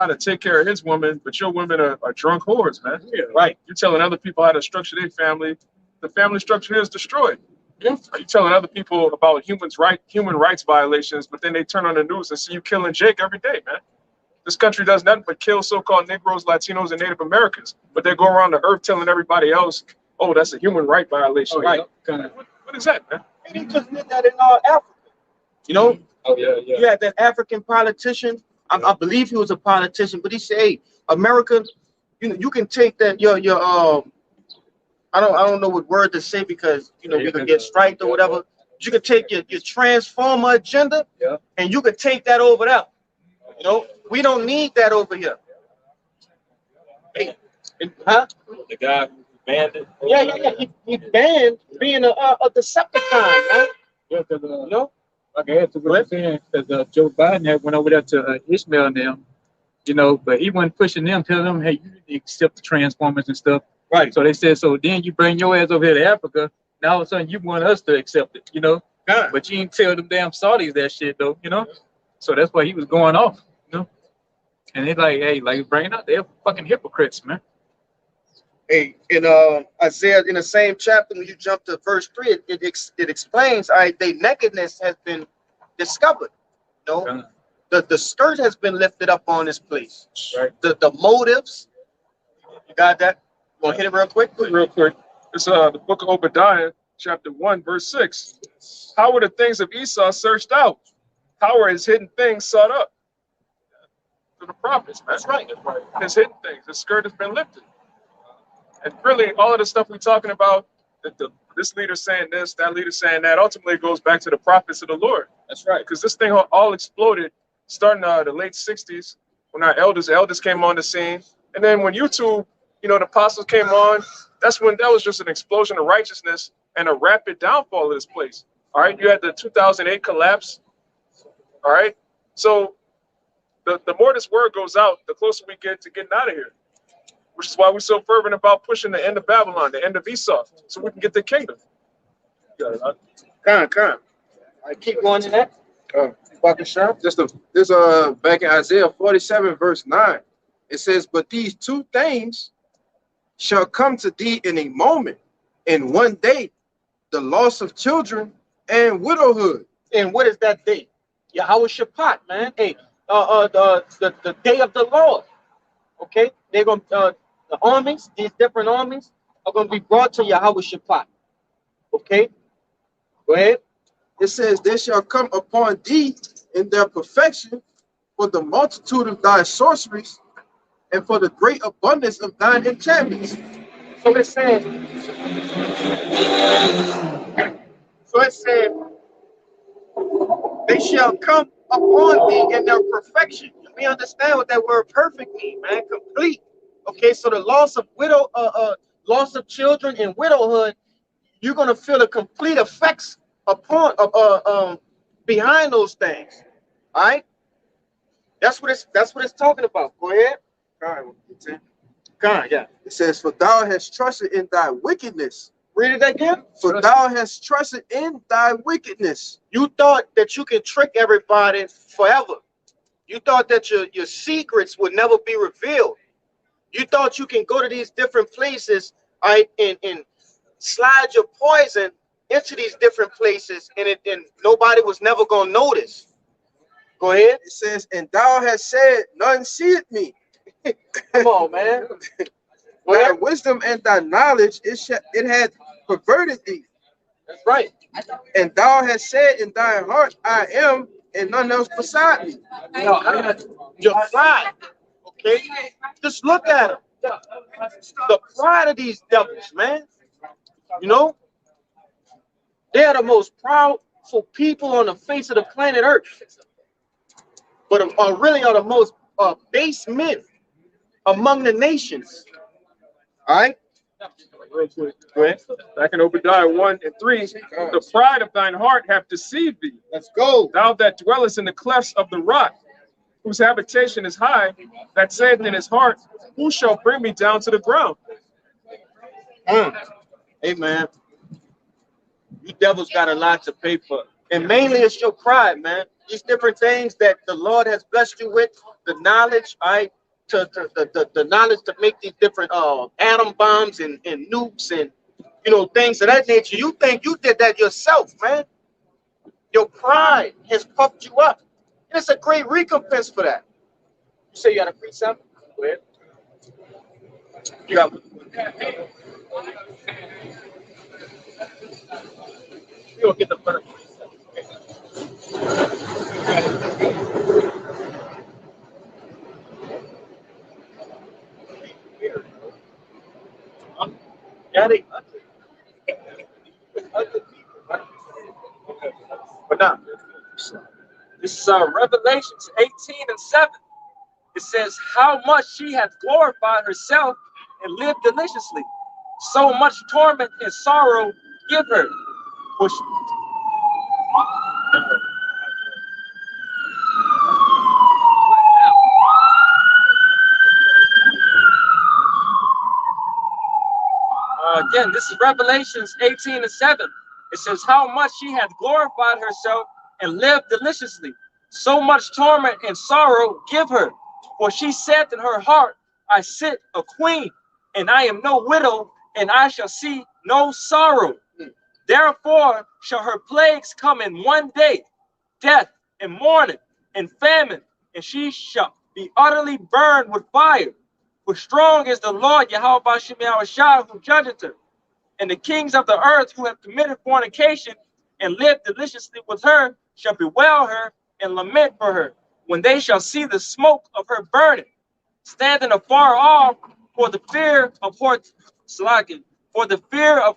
to take care of his woman, but your women are drunk whores, man. Yeah, right. You're telling other people how to structure their family. The family structure is destroyed. Yeah. You're telling other people about human rights violations, but then they turn on the news and see you killing Jake every day, man. This country does nothing but kill so-called Negroes, Latinos, and Native Americans. But they go around the earth telling everybody else, oh, that's a human right violation. Oh, Right. yeah. What is that, man? And he just did that in Africa. You know, Oh yeah, yeah. you had that African politician. I believe he was a politician, but he said, "Hey, America, you can take that your I don't know what word to say, because we could get striked or whatever. You could take your transformer agenda, Yeah. and you could take that over there. We don't need that over here." Hey, huh? The guy who banned it. Yeah. He banned being a Decepticon, man. Yeah, because like I had to What? what you're saying, because Joe Biden had went over there to Ishmael and them, but he wasn't pushing them, telling them, hey, you need to accept the transformers and stuff. Right. So they said, so then you bring your ass over here to Africa. Now all of a sudden you want us to accept it, Yeah. But you ain't tell them damn Saudis that shit though, So that's why he was going off, And they like, hey, like bring it out. They're fucking hypocrites, man. Hey, in Isaiah, in the same chapter, when you jump to verse 3, it explains, all right, their nakedness has been discovered. The skirt has been lifted up on this place. Right. The motives. You got that? You want to hit it real quick? Real quick. It's the book of Obadiah, chapter 1, verse 6. How were the things of Esau searched out? How were his hidden things sought up? To the prophets, man. That's right. His hidden things. His skirt has been lifted. And really, all of the stuff we're talking about, this leader saying this, that leader saying that, ultimately goes back to the prophets of the Lord. That's right. Because this thing all exploded starting the late 60s when our elders came on the scene. And then when YouTube, the apostles came on, that was just an explosion of righteousness and a rapid downfall of this place. All right. You had the 2008 collapse. All right. So the more this word goes out, the closer we get to getting out of here. Which is why we're so fervent about pushing the end of Babylon, the end of Esau, so we can get the kingdom. Come. I keep going to that. This back in Isaiah 47, verse 9, it says, but these two things shall come to thee in a moment, in one day, the loss of children and widowhood. And what is that day? Yahweh Shabbat, man. Hey, the day of the Lord. Okay, they're gonna the armies, these different armies, are gonna be brought to Yahweh Shabbat. Okay, go ahead. It says, they shall come upon thee in their perfection for the multitude of thy sorceries and for the great abundance of thine enchantments. So it said, they shall come upon thee in their perfection. We understand what that word perfect means, man. Complete. Okay, so the loss of children and widowhood, you're gonna feel the complete effects upon behind those things. All right. That's what it's talking about. Go ahead. Con, Yeah. it says, for thou hast trusted in thy wickedness. Read it again. For thou hast trusted in thy wickedness. You thought that you could trick everybody forever. You thought that your secrets would never be revealed. You thought you can go to these different places, right, and slide your poison into these different places, and nobody was never gonna notice. Go ahead. It says, and thou hast said, none seeth me. Come on, man. Go Thy ahead. wisdom and thy knowledge, it had perverted thee. That's right. And thou hast said in thy heart, I am, and none else beside me. Your pride. Okay. Just look at them. The pride of these devils, man. You know, they are the most proudful people on the face of the planet Earth, but are really the most base men among the nations. All right. Real quick. Go ahead. Back in Obadiah 1 and 3, the pride of thine heart hath deceived thee. Let's go. Thou that dwellest in the clefts of the rock, whose habitation is high, that saith in his heart, who shall bring me down to the ground? Hey, man. You devils got a lot to pay for. And mainly it's your pride, man. These different things that the Lord has blessed you with, the knowledge, all right, the knowledge to make these different atom bombs and nukes and, you know, things of that nature. You think you did that yourself, man. Your pride has puffed you up. And it's a great recompense for that. You say you got a free sample? Go ahead. You got you'll get the better. Yeah, they but now This is Revelations 18 and 7. It says, how much she hath glorified herself and lived deliciously. So much torment and sorrow give her. For she, again, this is Revelations 18 and 7. It says, how much she hath glorified herself and lived deliciously. So much torment and sorrow give her. For she said in her heart, I sit a queen, and I am no widow, and I shall see no sorrow. Therefore shall her plagues come in one day, death and mourning and famine, and she shall be utterly burned with fire. For strong is the Lord Yahweh Bashim Yahushua who judgeth her. And the kings of the earth who have committed fornication and lived deliciously with her shall bewail her and lament for her, when they shall see the smoke of her burning, standing afar off for the fear of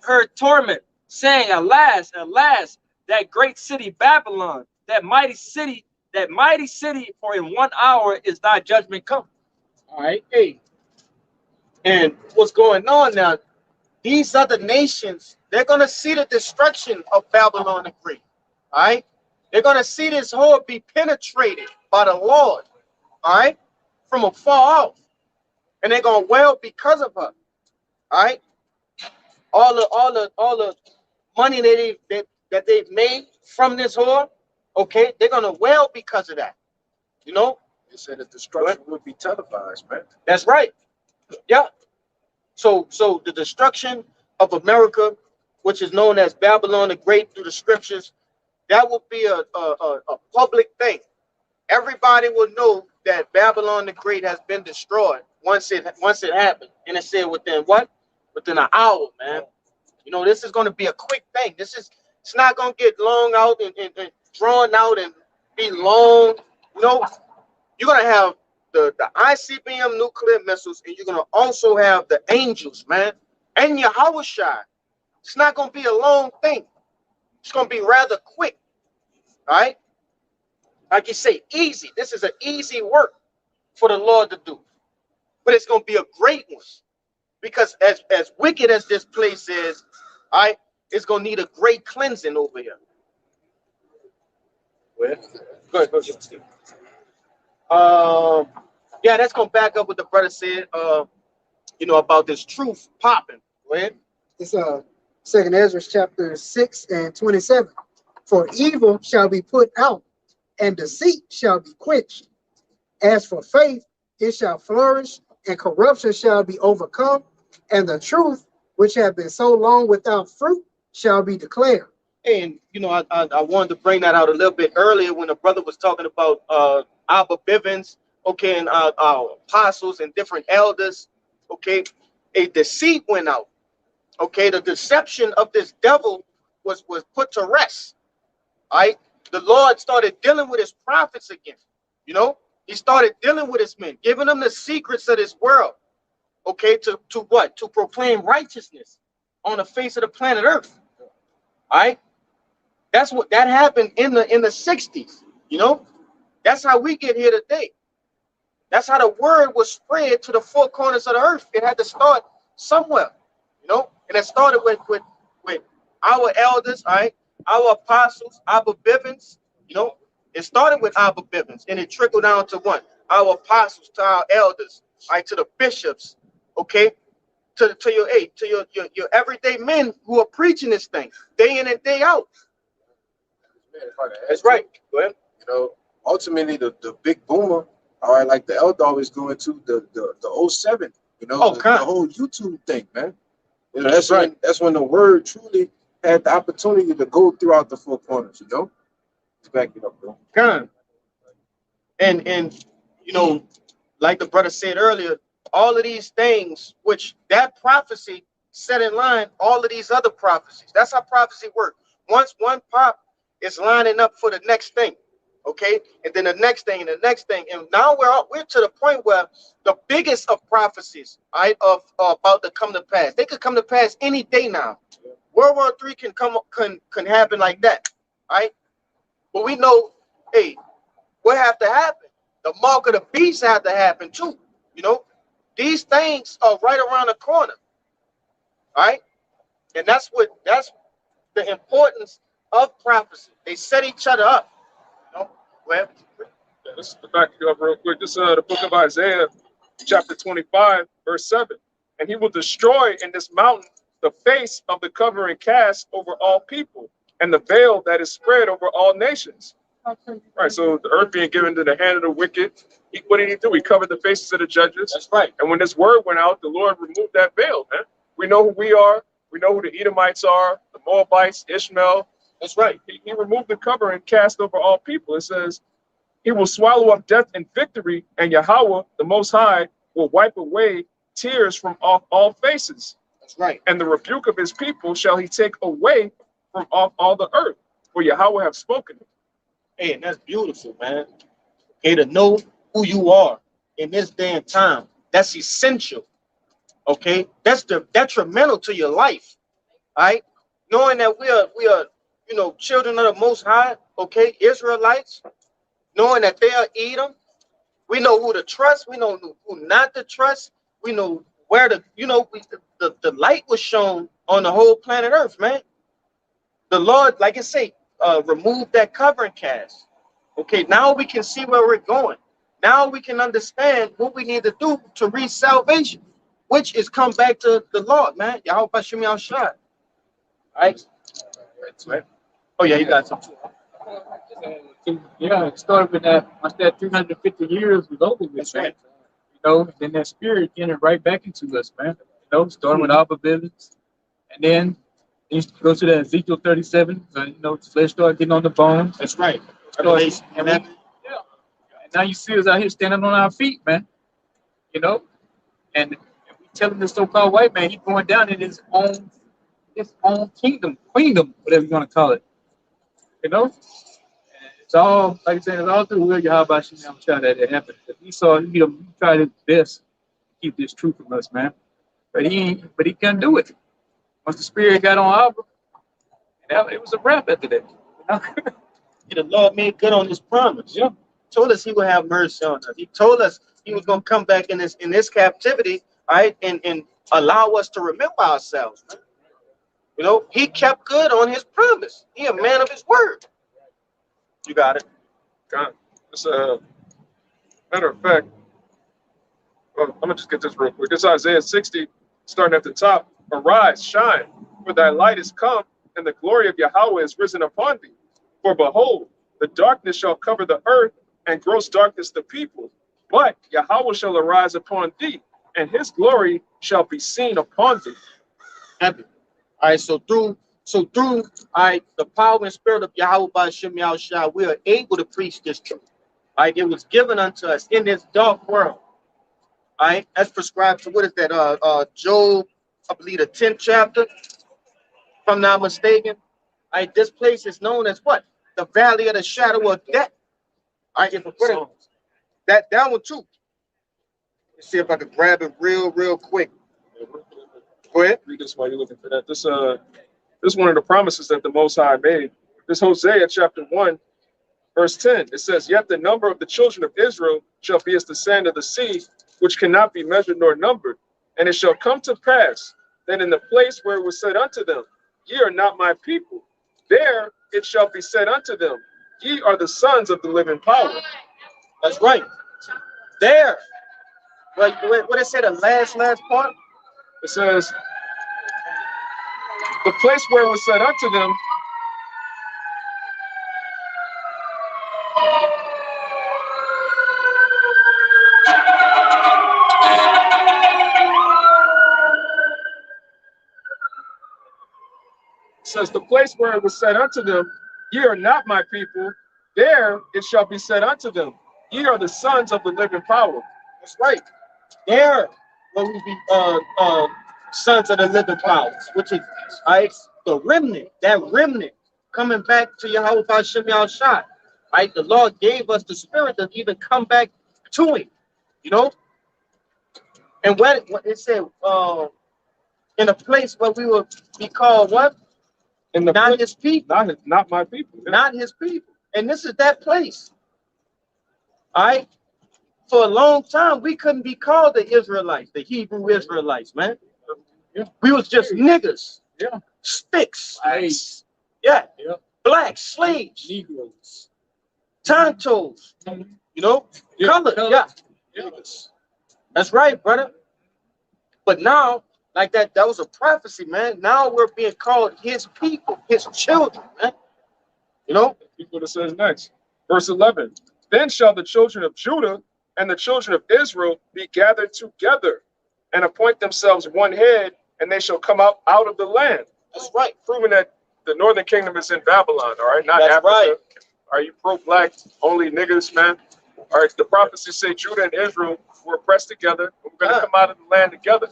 her torment, saying, alas, alas, that great city Babylon, that mighty city, for in 1 hour is thy judgment come. all right, hey. And what's going on now? These other nations, they're gonna see the destruction of Babylon the Great. All right, they're gonna see this whore be penetrated by the Lord, all right, from afar off, and they're gonna wail because of her. All right, all the money that they've made from this whore, okay, they're gonna wail because of that. You know, It said that destruction would be televised, man. that's right. Yeah. So the destruction of America, which is known as Babylon the Great through the scriptures, that will be a public thing. Everybody will know that Babylon the Great has been destroyed once it happened. And it said within what? Within an hour, man. You know, this is going to be a quick thing. It's not going to get long out and drawn out and be long. You know, you're going to have the ICBM nuclear missiles, and you're going to also have the angels, man, and Yahushua. It's not going to be a long thing. It's going to be rather quick, all right? Like you say, easy. This is an easy work for the Lord to do, but it's going to be a great one, because as wicked as this place is, all right, it's going to need a great cleansing over here. Go ahead. Yeah, that's gonna back up what the brother said. About this truth popping. Go ahead. It's Second Ezra chapter 6 and 27. For evil shall be put out, and deceit shall be quenched. As for faith, it shall flourish, and corruption shall be overcome, and the truth, which have been so long without fruit, shall be declared. And I wanted to bring that out a little bit earlier when the brother was talking about Abba Bivens, okay, and our apostles and different elders, okay. A deceit went out, okay. The deception of this devil was put to rest. All right, the Lord started dealing with his prophets again. He started dealing with his men, giving them the secrets of this world, okay, to what? To proclaim righteousness on the face of the planet Earth. All right, that's what that happened in the 60s. That's how we get here today. That's how the word was spread to the four corners of the earth. It had to start somewhere, and it started with our elders, all right, our apostles, Abba Bivens. It started with Abba Bivens, and it trickled down to what? Our apostles, to our elders, right, to the bishops, okay, to your everyday men who are preaching this thing day in and day out. That's right. Go ahead. Ultimately the big boomer, all right, like the elder always go into the 07, the whole YouTube thing, man. That's right. That's when the word truly had the opportunity to go throughout the four corners, Let's back it up, bro. And like the brother said earlier, all of these things, which that prophecy set in line, all of these other prophecies. That's how prophecy works. Once one pop is lining up for the next thing, okay, and then the next thing and the next thing, and now we're to the point where the biggest of prophecies, right, of about to come to pass. They could come to pass any day now. World War III can happen like that, right? But we know, hey, what have to happen? The mark of the beast had to happen too. These things are right around the corner, right? And that's the importance of prophecy. They set each other up. Well, Let's back you up real quick. This is the book of Isaiah, chapter 25, verse 7. And he will destroy in this mountain the face of the covering cast over all people, and the veil that is spread over all nations. Right, so the earth being given to the hand of the wicked, what did he do? He covered the faces of the judges. That's right. And when this word went out, the Lord removed that veil, man. We know who we are. We know who the Edomites are, the Moabites, Ishmael. That's right. He removed the cover and cast over all people. It says, he will swallow up death in victory, and Yahweh, the Most High, will wipe away tears from off all faces. That's right. And the rebuke of his people shall he take away from off all the earth, for Yahweh have spoken it. Hey, and that's beautiful, man. Okay, to know who you are in this day and time, that's essential. Okay, that's detrimental to your life. All right, knowing that we are children of the Most High. Okay, Israelites, knowing that they are Edom, we know who to trust. We know who not to trust. We know where to. The light was shown on the whole planet Earth, man. The Lord, like I say, remove that covering cast. Okay, now we can see where we're going. Now we can understand what we need to do to reach salvation, which is come back to the Lord, man. Yahweh Bashim Yahshua. All right. Oh yeah, you got something. Yeah, it started with that. Once that 350 years was over with, That's man. right. Then that spirit entered right back into us, man. Starting with Abba Bivens, and then you go to that Ezekiel 37. So flesh started getting on the bones. That's right. And now you see us out here standing on our feet, man. And we telling this so-called white man he's going down in his own kingdom, queendom, whatever you want to call it. And it's all, like I said, it's all through Will Yahweh Shem Shah that it happened. He tried his best to keep this truth from us, man. But he couldn't do it. Once the spirit got on Abba, it was a wrap after that. The Lord made good on his promise. Yeah. Told us he would have mercy on us. He told us he was going to come back in this captivity, right, and allow us to remember ourselves. He kept good on his promise. He a man of his word. You got it. God, it's Matter of fact, I'm gonna just get this real quick. This is Isaiah 60, starting at the top. Arise, shine, for thy light is come, and the glory of Yahweh is risen upon thee. For behold, the darkness shall cover the earth, and gross darkness the people. But Yahweh shall arise upon thee, and his glory shall be seen upon thee. Happy. All right, so through all right, the power and spirit of Yahweh by Shem Shai, we are able to preach this truth. All right, it was given unto us in this dark world. All right, as prescribed to what is that? Job, I believe the 10th chapter, if I'm not mistaken. All right, this place is known as what? The valley of the shadow of death. All right, if I put it that down one too. Let's see if I can grab it real quick. Go ahead. Read this while you're looking for that. This is one of the promises that the Most High made. This Hosea chapter 1, verse 10. It says, "Yet the number of the children of Israel shall be as the sand of the sea, which cannot be measured nor numbered. And it shall come to pass that in the place where it was said unto them, Ye are not my people, there it shall be said unto them, Ye are the sons of the living power." That's right. There. What it said, the last part? It says, the place where it was said unto them, Ye are not my people, there it shall be said unto them, Ye are the sons of the living power. That's right. There will we be sons of the living powers, which is the remnant, that remnant coming back to Yahweh by Shem Shai. Right? The Lord gave us the spirit to even come back to him, you know. And what it said, in a place where we will be called what? In the not his people. Not my people. Yeah. Not his people. And this is that place. All right. For a long time, we couldn't be called the Israelites, the Hebrew Israelites, man. Yeah. We was just niggas. Yeah. Sticks. Nice. Yeah. Yeah. Black slaves. Negroes. Tontos. You know? Yeah. Colored. Yeah. Yeah. That's right, brother. But now, like that was a prophecy, man. Now we're being called his people, his children, man. You know? Look what it says next. Verse 11. Then shall the children of Judah and the children of Israel be gathered together and appoint themselves one head, and they shall come out of the land. That's right. Proving that the northern kingdom is in Babylon, all right? Not That's Africa. right. Are you pro-black, only niggas, man? All right, the prophecies say Judah and Israel were pressed together. We're going to come out of the land together.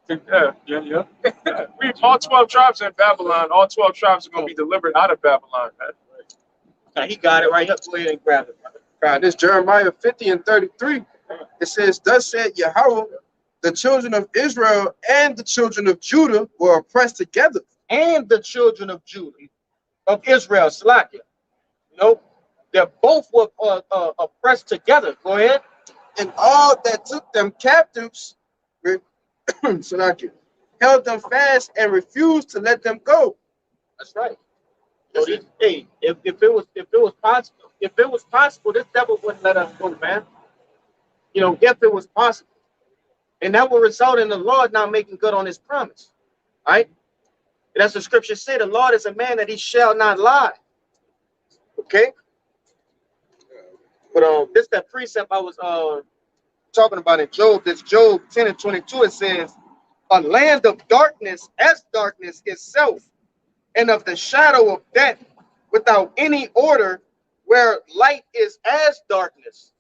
Yeah. We all 12 tribes in Babylon. All 12 tribes are going to be delivered out of Babylon, man. Now, he got it right here. Go ahead and grab it. God, this Jeremiah 50 and 33. It says, "Thus said Yahweh, the children of Israel and the children of Judah were oppressed together." And the children of Judah, of Israel, Slakia. You know, they're both were oppressed together. Go ahead. And all that took them captives, Salakia, held them fast and refused to let them go. That's right. So hey, if it was possible, this devil wouldn't let us go, man. You know, if it was possible. And that will result in the Lord not making good on his promise. Right? And as the scripture said, the Lord is a man that he shall not lie. Okay? But this that precept I was talking about in Job, this Job 10 and 22, it says, "A land of darkness as darkness itself, and of the shadow of death, without any order, where light is as darkness."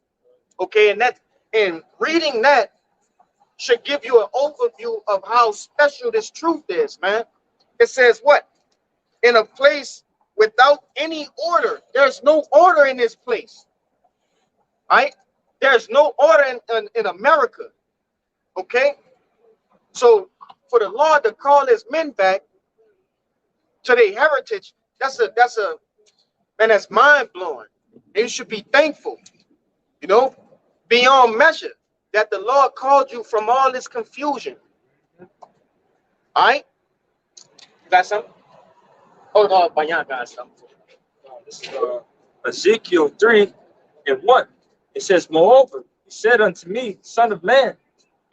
Okay, and reading that should give you an overview of how special this truth is, man. It says what? In a place without any order. There's no order in this place. Right? There's no order in America. Okay? So for the Lord to call his men back to their heritage, that's mind-blowing. You should be thankful, you know, beyond measure, that the Lord called you from all this confusion. All right? You got something? Hold on, Bayan got something. This is Ezekiel 3 and 1. It says, moreover, he said unto me, Son of man,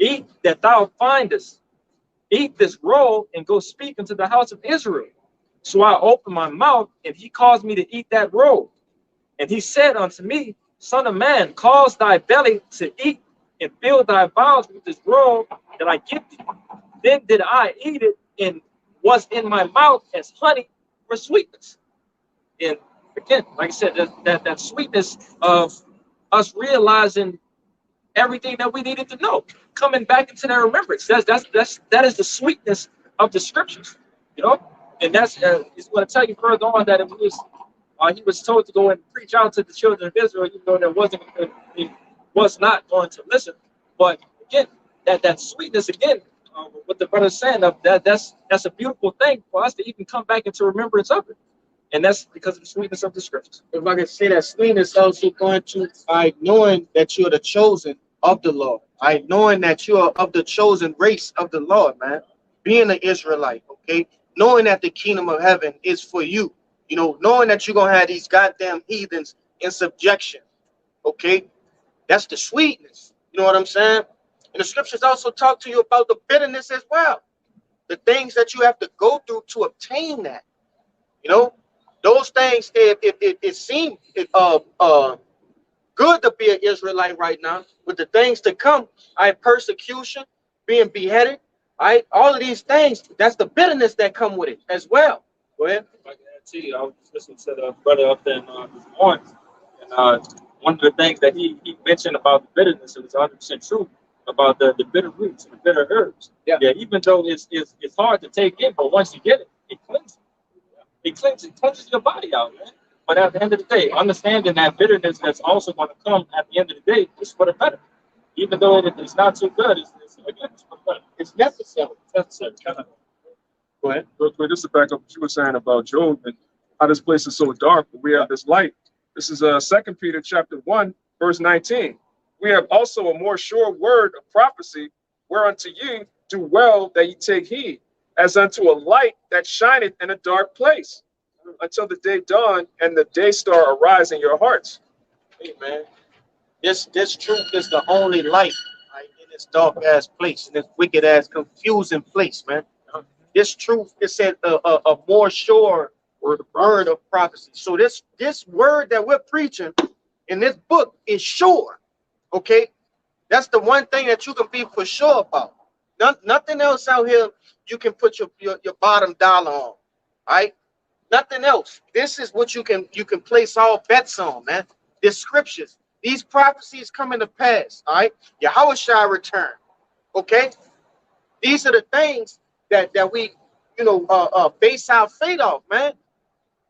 eat that thou findest. Eat this roll and go speak unto the house of Israel. So I opened my mouth, and he caused me to eat that roll. And he said unto me, Son of man, cause thy belly to eat, and fill thy bowels with this roll that I give thee. Then did I eat it, and was in my mouth as honey for sweetness. And again, like I said, that sweetness of us realizing everything that we needed to know, coming back into that remembrance. That is the sweetness of the scriptures, you know. And that's is going to tell you further on that he was told to go and preach out to the children of Israel, even though he was not going to listen. But again, that sweetness again, what the brother's saying of that's a beautiful thing for us to even come back into remembrance of it. And that's because of the sweetness of the scriptures. If I can say that sweetness also going to knowing that you're the chosen of the Lord, knowing that you are of the chosen race of the Lord, man, being an Israelite, okay, knowing that the kingdom of heaven is for you, you know, knowing that you're gonna have these goddamn heathens in subjection, okay, that's the sweetness. You know what I'm saying? And the scriptures also talk to you about the bitterness as well, the things that you have to go through to obtain that. You know, those things. It seems good to be an Israelite right now. With the things to come, persecution, being beheaded, all of these things. That's the bitterness that come with it as well. Go ahead. I can add to you, I was listening to the brother up there this morning, and one of the things that he mentioned about the bitterness, it was 100% true about the bitter roots and the bitter herbs. Yeah. Even though it's hard to take in, but once you get it, it cleanses. It cleanses your body out, man. But at the end of the day, understanding that bitterness that's also going to come at the end of the day is for the better. Even though it's not too good, it's for the better. It's necessary. It's necessary. Go ahead. Real quick, just to back up what you were saying about Job and how this place is so dark, but we have this light. This is 2 Peter chapter 1, verse 19. We have also a more sure word of prophecy, whereunto ye do well that ye take heed, as unto a light that shineth in a dark place, until the day dawn and the day star arise in your hearts. Amen. This truth is the only light in this dark ass place, in this wicked ass confusing place, man. This truth is a more sure word of prophecy. So this word that we're preaching in this book is sure. Okay, that's the one thing that you can be for sure about. Nothing else out here you can put your bottom dollar on. All right, nothing else. This is what you can place all bets on, man. The scriptures, these prophecies coming to pass. All right, Yahweh shall return. Okay, these are the things that we base our faith off, man.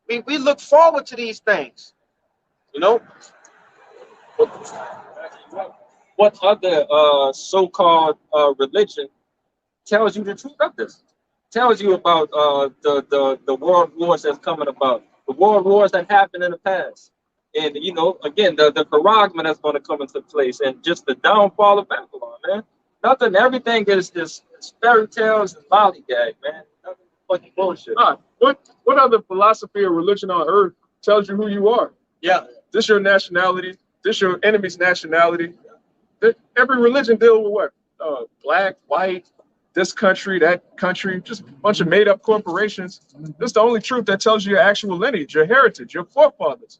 We look forward to these things, you know. What other so-called religion tells you the truth of this? Tells you about the world wars that's coming about, the world wars that happened in the past, and again the charagma that's going to come into place, and just the downfall of Babylon, man. Everything is fairy tales and lollygag, man. Nothing fucking bullshit. What other philosophy or religion on earth tells you who you are? Yeah. This your nationality. This your enemy's nationality. Every religion deals with what? Black, white, this country, that country, just a bunch of made-up corporations. This is the only truth that tells you your actual lineage, your heritage, your forefathers.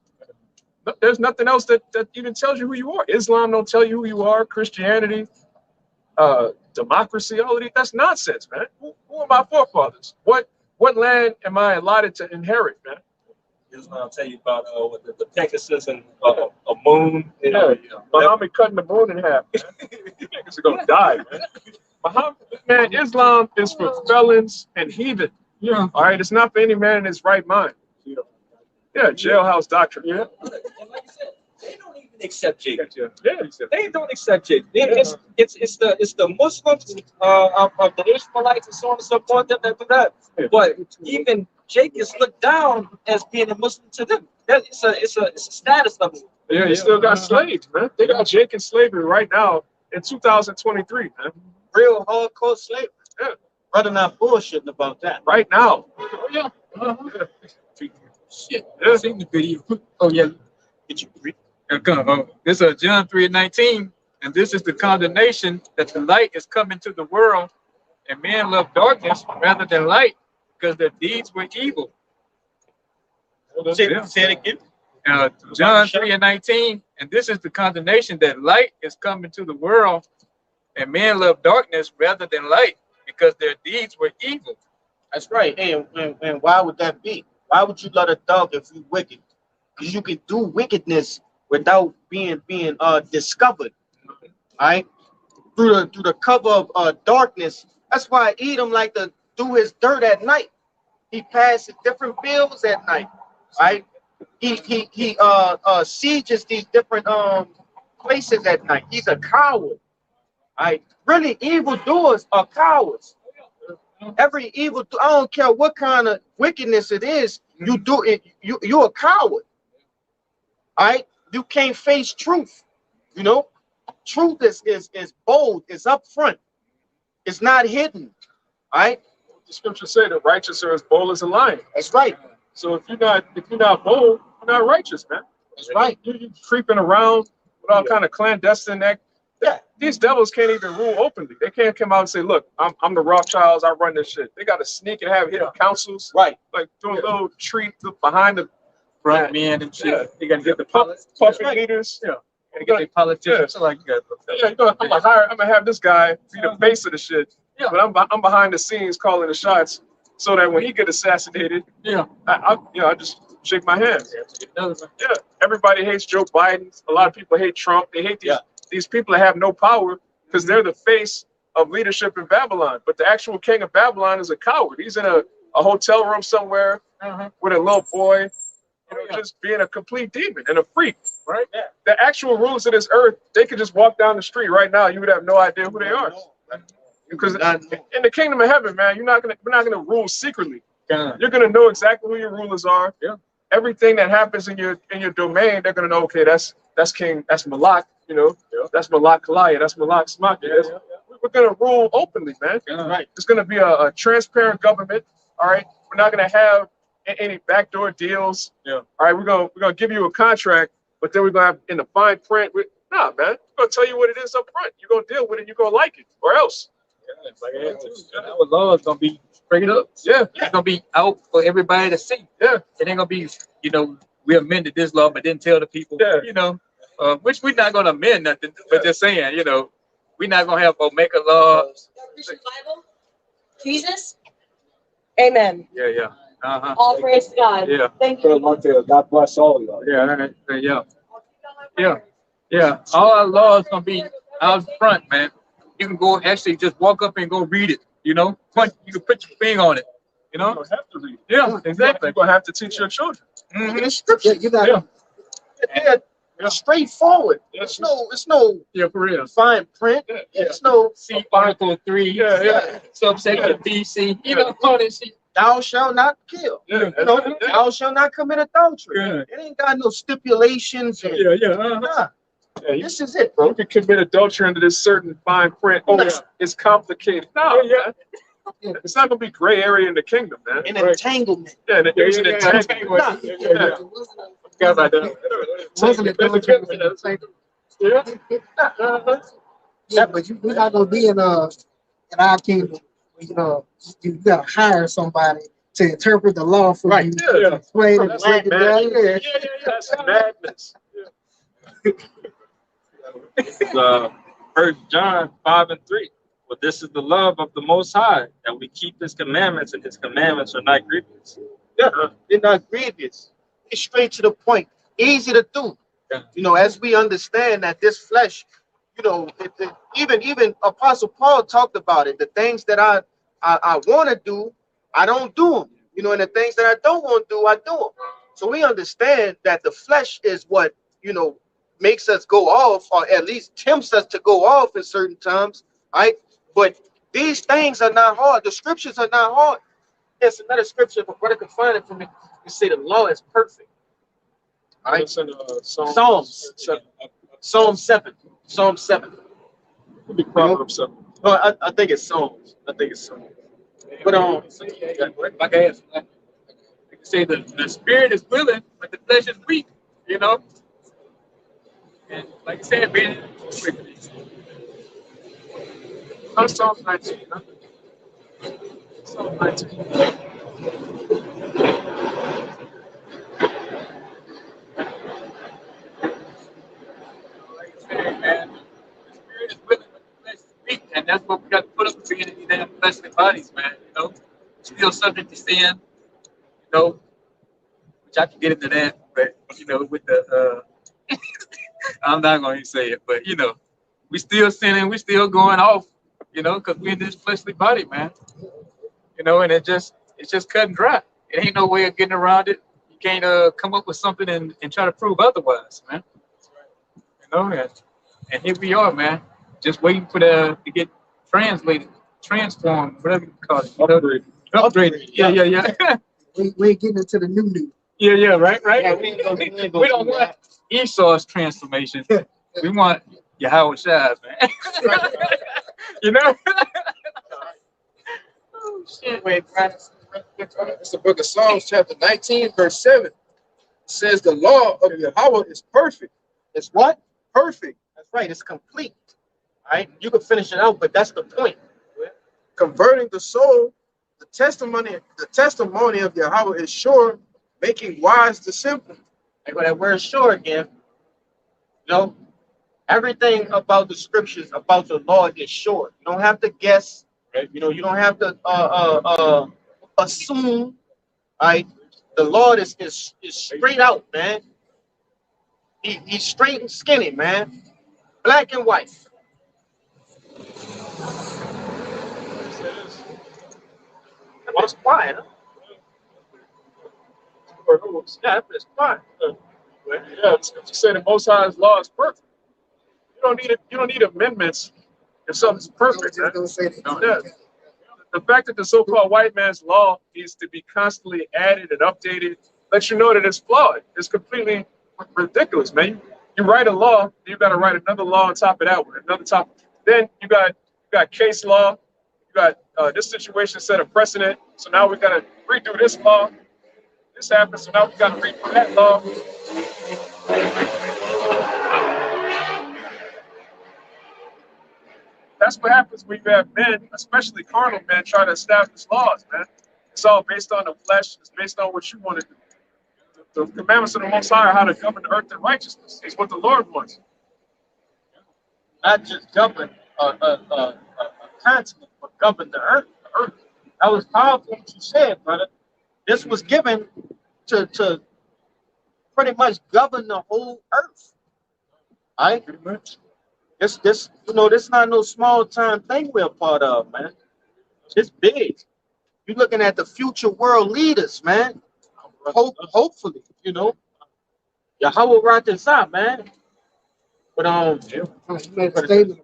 There's nothing else that even tells you who you are. Islam don't tell you who you are. Christianity, democracy, all of that's nonsense, man. Who are my forefathers? What land am I allotted to inherit, man? I'll tell you about the Pegasus and a moon. Muhammad cutting the moon in half. Niggas are gonna die, man. Islam is for felons and heathen. Yeah. All right, it's not for any man in his right mind. Yeah, jailhouse doctrine. Yeah. And like you said, they don't even accept Jacob. Yeah. They don't accept Jacob. It's the Muslims of the Ishmaelites and so on and so forth that do that. Yeah. But even Jake is looked down as being a Muslim to them. It's a status level. Yeah, you still got slaves, man. They got Jake in slavery right now in 2023, man. Real hardcore slavery. Yeah. Brother not bullshitting about that. Right now. Oh yeah. Shit. Yeah. I've seen the video. Oh yeah. Did you read? This is John 3:19, and this is the condemnation that the light is coming to the world, and men love darkness rather than light because their deeds were evil. Say it again. John 3:19, and this is the condemnation that light is coming to the world, and men love darkness rather than light because their deeds were evil. That's right. And why would that be? Why would you let a dog if you wicked? Because you can do wickedness without being discovered. All right? Through the cover of darkness. That's why Edom like to do his dirt at night. He passes different fields at night. Right? He sieges these different places at night. He's a coward. Right? Really, evildoers are cowards. Every evil, I don't care what kind of wickedness it is, you do it. You're a coward. All right? You can't face truth. You know, truth is bold. It's up front. It's not hidden. All right? The scriptures say the righteous are as bold as a lion. That's right. So if you're not bold, you're not righteous, man. That's right. You creeping around with all kind of clandestine act. Yeah. These devils can't even rule openly. They can't come out and say, "Look, I'm the Rothschilds. I run this shit." They got to sneak and have hidden councils, Right. like doing a little treat behind the Front men and shit. Yeah. They gotta get the puppet politics. leaders. Yeah. Gotta get the politicians. So like that. Yeah, I'm gonna have this guy be the face of the shit. Yeah. But I'm behind the scenes calling the shots, so that when he get assassinated, I just shake my hands. Yeah. Everybody hates Joe Biden. A lot of people hate Trump. They hate these people that have no power because they're the face of leadership in Babylon. But the actual king of Babylon is a coward. He's in a hotel room somewhere with a little boy. Just being a complete demon and a freak, right? Yeah. The actual rulers of this earth, they could just walk down the street right now. You would have no idea who they are, because in the kingdom of heaven, man, we're not gonna rule secretly. You're gonna know exactly who your rulers are. Yeah. Everything that happens in your domain, they're gonna know. Okay, that's King, that's Malak. That's Malak Kalaya, that's Malak Smaki. We're gonna rule openly, man. Right. It's gonna be a transparent government. All right. We're not gonna have any backdoor deals. Yeah. All right, we're gonna give you a contract, but then we're gonna have in the fine print. Nah, man, we're gonna tell you what it is up front. You're gonna deal with it. You're gonna like it, or else. Our law is gonna be straight up. Yeah, it's gonna be out for everybody to see. Yeah, it ain't gonna be, we amended this law, but didn't tell the people. Yeah. Which we're not gonna amend nothing, but just saying, we're not gonna have make a law. Bible, Jesus, Amen. Yeah. All praise to God. Yeah. Thank you. God bless all of y'all. Yeah. All our law is gonna be out front, man. You can go actually just walk up and go read it. You can put your finger on it. You don't have to read it. Yeah, exactly. You're gonna have to teach your children. It's scripture. You got They're straightforward. It's no for real. fine print. It's no C Article 3, subsection B, C. All this shit. Thou shalt not kill. Thou shalt not commit adultery. It ain't got no stipulations. Nah. This is it, bro. You can commit adultery under this certain fine print. It's complicated. No, it's not gonna be gray area in the kingdom, man. An entanglement. Yeah, there's an entanglement. Yeah, but we're not gonna be in our kingdom. You gotta hire somebody to interpret the law for you. Explain it, break it down. That's madness. This is 1 John 5:3. But this is the love of the Most High, that we keep His commandments, and His commandments are not grievous. Yeah, they're not grievous. It's straight to the point. Easy to do. As we understand that this flesh, even Apostle Paul talked about it. The things that I want to do, I don't do them. And the things that I don't want to do, I do them. So we understand that the flesh is what, makes us go off, or at least tempts us to go off in certain times, right? But these things are not hard. The scriptures are not hard. There's another scripture, but brother can find it for me. You say the law is perfect. All right? It's in, Psalms 7. Psalm 7. Psalm 7. Could be Proverbs 7. No, I think it's Psalms. But like I say, the spirit is willing, but the flesh is weak. And like I said, being quickly. On Psalm 19, huh? Psalm 19. Like I said, man, the spirit is willing, but the flesh is weak, and that's what we got to put up with being in these damn fleshly bodies, man. You know, still subject to sin. You know, which I can get into that, but you know, with the I'm not going to say it, but you know, we still sinning, we still going off, you know, because we're in this fleshly body, man. You know, and it's just cut and dry. It ain't no way of getting around it. You can't come up with something and try to prove otherwise, man. You know, and here we are, man, just waiting for to get translated, transformed, whatever you call it. You know? Upgraded. Yeah. We ain't getting into the new. Yeah, right. Yeah, we ain't gonna We don't want Esau's transformation. We want Yahweh Shai's, man. You know? Oh, shit. Wait, it's the book of Psalms, chapter 19, verse 7. It says the law of Yahweh is perfect. It's what? Perfect. That's right. It's complete. All right. You can finish it out, but that's the point. Converting the soul. The testimony of Yahweh is sure, making wise the simple. I go that word sure again. You know, everything about the scriptures, about the law is sure. You don't have to guess. Right? You know, you don't have to assume. Right? The Lord is straight out, man. He's straight and skinny, man. Black and white. It's quiet, huh? Yeah, it's quiet. Yeah, it's you say the Most High's law is perfect. You don't need amendments if something's perfect. Man. Yeah. The fact that the so-called white man's law needs to be constantly added and updated lets you know that it's flawed. It's completely ridiculous, man. You write a law, you got to write another law on top of that one, another top. Then you got case law. You got this situation set a precedent. So now we got to redo this law. This happened, so now we got to redo that law. That's what happens when you have men, especially carnal men, try to establish laws, man. It's all based on the flesh. It's based on what you want to do. The commandments of the Most High are how to govern the earth in righteousness. It's what the Lord wants. Not just govern a continent, but govern the earth. That was powerful what you said, brother. This was given to pretty much govern the whole earth. All right? Pretty much. This this not no small time thing we're a part of, man. It's big. You're looking at the future world leaders, man. Hopefully, Yahweh right inside, man. But You made a statement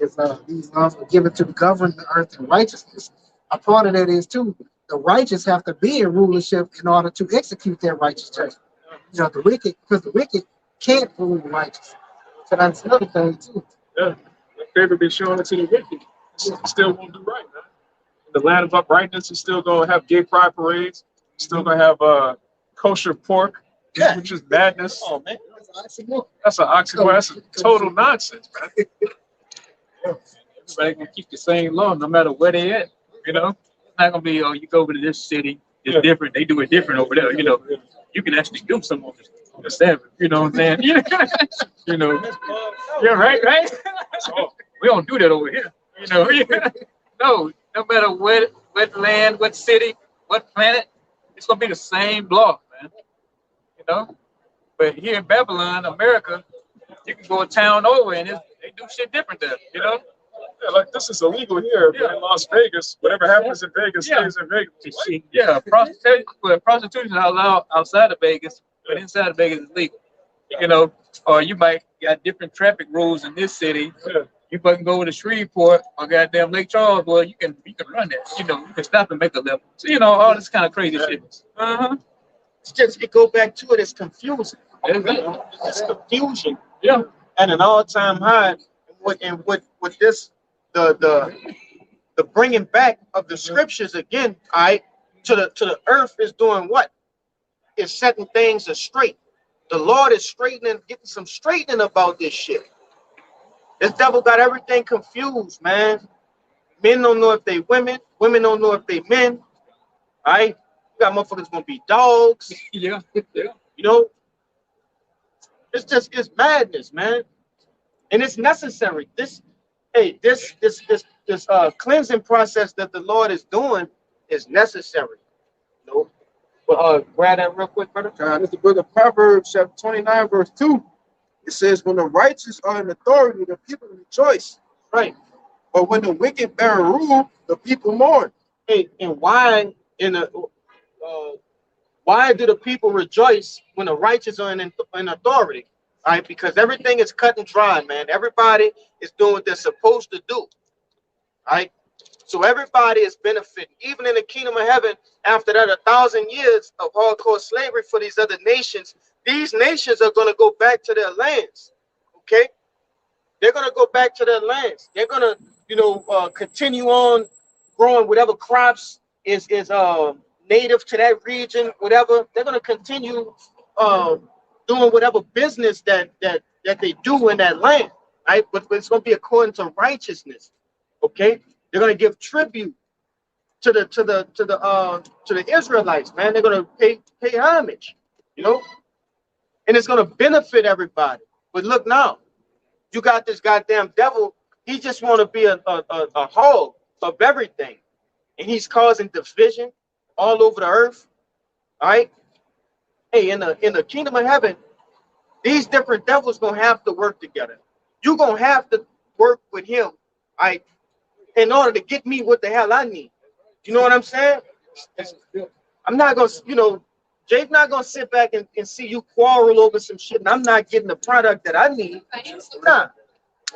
about these laws were given to govern the earth in righteousness. A part of that is too, the righteous have to be in rulership in order to execute their righteous judgment. The wicked can't rule the righteous. So that's another thing too. Yeah, the favor be shown to the wicked. Still won't do right, man. In the land of uprightness is still gonna have gay pride parades. Still gonna have kosher pork, which is madness. oh man, That's an oxymoron. That's a total nonsense, man. Everybody gonna keep the same law no matter where they at. You know, it's not gonna be you go over to this city, it's different. They do it different over there. You know, you can actually do some of the Sabbath. You know what I'm saying? You know, yeah, right. We don't do that over here. You know, no matter what land, what city, what planet, it's gonna be the same law, man. You know, but here in Babylon, America, you can go a town over and they do shit different there. You know. Yeah, like this is illegal here, but in Las Vegas, whatever happens in Vegas stays in Vegas. Yeah, prostitution is allowed outside of Vegas, but inside of Vegas is legal. You know, or you might got different traffic rules in this city. Yeah. You fucking go to Shreveport or goddamn Lake Charles, well, you can run that. You know, you can stop and make a left. So all this kind of crazy shit. It's just it go back to it. It's confusing. Exactly. It's confusion. Yeah. And an all-time high. And with this, the bringing back of the scriptures again, to the earth is doing what? It's setting things straight. The Lord is getting some straightening about this shit. This devil got everything confused, man. Men don't know if they women. Women don't know if they men. All right? You got motherfuckers gonna be dogs. Yeah. You know, it's madness, man. And it's necessary. This cleansing process that the Lord is doing is necessary. You know? But grab that real quick, brother. God, it's the book of Proverbs, chapter 29, verse 2. It says, when the righteous are in authority, the people rejoice. Right. But when the wicked bear rule, the people mourn. Hey, and why why do the people rejoice when the righteous are in authority? All right, because everything is cut and dry, man. Everybody is doing what they're supposed to do. All right. So everybody is benefiting. Even in the kingdom of heaven, after that 1,000 years of hardcore slavery for these other nations, these nations are going to go back to their lands. Okay? They're going to go back to their lands. They're going to, continue on growing whatever crops is native to that region, whatever. They're going to continue doing whatever business that they do in that land, right? But it's going to be according to righteousness. Okay? They're going to give tribute to the Israelites, man. They're going to pay homage, and it's going to benefit everybody. But look now, you got this goddamn devil. He just want to be a hog of everything, and he's causing division all over the earth. All right. Hey, in the kingdom of heaven, these different devils gonna have to work together. You're gonna have to work with him, all right, in order to get me what the hell I need. You know what I'm saying? I'm not gonna, Jay's not gonna sit back and see you quarrel over some shit, and I'm not getting the product that I need. Nah.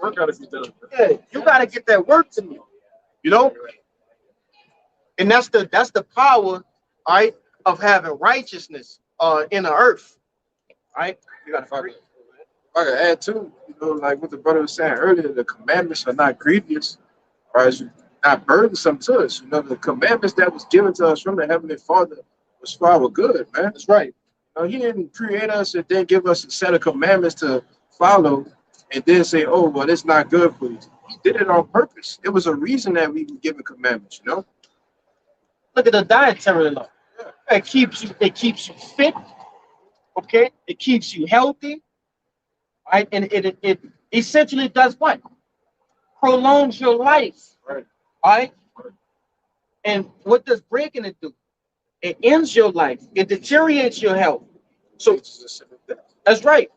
Work gotta be done. Yeah, you gotta get that work to me, and that's the power, all right, of having righteousness in the earth. All right, you gotta find it. I can add too, like what the brother was saying earlier, the commandments are not grievous, or not burdensome to us. The commandments that was given to us from the Heavenly Father was for our good, man. That's right. He didn't create us and then give us a set of commandments to follow and then say, oh, well, it's not good for you. He did it on purpose. It was a reason that we were given commandments, Look at the dietary law. It keeps you fit, okay? It keeps you healthy, right? And it essentially does what? Prolongs your life, right? All right? And what does breaking it do? It ends your life. It deteriorates your health. So that's right.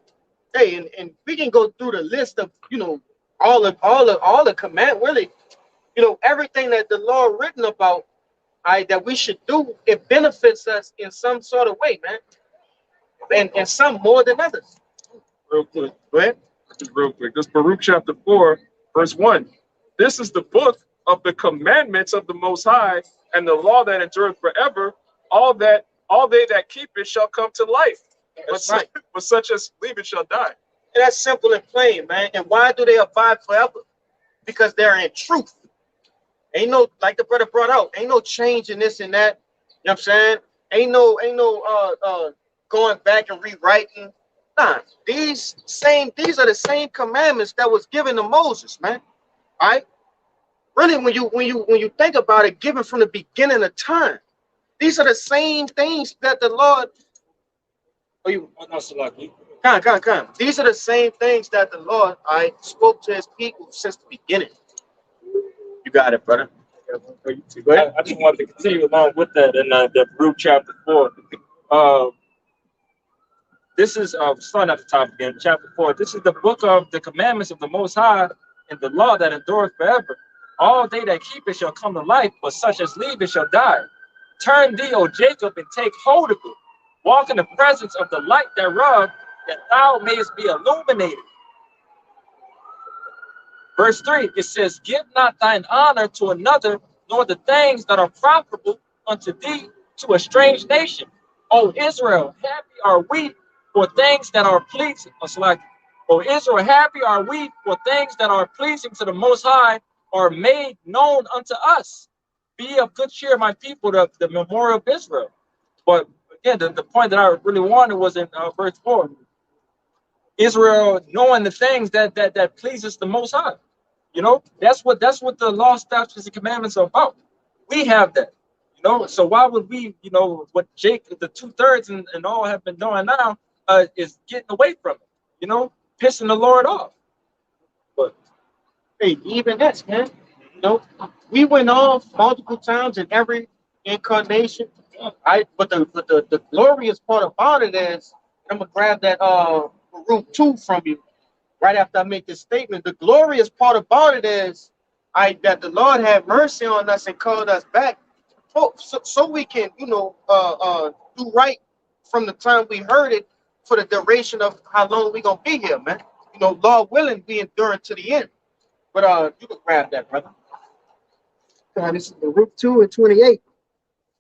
Hey, and we can go through the list of all the command, really, everything that the Lord written about, that we should do. It benefits us in some sort of way, man, and some more than others. Real quick. Go ahead. Real quick. This Baruch chapter 4, verse 1. This is the book of the commandments of the Most High and the law that endureth forever. All they that keep it shall come to life. But such as leave it shall die. And that's simple and plain, man. And why do they abide forever? Because they're in truth. Ain't no, like the brother brought out, ain't no change in this and that. You know what I'm saying? Ain't no going back and rewriting. Nah, these are the same commandments that was given to Moses, man. All right? Really, when you think about it, given from the beginning of time, these are the same things that the Lord. Come. These are the same things that the Lord, spoke to his people since the beginning. You got it, brother. Go ahead. I just wanted to continue along with that in the Baruch chapter 4. This is starting at the top again, chapter 4. This is the book of the commandments of the Most High and the law that endureth forever. All they that keep it shall come to life, but such as leave it shall die. Turn thee, O Jacob, and take hold of it. Walk in the presence of the light thereof, that thou mayest be illuminated. Verse 3, it says, give not thine honor to another, nor the things that are profitable unto thee to a strange nation. O Israel, happy are we for things that are pleasing. O Israel, happy are we for things that are pleasing to the Most High, are made known unto us. Be of good cheer, my people, the memorial of Israel. But again, the point that I really wanted was in verse 4. Israel knowing the things that pleases the Most High. You know, that's what the law, statutes, and commandments are about. We have that. You know, so why would we, you know, what Jake, the 2/3 and all have been doing now, is getting away from it, you know, pissing the Lord off. But Hey, even that's, man. You know, we went off multiple times in every incarnation. But the glorious part about it is, I'm gonna grab that Baruch 2 from you right after I make this statement. The glorious part about it is that the Lord had mercy on us and called us back, so we can, you know, do right from the time we heard it for the duration of how long we gonna be here, man. You know, Lord willing, be enduring to the end. But you can grab that, brother. This is Baruch 2:28.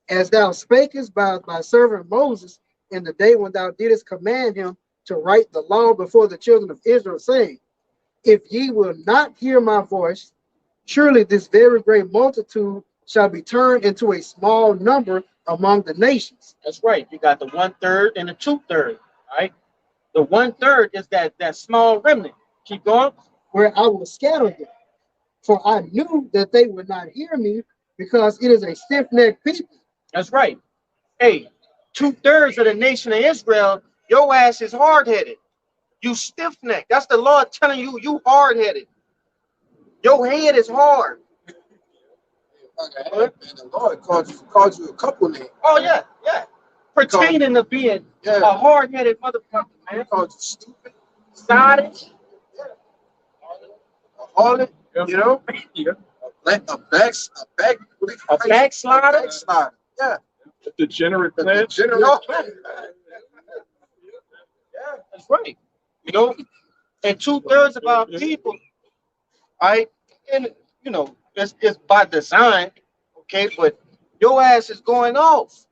As thou spakest by thy servant Moses in the day when thou didst command him to write the law before the children of Israel, saying, if ye will not hear my voice, surely this very great multitude shall be turned into a small number among the nations. That's right. You got the 1/3 and the 2/3, right? The 1/3 is that small remnant. Keep going. Where I will scatter them. For I knew that they would not hear me, because it is a stiff-necked people. That's right. Hey, 2/3 of the nation of Israel, your ass is hard-headed. You stiff-necked. That's the Lord telling you, you hard-headed. Your head is hard. And the Lord called you a couple names. Oh, yeah, yeah. Pertaining to being a hard-headed motherfucker, man. He called you stupid, Soddish. a harlot, you know, a backslider. Yeah. Degenerate man. General. Yeah, that's right. You know, and 2/3 of our people, right? And you know, it's by design, okay. But your ass is going off.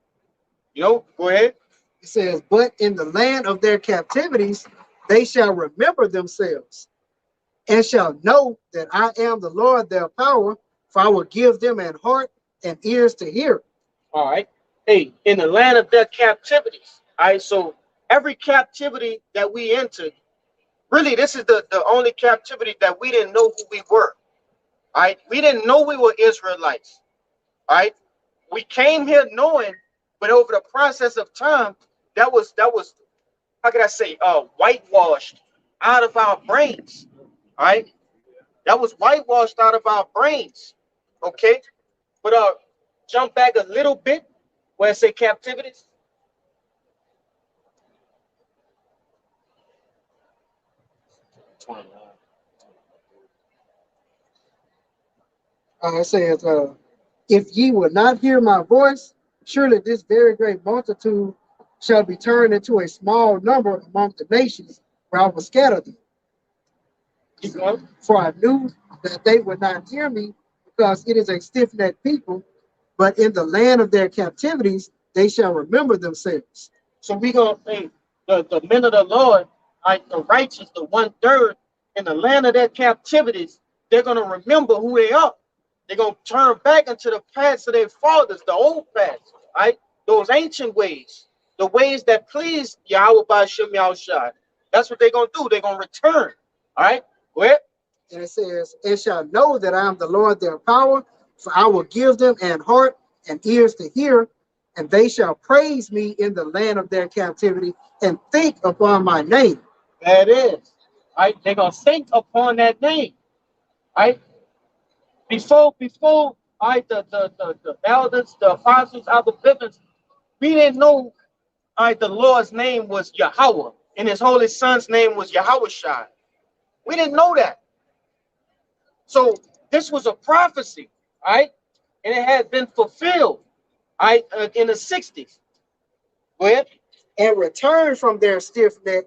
You know, go ahead. It says, but in the land of their captivities, they shall remember themselves and shall know that I am the Lord their power, for I will give them an heart and ears to hear. All right. Hey, in the land of their captivities. All right. So every captivity that we entered, really, this is the only captivity that we didn't know who we were. All right. We didn't know we were Israelites. All right. We came here knowing, but over the process of time, that was how can I say, whitewashed out of our brains. All right. That was whitewashed out of our brains. Okay. But jump back a little bit where it say captivities. It says, if ye will not hear my voice, surely this very great multitude shall be turned into a small number among the nations, where I will scatter them. For I knew that they would not hear me, because it is a stiff-necked people, but in the land of their captivities they shall remember themselves. So we gonna say the men of the Lord, the righteous, the 1/3 in the land of their captivities, they're gonna remember who they are. They're gonna turn back into the paths of their fathers, the old paths, right? Those ancient ways, the ways that please Yahweh B'Shem Yahushua. That's what they're gonna do. They're gonna return. All right, go ahead. And it says, and shall know that I am the Lord their power, for I will give them an heart and ears to hear, and they shall praise me in the land of their captivity and think upon my name. That is, right? They're gonna think upon that name, right? Before, right, the elders, the apostles, our biblians, we didn't know, right, the Lord's name was Yahweh, and his holy son's name was Yahushua. We didn't know that. So this was a prophecy, right? And it had been fulfilled, right, in the 60s. Go ahead. And return from their stiff neck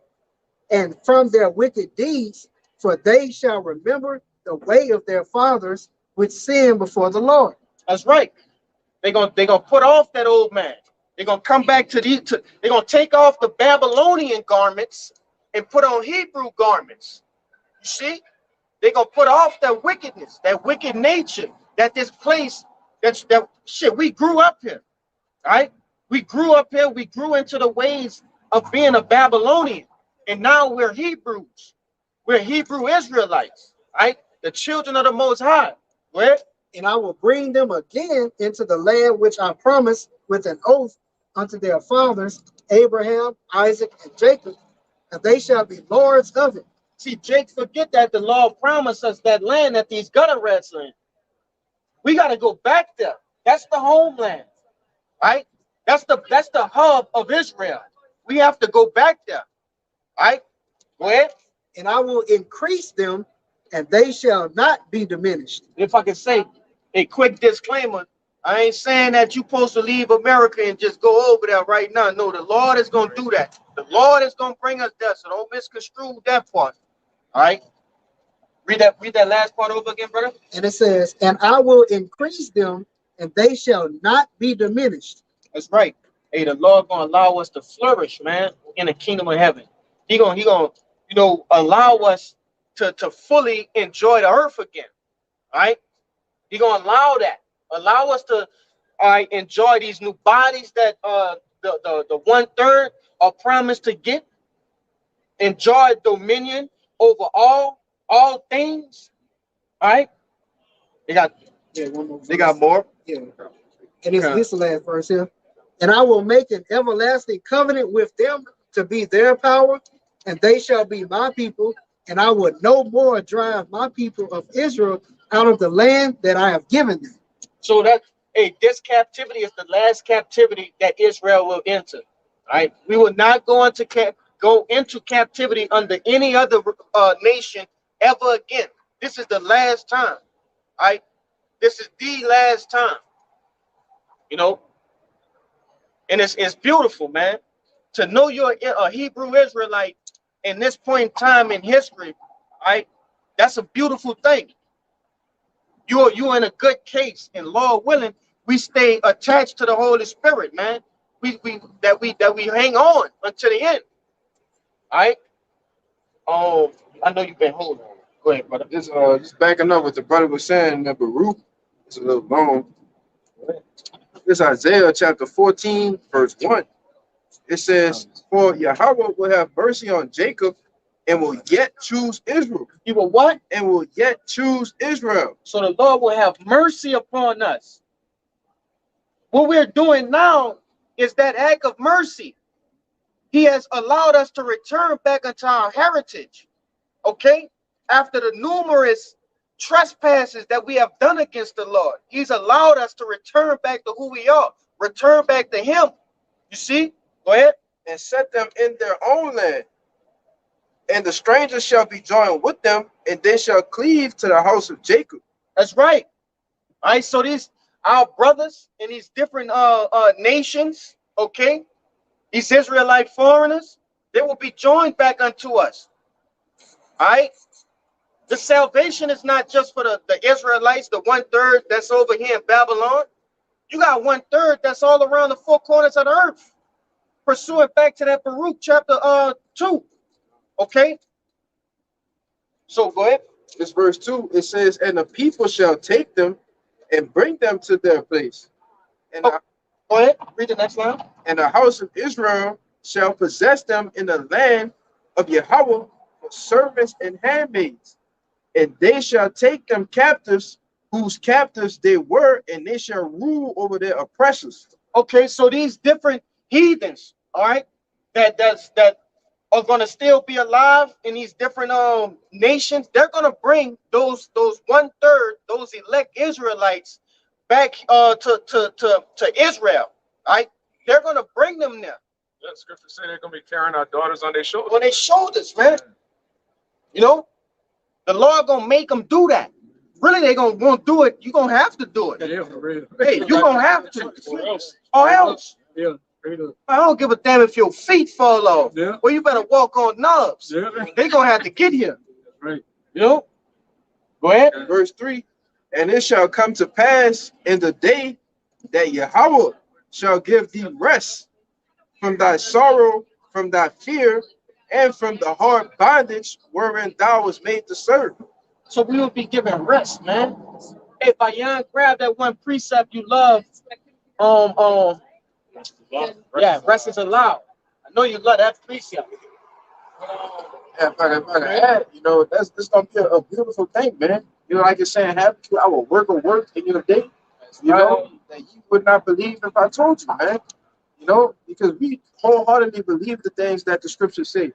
and from their wicked deeds, for they shall remember the way of their fathers, which sin before the Lord. That's right. They're gonna put off that old man. They're gonna come back to they're gonna take off the Babylonian garments and put on Hebrew garments. You see, they're gonna put off that wickedness, that wicked nature, that this place, that shit. We grew up here, right? We grew up here. We grew into the ways of being a Babylonian, And now we're Hebrews. We're Hebrew Israelites, right? The children of the Most High. Right? And I will bring them again into the land which I promised with an oath unto their fathers, Abraham, Isaac, and Jacob, and they shall be lords of it. See, Jake, forget that the Lord promised us that land that these gutter rats are in. We got to go back there. That's the homeland, right? That's the hub of Israel. We have to go back there, right? Go ahead. And I will increase them, and they shall not be diminished. If I can say a quick disclaimer, I ain't saying that you're supposed to leave America and just go over there right now. No, the Lord is going to do that. The Lord is going to bring us there, so don't misconstrue that part. All right? Read that last part over again, brother. And it says, and I will increase them, and they shall not be diminished. That's right. Hey, the Lord gonna allow us to flourish, man, in the kingdom of heaven. He gonna, allow us to fully enjoy the earth again. All right? He gonna allow that. Allow us to enjoy these new bodies that the 1/3 are promised to get. Enjoy dominion over all things. All right? They got more. Yeah. And this is the last verse here. And I will make an everlasting covenant with them to be their power, and they shall be my people, and I will no more drive my people of Israel out of the land that I have given them. So this captivity is the last captivity that Israel will enter. Right? We will not go into captivity under any other nation ever again. This is the last time. Right? This is the last time. And it's beautiful, man, to know you're a Hebrew Israelite in this point in time in history. Right? That's a beautiful thing. You're in a good case, and Lord willing, we stay attached to the Holy Spirit, man. We hang on until the end. All right. I know you've been holding on. Go ahead, brother. Just backing up what the brother was saying, that Baruch, it's a little long. This Isaiah chapter 14, verse 1. It says, for Yahweh will have mercy on Jacob and will yet choose Israel. He will what? And will yet choose Israel. So the Lord will have mercy upon us. What we're doing now is that act of mercy. He has allowed us to return back into our heritage. Okay? After the numerous trespasses that we have done against the Lord, He's allowed us to return back to who we are, return back to Him. You see? Go ahead. And set them in their own land. And the strangers shall be joined with them, and they shall cleave to the house of Jacob. That's right. All right, so these our brothers in these different nations, okay, these Israelite foreigners, they will be joined back unto us. All right. The salvation is not just for the Israelites, the 1/3 that's over here in Babylon. You got 1/3 that's all around the four corners of the earth. Pursue it back to that Baruch chapter 2. Okay. So go ahead. This verse 2, it says, and the people shall take them and bring them to their place. And go ahead. Read the next line. And the house of Israel shall possess them in the land of Yahweh for servants and handmaids. And they shall take them captives, whose captives they were, and they shall rule over their oppressors. Okay, so these different heathens, all right, that are going to still be alive in these different nations, they're going to bring those 1/3, those elect Israelites back to Israel, right? They're going to bring them there. Yeah, scripture say they're going to be carrying our daughters on their shoulders. On their shoulders, man. You know, the Lord going to make them do that. Really, they going to do it. You're going to have to do it. Yeah, for real. Hey, you're going to have to. Or else. Or else. Yeah, straight up. I don't give a damn if your feet fall off. Yeah. Well, you better walk on knobs. Yeah. They're going to have to get here. Right. You know? Go ahead. Verse 3, and it shall come to pass in the day that Yahweh shall give thee rest from thy sorrow, from thy fear, and from the hard bondage wherein thou was made to serve. So we will be given rest, man. Hey, Bayan, grab that one precept you love. Yeah, rest is allowed. I know you love that precept. Yeah, if I can add, you know, that's gonna be a beautiful thing, man. You know, like you're saying, have 2 hour work in your day, you know, that you would not believe if I told you, man. You know, because we wholeheartedly believe the things that the scriptures say.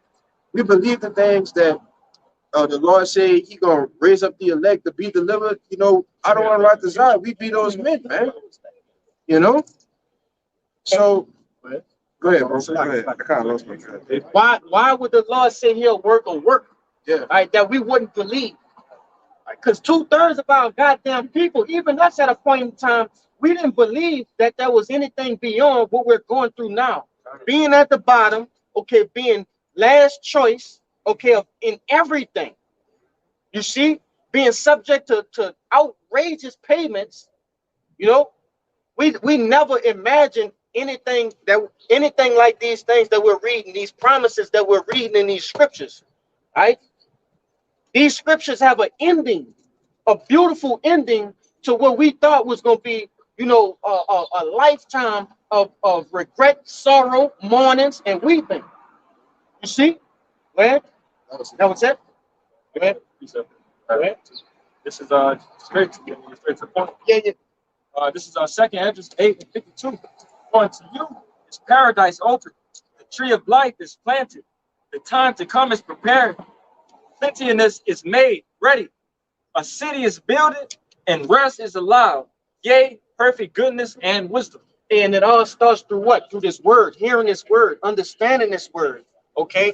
We believe the things that the Lord say He gonna raise up the elect to be delivered. You know, I don't want to write the Zion. We be those men, man. You know. So go ahead, bro. Go ahead. I kind of lost my train. Why would the Lord say He'll work on work? Yeah. Right, that we wouldn't believe. Because 2/3 of our goddamn people, even us at a point in time, we didn't believe that there was anything beyond what we're going through now. Being at the bottom, okay, being last choice, okay, in everything. You see, being subject to outrageous payments, you know, we never imagined anything like these things that we're reading, these promises that we're reading in these scriptures, right? These scriptures have an ending, a beautiful ending to what we thought was going to be, you know, a lifetime of regret, sorrow, mournings, and weeping. You see? Man, that was it. Go ahead. Go ahead. This is straight to the point. Yeah. This is our second Esdras 8:52. For unto you is paradise open. The tree of life is planted. The time to come is prepared. Plenteousness is made ready. A city is builded, and rest is allowed. Yea, perfect goodness and wisdom. And it all starts through what? Through this word, hearing this word, understanding this word. Okay?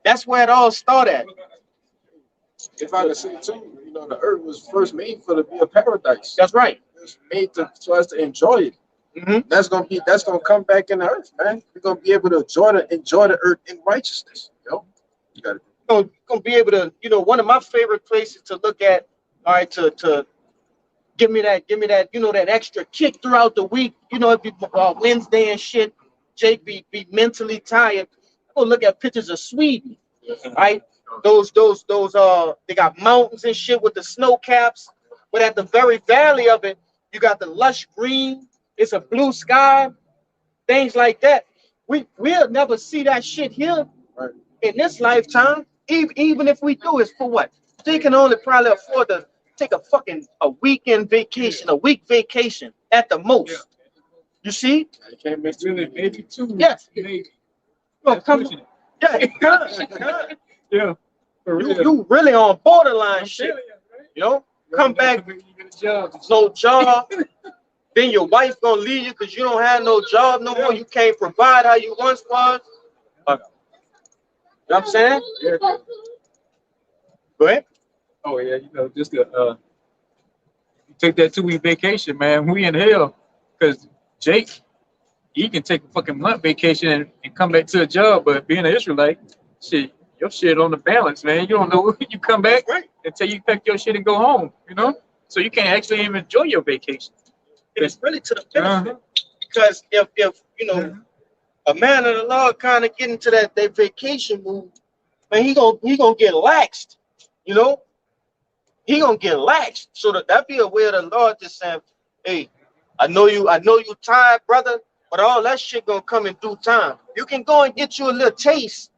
That's where it all started. If I could say too, you know, the earth was first made for to be a paradise. That's right. It was made so as to enjoy it. That's gonna come back in the earth, man. We're gonna be able to enjoy the earth in righteousness. You know, you got it. Gonna be able to, you know, one of my favorite places to look at, all right, to give me that, you know, that extra kick throughout the week. You know, if you Wednesday and shit, Jake be mentally tired. Go look at pictures of Sweden, right? Those they got mountains and shit with the snow caps, but at the very valley of it, you got the lush green. It's a blue sky, things like that. We'll never see that shit here in this lifetime. Even if we do, it's for what? They can only probably afford to take a weekend vacation, a week vacation at the most. Yeah. You see? You can't miss maybe 2. Yes. Maybe. Well, come. Yeah. Yeah. You really on borderline shit. You know? Come back, no job. Then your wife gonna leave you because you don't have no job no more. You can't provide how you once was. You know what I'm saying? Yeah. Go ahead. Oh yeah, you know, just take that 2-week vacation, man. We in hell because Jake, he can take a fucking month vacation and come back to a job, but being an Israelite, shit, your shit on the balance, man. You don't know when you come back until you pack your shit and go home, you know? So you can't actually even enjoy your vacation. And it's really to the benefit. Because if you know, a man of the Lord kind of get into that vacation mood, man, he gonna get laxed, you know? He gonna get laxed. So that be a way of the Lord just saying, hey, I know you tired, brother, but all that shit gonna come in due time. You can go and get you a little taste.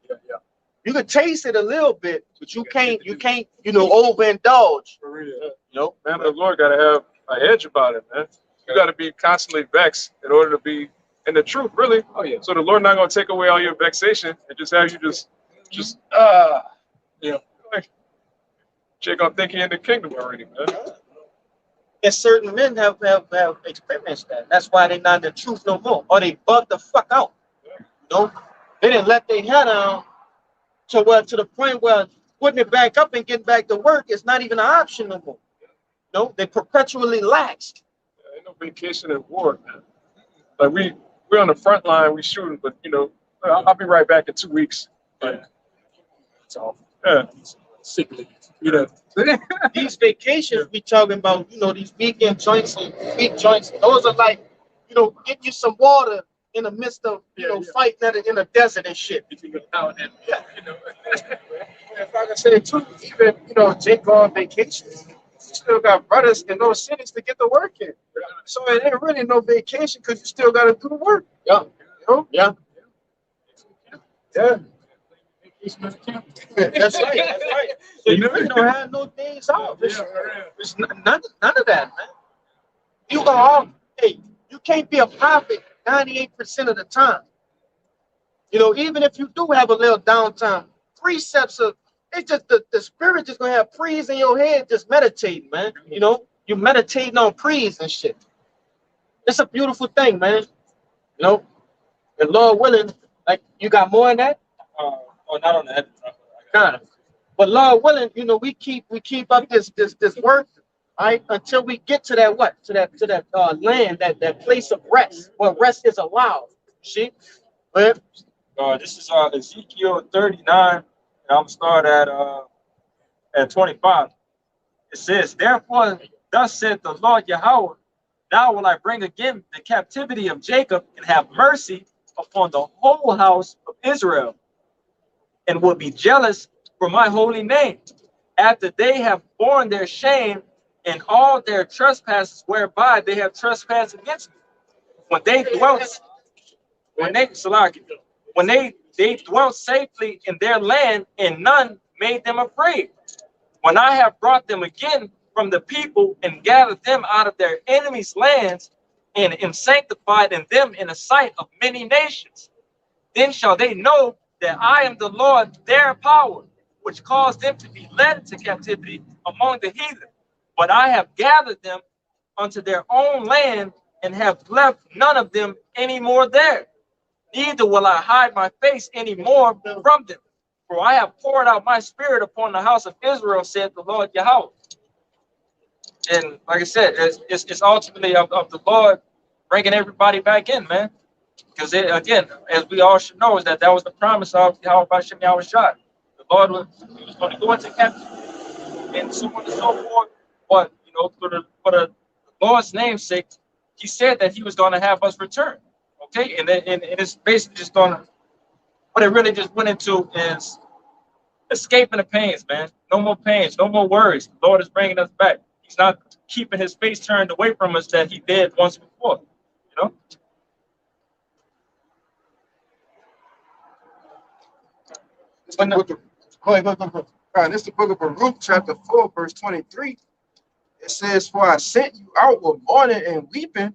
You can taste it a little bit, but you can't, you know, overindulge. For real. You know, Man of the Lord gotta have a hedge about it, man. You gotta be constantly vexed in order to be in the truth, really. Oh yeah. So the Lord not gonna take away all your vexation and just have you just yeah. Like, Jake gonna think he in the kingdom already, man. and certain men have experienced that. That's why they're not in the truth no more, or they bug the fuck out. You know, they didn't let their head down to the point where putting it back up and getting back to work is not even an option no more. No, they perpetually laxed. Yeah, ain't no vacation at war, man. Like we're on the front line, we shooting, but you know, I'll be right back in 2 weeks. Like, it's all sickly. You know. These vacations we talking about, you know, these weekend joints and week joints, those are like, you know, get you some water in the midst of, you know, fighting in a desert and shit. Now and then, you know. If I can say it too, even, you know, Jake go on vacation, you still got brothers in those cities to get the work in. So it ain't really no vacation because you still got to do the work. Yeah. You know? Yeah. Yeah. That's right. That's right. So you really don't have no days off. It's none of that, man. You go off. Hey, you can't be a prophet 98% of the time. You know, even if you do have a little downtime, precepts of it's just the spirit just gonna have praise in your head, just meditating, man. You know, you meditating on praise and shit. It's a beautiful thing, man. You know, and Lord willing, like you got more in that? Oh, not on the head. Kind of. But Lord willing, you know, we keep up this work, right, until we get to that what? To that land, that place of rest, where rest is allowed. See? But This is Ezekiel 39, and I'm gonna start at 25. It says, "Therefore, thus said the Lord Yahweh, now will I bring again the captivity of Jacob and have mercy upon the whole house of Israel, and will be jealous for my holy name, after they have borne their shame and all their trespasses whereby they have trespassed against me. When they dwelt, they dwelt safely in their land, and none made them afraid. When I have brought them again from the people and gathered them out of their enemies' lands, and am sanctified in them in the sight of many nations, then shall they know that I am the Lord their power, which caused them to be led into captivity among the heathen. But I have gathered them unto their own land, and have left none of them any more there. Neither will I hide my face any more from them. For I have poured out my spirit upon the house of Israel, said the Lord Yahweh." And like I said, it's ultimately of the Lord bringing everybody back in, man. Because again, as we all should know, is that was the promise of Yahweh Bashem Yahweh Shai. The Lord was going to go into captivity and so on and so forth. But you know, for the Lord's name's sake, He said that He was going to have us return. Okay, and it's basically just going to, what it really just went into is escaping the pains, man. No more pains, no more worries. The Lord is bringing us back. He's not keeping His face turned away from us that He did once before. You know. This is the book of Baruch, chapter 4, verse 23. It says, "For I sent you out with mourning and weeping,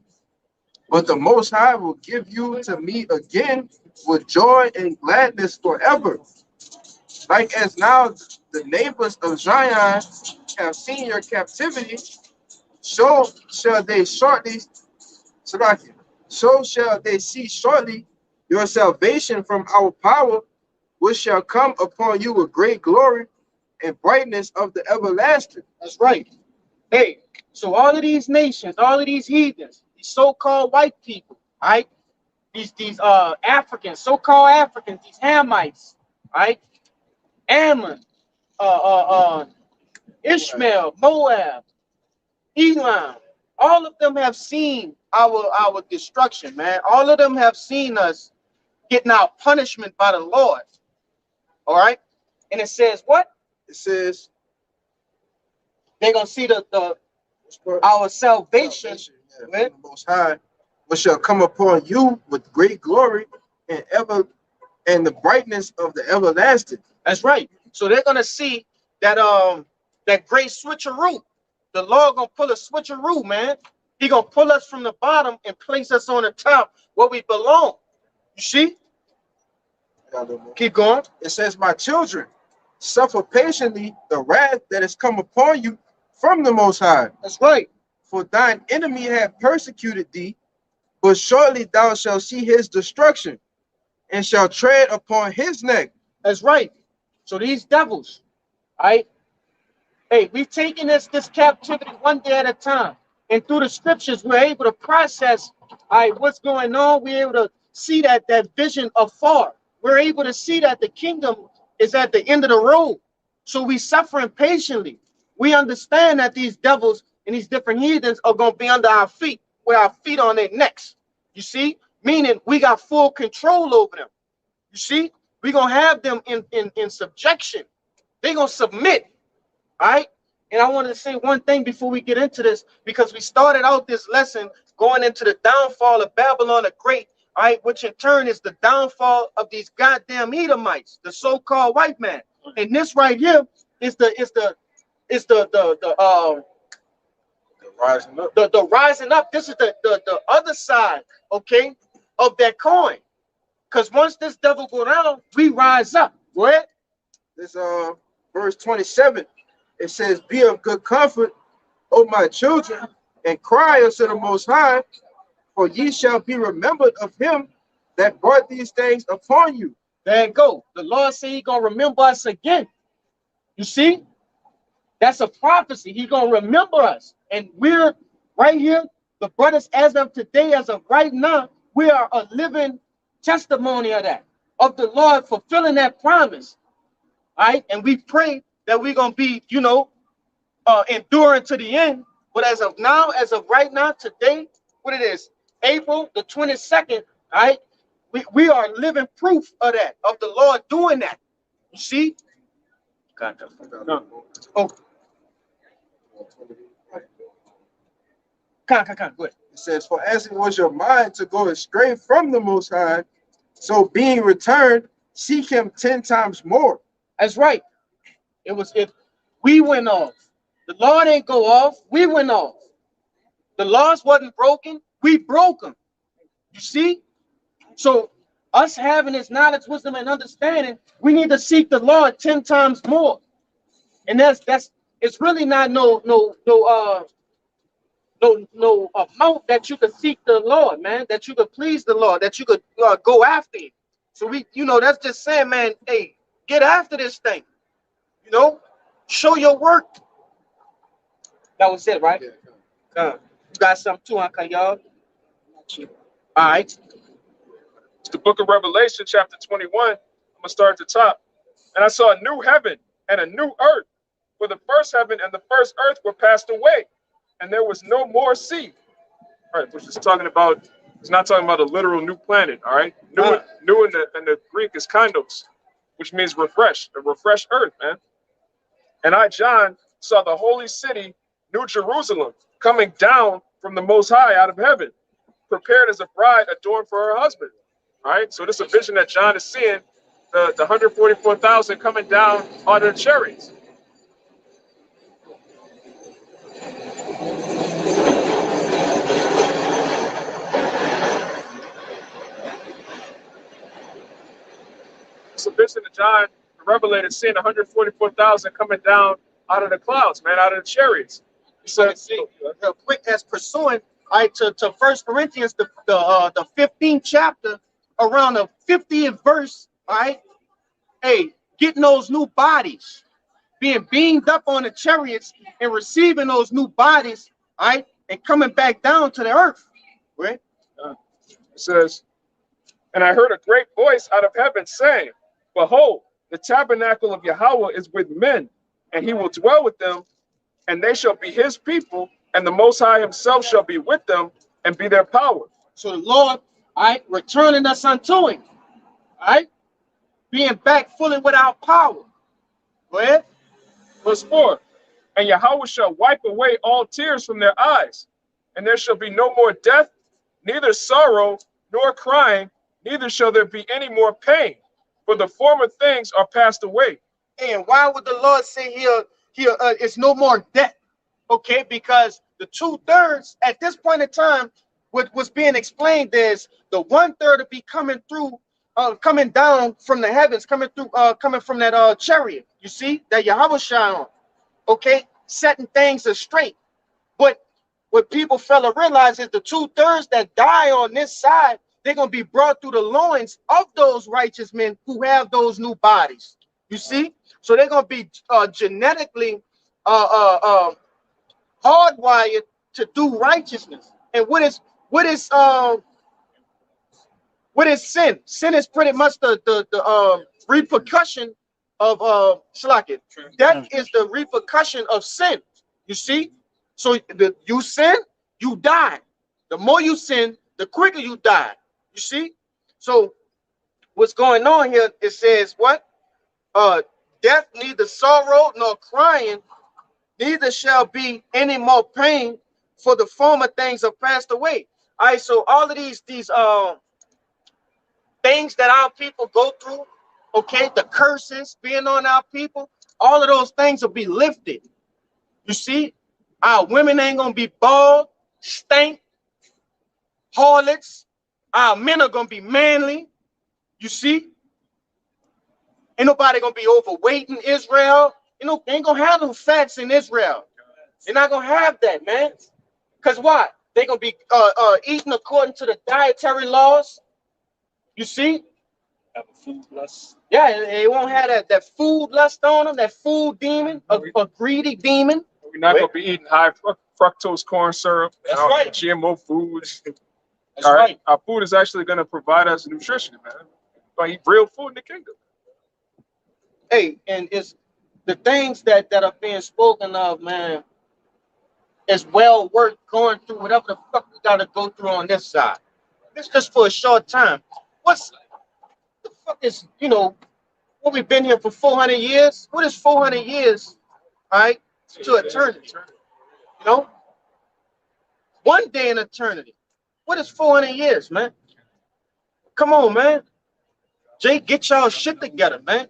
but the Most High will give you to me again with joy and gladness forever. Like as now the neighbors of Zion have seen your captivity, so shall they shortly, so shall they see shortly your salvation from our power, which shall come upon you with great glory and brightness of the everlasting." that's right. Hey, so all of these nations, all of these heathens, these so-called white people, right? These Africans, so-called Africans, these Hamites, right? Ammon, Ishmael, Moab, Elam, all of them have seen our destruction, man. All of them have seen us getting our punishment by the Lord. All right, and it says what? It says they're gonna see our salvation, from the Most High, which shall come upon you with great glory and the brightness of the everlasting. That's right. So they're gonna see that that great switcheroo. The Lord gonna pull a switcheroo, man. He gonna pull us from the bottom and place us on the top where we belong. You see? Keep going. It says, "My children, suffer patiently the wrath that has come upon you from the Most High. That's right. For thine enemy hath persecuted thee, but shortly thou shalt see his destruction, and shall tread upon his neck." That's right. So these devils, right? Hey, we've taken this captivity one day at a time. And through the scriptures, we're able to process, all right, what's going on. We're able to see that vision afar. We're able to see that the kingdom is at the end of the road. So we suffering patiently. We understand that these devils and these different heathens are going to be under our feet, with our feet on their necks. You see? Meaning we got full control over them. You see? We're going to have them in subjection. They're going to submit. All right? And I wanted to say one thing before we get into this, because we started out this lesson going into the downfall of Babylon the Great, all right, which in turn is the downfall of these goddamn Edomites, the so-called white man. And this right here is the Rising up. the rising up. This is the other side, okay, of that coin. Because once this devil go down, we rise up. Go ahead. This verse 27. It says, "Be of good comfort, O my children, and cry unto the Most High, for ye shall be remembered of him that brought these things upon you." There you go. The Lord said He gonna remember us again. You see, that's a prophecy. He gonna remember us, and we're right here. The brothers, as of today, as of right now, we are a living testimony of that, of the Lord fulfilling that promise. All right, and we pray that we're gonna be, you know, enduring to the end. But as of now, as of right now, today, what it is, April the 22nd, all right, we are living proof of that, of the Lord doing that. You see? Oh, go ahead. It says, "For as it was your mind to go astray from the Most High, so being returned, seek him 10 times more." That's right. It was if we went off. The Lord ain't go off. We went off. The laws wasn't broken. We broke them. You see? So us having this knowledge, wisdom, and understanding, we need to seek the Lord 10 times more. And that's it's really not no amount that you could seek the Lord, man, that you could please the Lord, that you could go after it. So we, you know, that's just saying, man, hey, get after this thing. You know, show your work. That was it, right? You got something too, Uncle, y'all? All right. It's the book of Revelation, chapter 21. I'm going to start at the top. "And I saw a new heaven and a new earth, for the first heaven and the first earth were passed away, and there was no more sea." All right, which is talking about, it's not talking about a literal new planet, all right? New in the Greek is kainos, which means refresh, a refreshed earth, man. "And I, John, saw the holy city, New Jerusalem, coming down from the Most High out of heaven, prepared as a bride adorned for her husband." All right, so this is a vision that John is seeing, the 144,000 coming down out of the chariots. It's a vision that John the Revelator seeing 144,000 coming down out of the clouds, man, out of the chariots. So real quick, as pursuing, all right, to 1 Corinthians, the 15th chapter, around the 50th verse, all right, hey, getting those new bodies, being beamed up on the chariots and receiving those new bodies, all right, and coming back down to the earth, right? It says, "And I heard a great voice out of heaven saying, Behold, the tabernacle of Yahweh is with men, and he will dwell with them, and they shall be his people, and the Most High himself shall be with them and be their power." So the Lord, all right, returning us unto him, all right, being back fully without power. Go ahead. Verse 4, "And Yahweh shall wipe away all tears from their eyes, and there shall be no more death, neither sorrow nor crying, neither shall there be any more pain, for the former things are passed away." And why would the Lord say here it's no more death? Okay, because the 2/3 at this point in time, what was being explained is the 1/3 to be coming through, coming down from the heavens, coming through, coming from that chariot. You see that Yahweh shine on, okay, setting things straight. But what people fail to realize is the 2/3 that die on this side, they're gonna be brought through the loins of those righteous men who have those new bodies. You see, so they're gonna be genetically hardwired to do righteousness. And what is sin? Sin is pretty much the repercussion of Shalakit. That is the repercussion of sin. You see, so you sin, you die. The more you sin, the quicker you die. You see, so what's going on here? It says what? Death, neither sorrow nor crying, neither shall be any more pain, for the former things are passed away. All right, so all of these things that our people go through, okay, the curses being on our people, all of those things will be lifted. You see, our women ain't gonna be bald, stank, harlots. Our men are gonna be manly. You see, ain't nobody gonna be overweight in Israel. You know, they ain't gonna have no fats in Israel. They're not gonna have that, man. Cause why? They gonna be eating according to the dietary laws. You see? Have a food lust. Yeah, they won't have that food lust on them, that food demon, a greedy demon. We're not going to be eating high fructose corn syrup. That's and right. GMO foods. That's All right. right. Our food is actually going to provide us nutrition, man. We're going to eat real food in the kingdom. Hey, and it's the things that are being spoken of, man, is well worth going through whatever the fuck we gotta go through on this side. It's just for a short time. What's the fuck is, you know, what we've been here for 400 years? What is 400 years, right, to eternity? You know? One day in eternity. What is 400 years, man? Come on, man. Jay, get y'all shit together, man.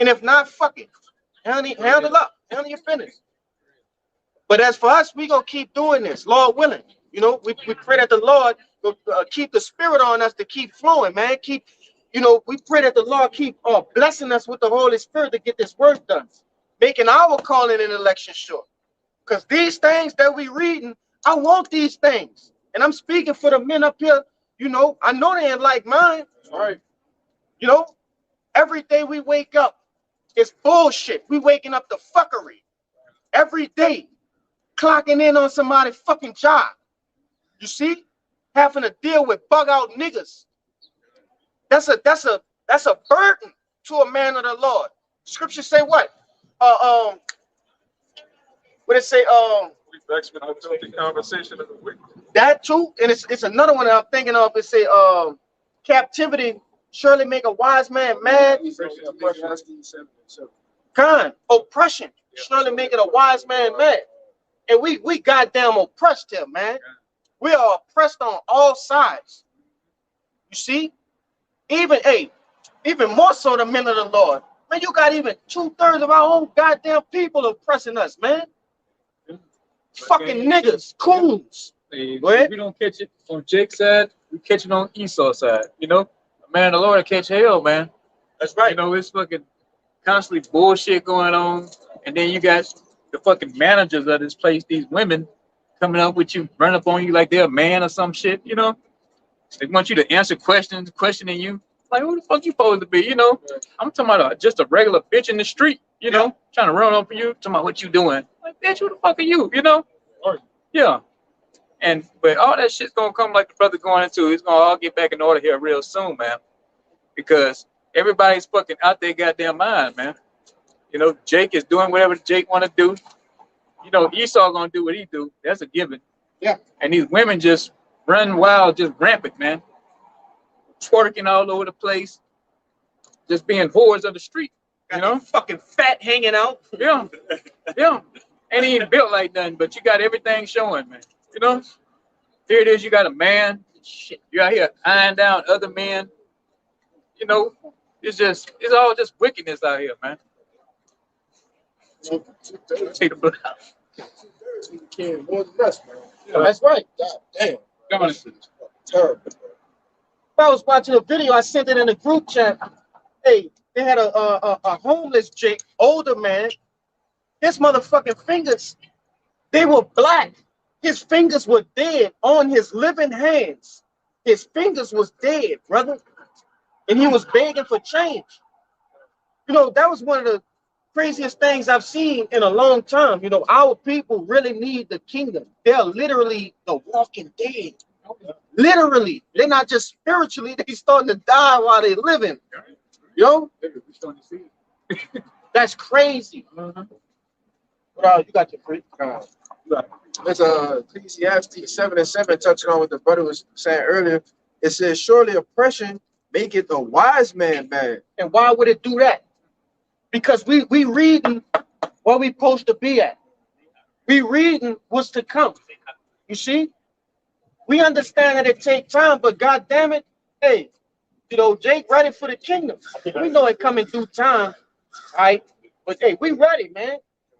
And if not, fuck it. Handle up. Handle your business. But as for us, we gonna keep doing this, Lord willing. You know, we pray that the Lord will keep the spirit on us to keep flowing, man. Keep, you know, we pray that the Lord keep blessing us with the Holy Spirit to get this work done, making our calling and election sure. Because these things that we reading, I want these things. And I'm speaking for the men up here, you know, I know they ain't like mine. All right. You know, every day we wake up, it's bullshit. We waking up to fuckery. Every day, clocking in on somebody's fucking job. You see? Having to deal with bug out niggas. That's a burden to a man of the Lord. Scripture say what? What it say? We vexed with the filthy conversation of the wicked. That too, and it's another one that I'm thinking of. It say captivity surely make a wise man mad. Oppression surely make it a wise man mad. And we goddamn oppressed here, man. We are oppressed on all sides. You see? Even more so the men of the Lord. Man, you got even 2/3 of our own goddamn people oppressing us, man. Fucking niggas, coons. If Go ahead. we don't catch it on Jake's side, we catch it on Esau's side. You know, man, the Lord will catch hell, man. That's right. You know, it's fucking constantly bullshit going on, and then you got the fucking managers of this place, these women coming up with you, run up on you like they're a man or some shit. You know, they want you to answer questions, questioning you. Like, who the fuck you supposed to be? You know, I'm talking about just a regular bitch in the street. You know, trying to run up on you, talking about what you doing. Like, bitch, who the fuck are you? You know? Yeah. But all that shit's gonna come like the brother going into. It's gonna all get back in order here real soon, man. Because everybody's fucking out their goddamn mind, man. You know, Jake is doing whatever Jake want to do. You know, Esau gonna do what he do. That's a given. Yeah. And these women just run wild, just rampant, man. Twerking all over the place, just being whores of the street. You know, fucking fat hanging out. Yeah, yeah. Ain't even built like nothing, but you got everything showing, man. You know, here it is. You got a man. Shit, you out here eyeing down other men. You know, it's all just wickedness out here, man. Take the blood out. That's right. God damn. Terrible. I was watching a video. I sent it in the group chat. Hey, they had a homeless Jake, older man. His motherfucking fingers, they were black. His fingers were dead on his living hands. His fingers was dead, brother. And he was begging for change. You know, that was one of the craziest things I've seen in a long time. You know, our people really need the kingdom. They're literally the walking dead. Literally. They're not just spiritually. They starting to die while they're living. Yo, that's crazy. What you got your free? There's Ecclesiastes 7:7 touching on what the brother was saying earlier. It says, surely oppression maketh a wise man mad. And why would it do that? Because we reading where we supposed to be at. We reading what's to come. You see? We understand that it takes time, but God damn it, hey, You know, Jake ready for the kingdom. We know it coming due time, right? But hey, we ready, man.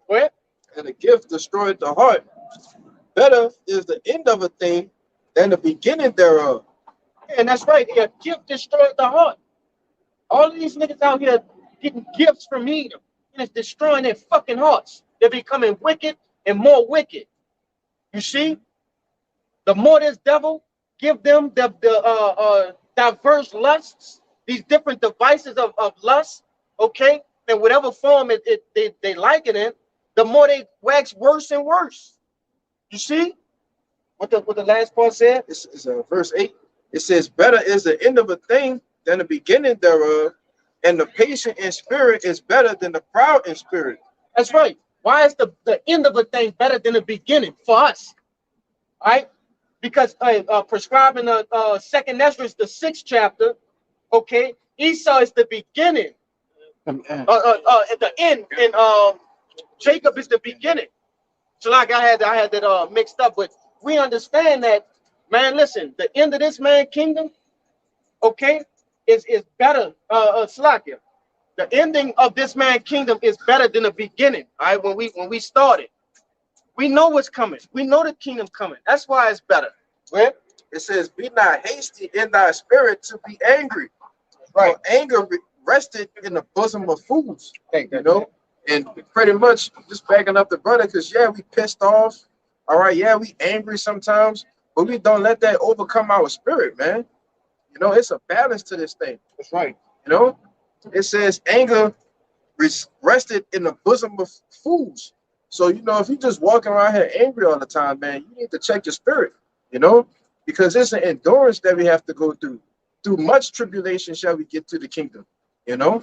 Well, And the gift destroyed the heart. Better is the end of a thing than the beginning thereof. and that's right. A gift destroyed the heart. All of these niggas out here getting gifts from Edom, and it's destroying their fucking hearts. They're becoming wicked and more wicked. You see, the more this devil give them the diverse lusts, these different devices of lust, okay, in whatever form they like it in, the more they wax worse and worse. You see what the last part said? It's verse 8. It says, better is the end of a thing than the beginning thereof, and the patient in spirit is better than the proud in spirit. That's right. Why is the end of a thing better than the beginning for us? All right? Because prescribing second Ezra is the 6th chapter, okay? Esau is the beginning. At the end, and Jacob is the beginning. So like I had that mixed up, but we understand that, man. Listen, the end of this man kingdom, okay, is better. Slakia. The ending of this man kingdom is better than the beginning. All right, when we started, we know what's coming. We know the kingdom coming. That's why it's better. Right? It says, be not hasty in thy spirit to be angry. Right. For anger rested in the bosom of fools. You know, and pretty much just backing up the brother, because yeah, we pissed off. All right, yeah, we angry sometimes, but we don't let that overcome our spirit, man. You know, it's a balance to this thing. That's right. You know, it says anger rested in the bosom of fools. So, you know, if you're just walking around here angry all the time, man, you need to check your spirit, you know, because it's an endurance that we have to go through. Through much tribulation shall we get to the kingdom, you know.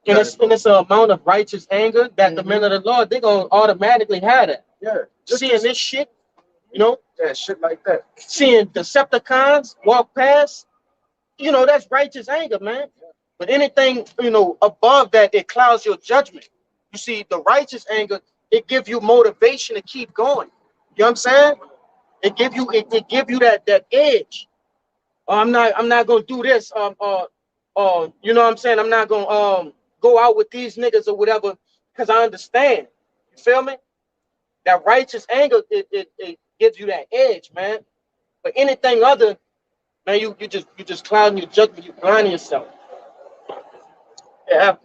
And it's an amount of righteous anger that the men of the Lord, they're going to automatically have it. Yeah. Just Seeing this shit, you know, yeah, shit like that. seeing Decepticons walk past, you know, that's righteous anger, man. But anything, you know, above that, it clouds your judgment. You see, the righteous anger, it gives you motivation to keep going. You know what I'm saying? It give you that edge. I'm not gonna do this. You know what I'm saying? I'm not gonna go out with these niggas or whatever, because I understand. You feel me? That righteous anger, it gives you that edge, man. But anything other, man, you just clouding your judgment, you blinding yourself. Yeah.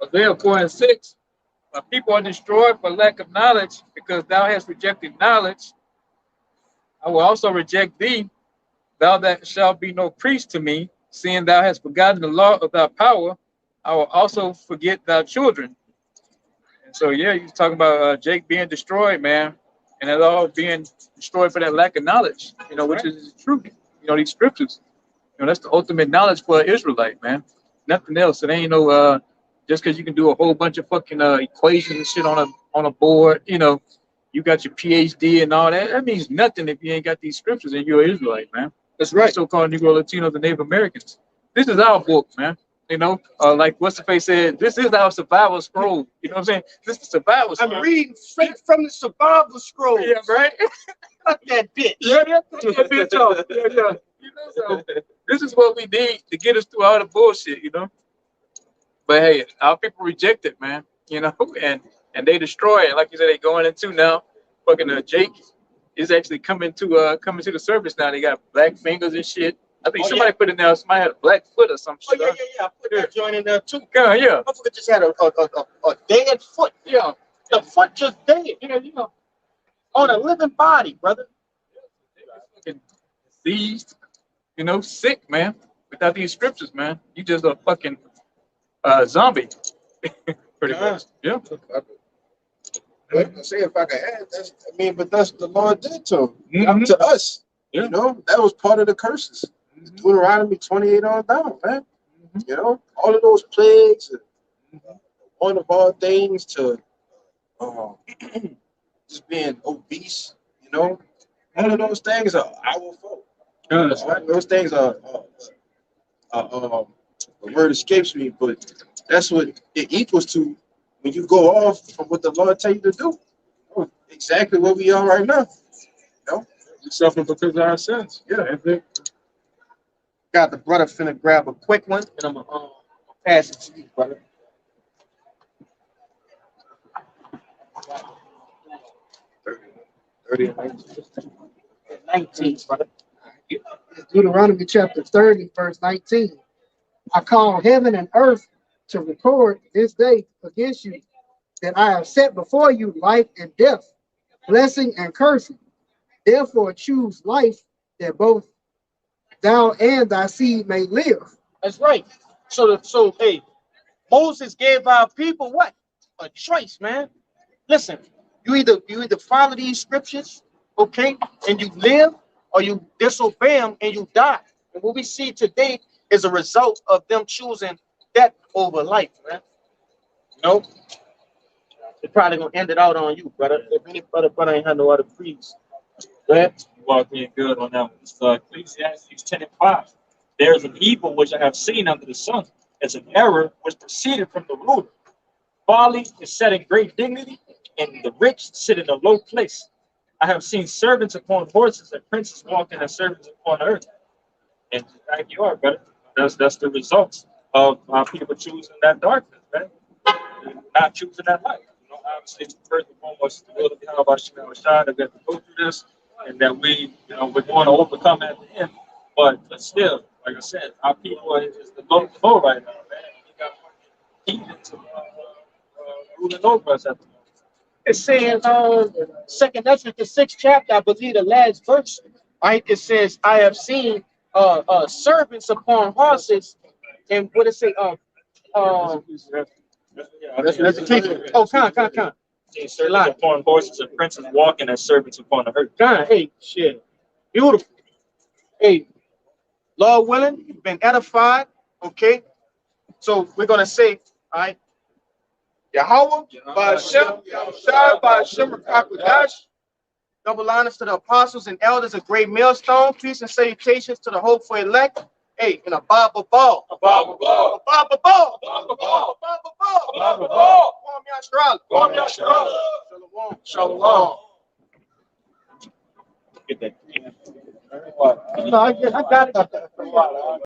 Hosea 4:6. My people are destroyed for lack of knowledge, because thou hast rejected knowledge. I will also reject thee, thou that shalt be no priest to me, seeing thou hast forgotten the law of thy power. I will also forget thy children. And so, yeah, you're talking about Jake being destroyed, man, and it all being destroyed for that lack of knowledge, you know, which is true. You know, these scriptures, you know, that's the ultimate knowledge for an Israelite, man. Nothing else. It ain't no just because you can do a whole bunch of fucking equations and shit on a board, you know, you got your PhD and all that. That means nothing if you ain't got these scriptures and you're an Israelite, man. That's right. So-called Negro Latinos and Native Americans. This is our book, man. You know, like what's the face said, this is our survival scroll. You know what I'm saying? This is survival scroll. I'm reading straight from the survival scroll. Yeah, right? Cut that bitch. Yeah, cut that bitch off. Yeah. You know, so this is what we need to get us through all the bullshit, you know. But hey, our people reject it, man. You know, and they destroy it. Like you said, they going into now. Fucking Jake is actually coming to the surface now. They got black fingers and shit. I think somebody put in there. Somebody had a black foot or some shit. Yeah. I put that joint in there too. Yeah. Motherfucker just had a dead foot. Yeah. The foot just dead. Yeah. On a living body, brother. Fucking diseased, you know, sick, man. Without these scriptures, man, you just a fucking zombie. Pretty much. Yeah. Say if I could add, but that's the Lord did to him, to us. Yeah. You know, that was part of the curses. Deuteronomy 28 on down, man. You know, all of those plagues, and one of all things to just being obese. You know, all of those things are our fault. Yeah, that's right. Those things are. The word escapes me, but that's what it equals to when you go off from what the Lord tell you to do. Exactly where we are right now. You know? We suffer because of our sins. Yeah. Got the brother finna grab a quick one, and I'm gonna pass it to you, brother. And 19, brother. It's Deuteronomy chapter 30, verse 19. I call heaven and earth to record this day against you that I have set before you life and death, blessing and cursing. Therefore choose life that both thou and thy seed may live. That's right. So hey, Moses gave our people what? A choice, man. Listen, you either follow these scriptures, okay, and you live, or you disobey them and you die. And what we see today is a result of them choosing death over life, man. You know, they're probably gonna end it out on you, brother. If any brother ain't had no other creeds. Go ahead. You walked in good on that one. It's Ecclesiastes 10:5. There is an evil which I have seen under the sun, as an error which proceeded from the ruler. Folly is set in great dignity, and the rich sit in a low place. I have seen servants upon horses and princes walking as servants upon earth. And like you are, brother. That's the results of people choosing that darkness, man. Not choosing that light. You know, obviously, first and foremost, the will of God about Shemel Rashad that we have to go through this, and that we're going to overcome at the end. But still, like I said, our people is the low right now, man. We got heathens ruling over us at the moment. It's saying Second Ezra, the 6th chapter, I believe the last verse, right? It says, I have seen servants upon horses, and what it say? That's the teacher. Oh, con. Seen servants upon horses and princes walking as servants upon the earth. Con, hey, shit. Beautiful. Hey, Lord willing, you've been edified, okay? So we're gonna say, all right, Yahweh, Ba'Shem, Yahushua, Ba'Shem, Rakakwadash. Double honors to the apostles and elders, a great millstone. Peace and salutations to the hopeful elect. Hey, and a Baba ball. A Baba ball. A Baba ball. A Baba ball. A Baba ball. A Baba ball. Kwam Yasharal. Shalom. Shalom. Get that. No, I got it.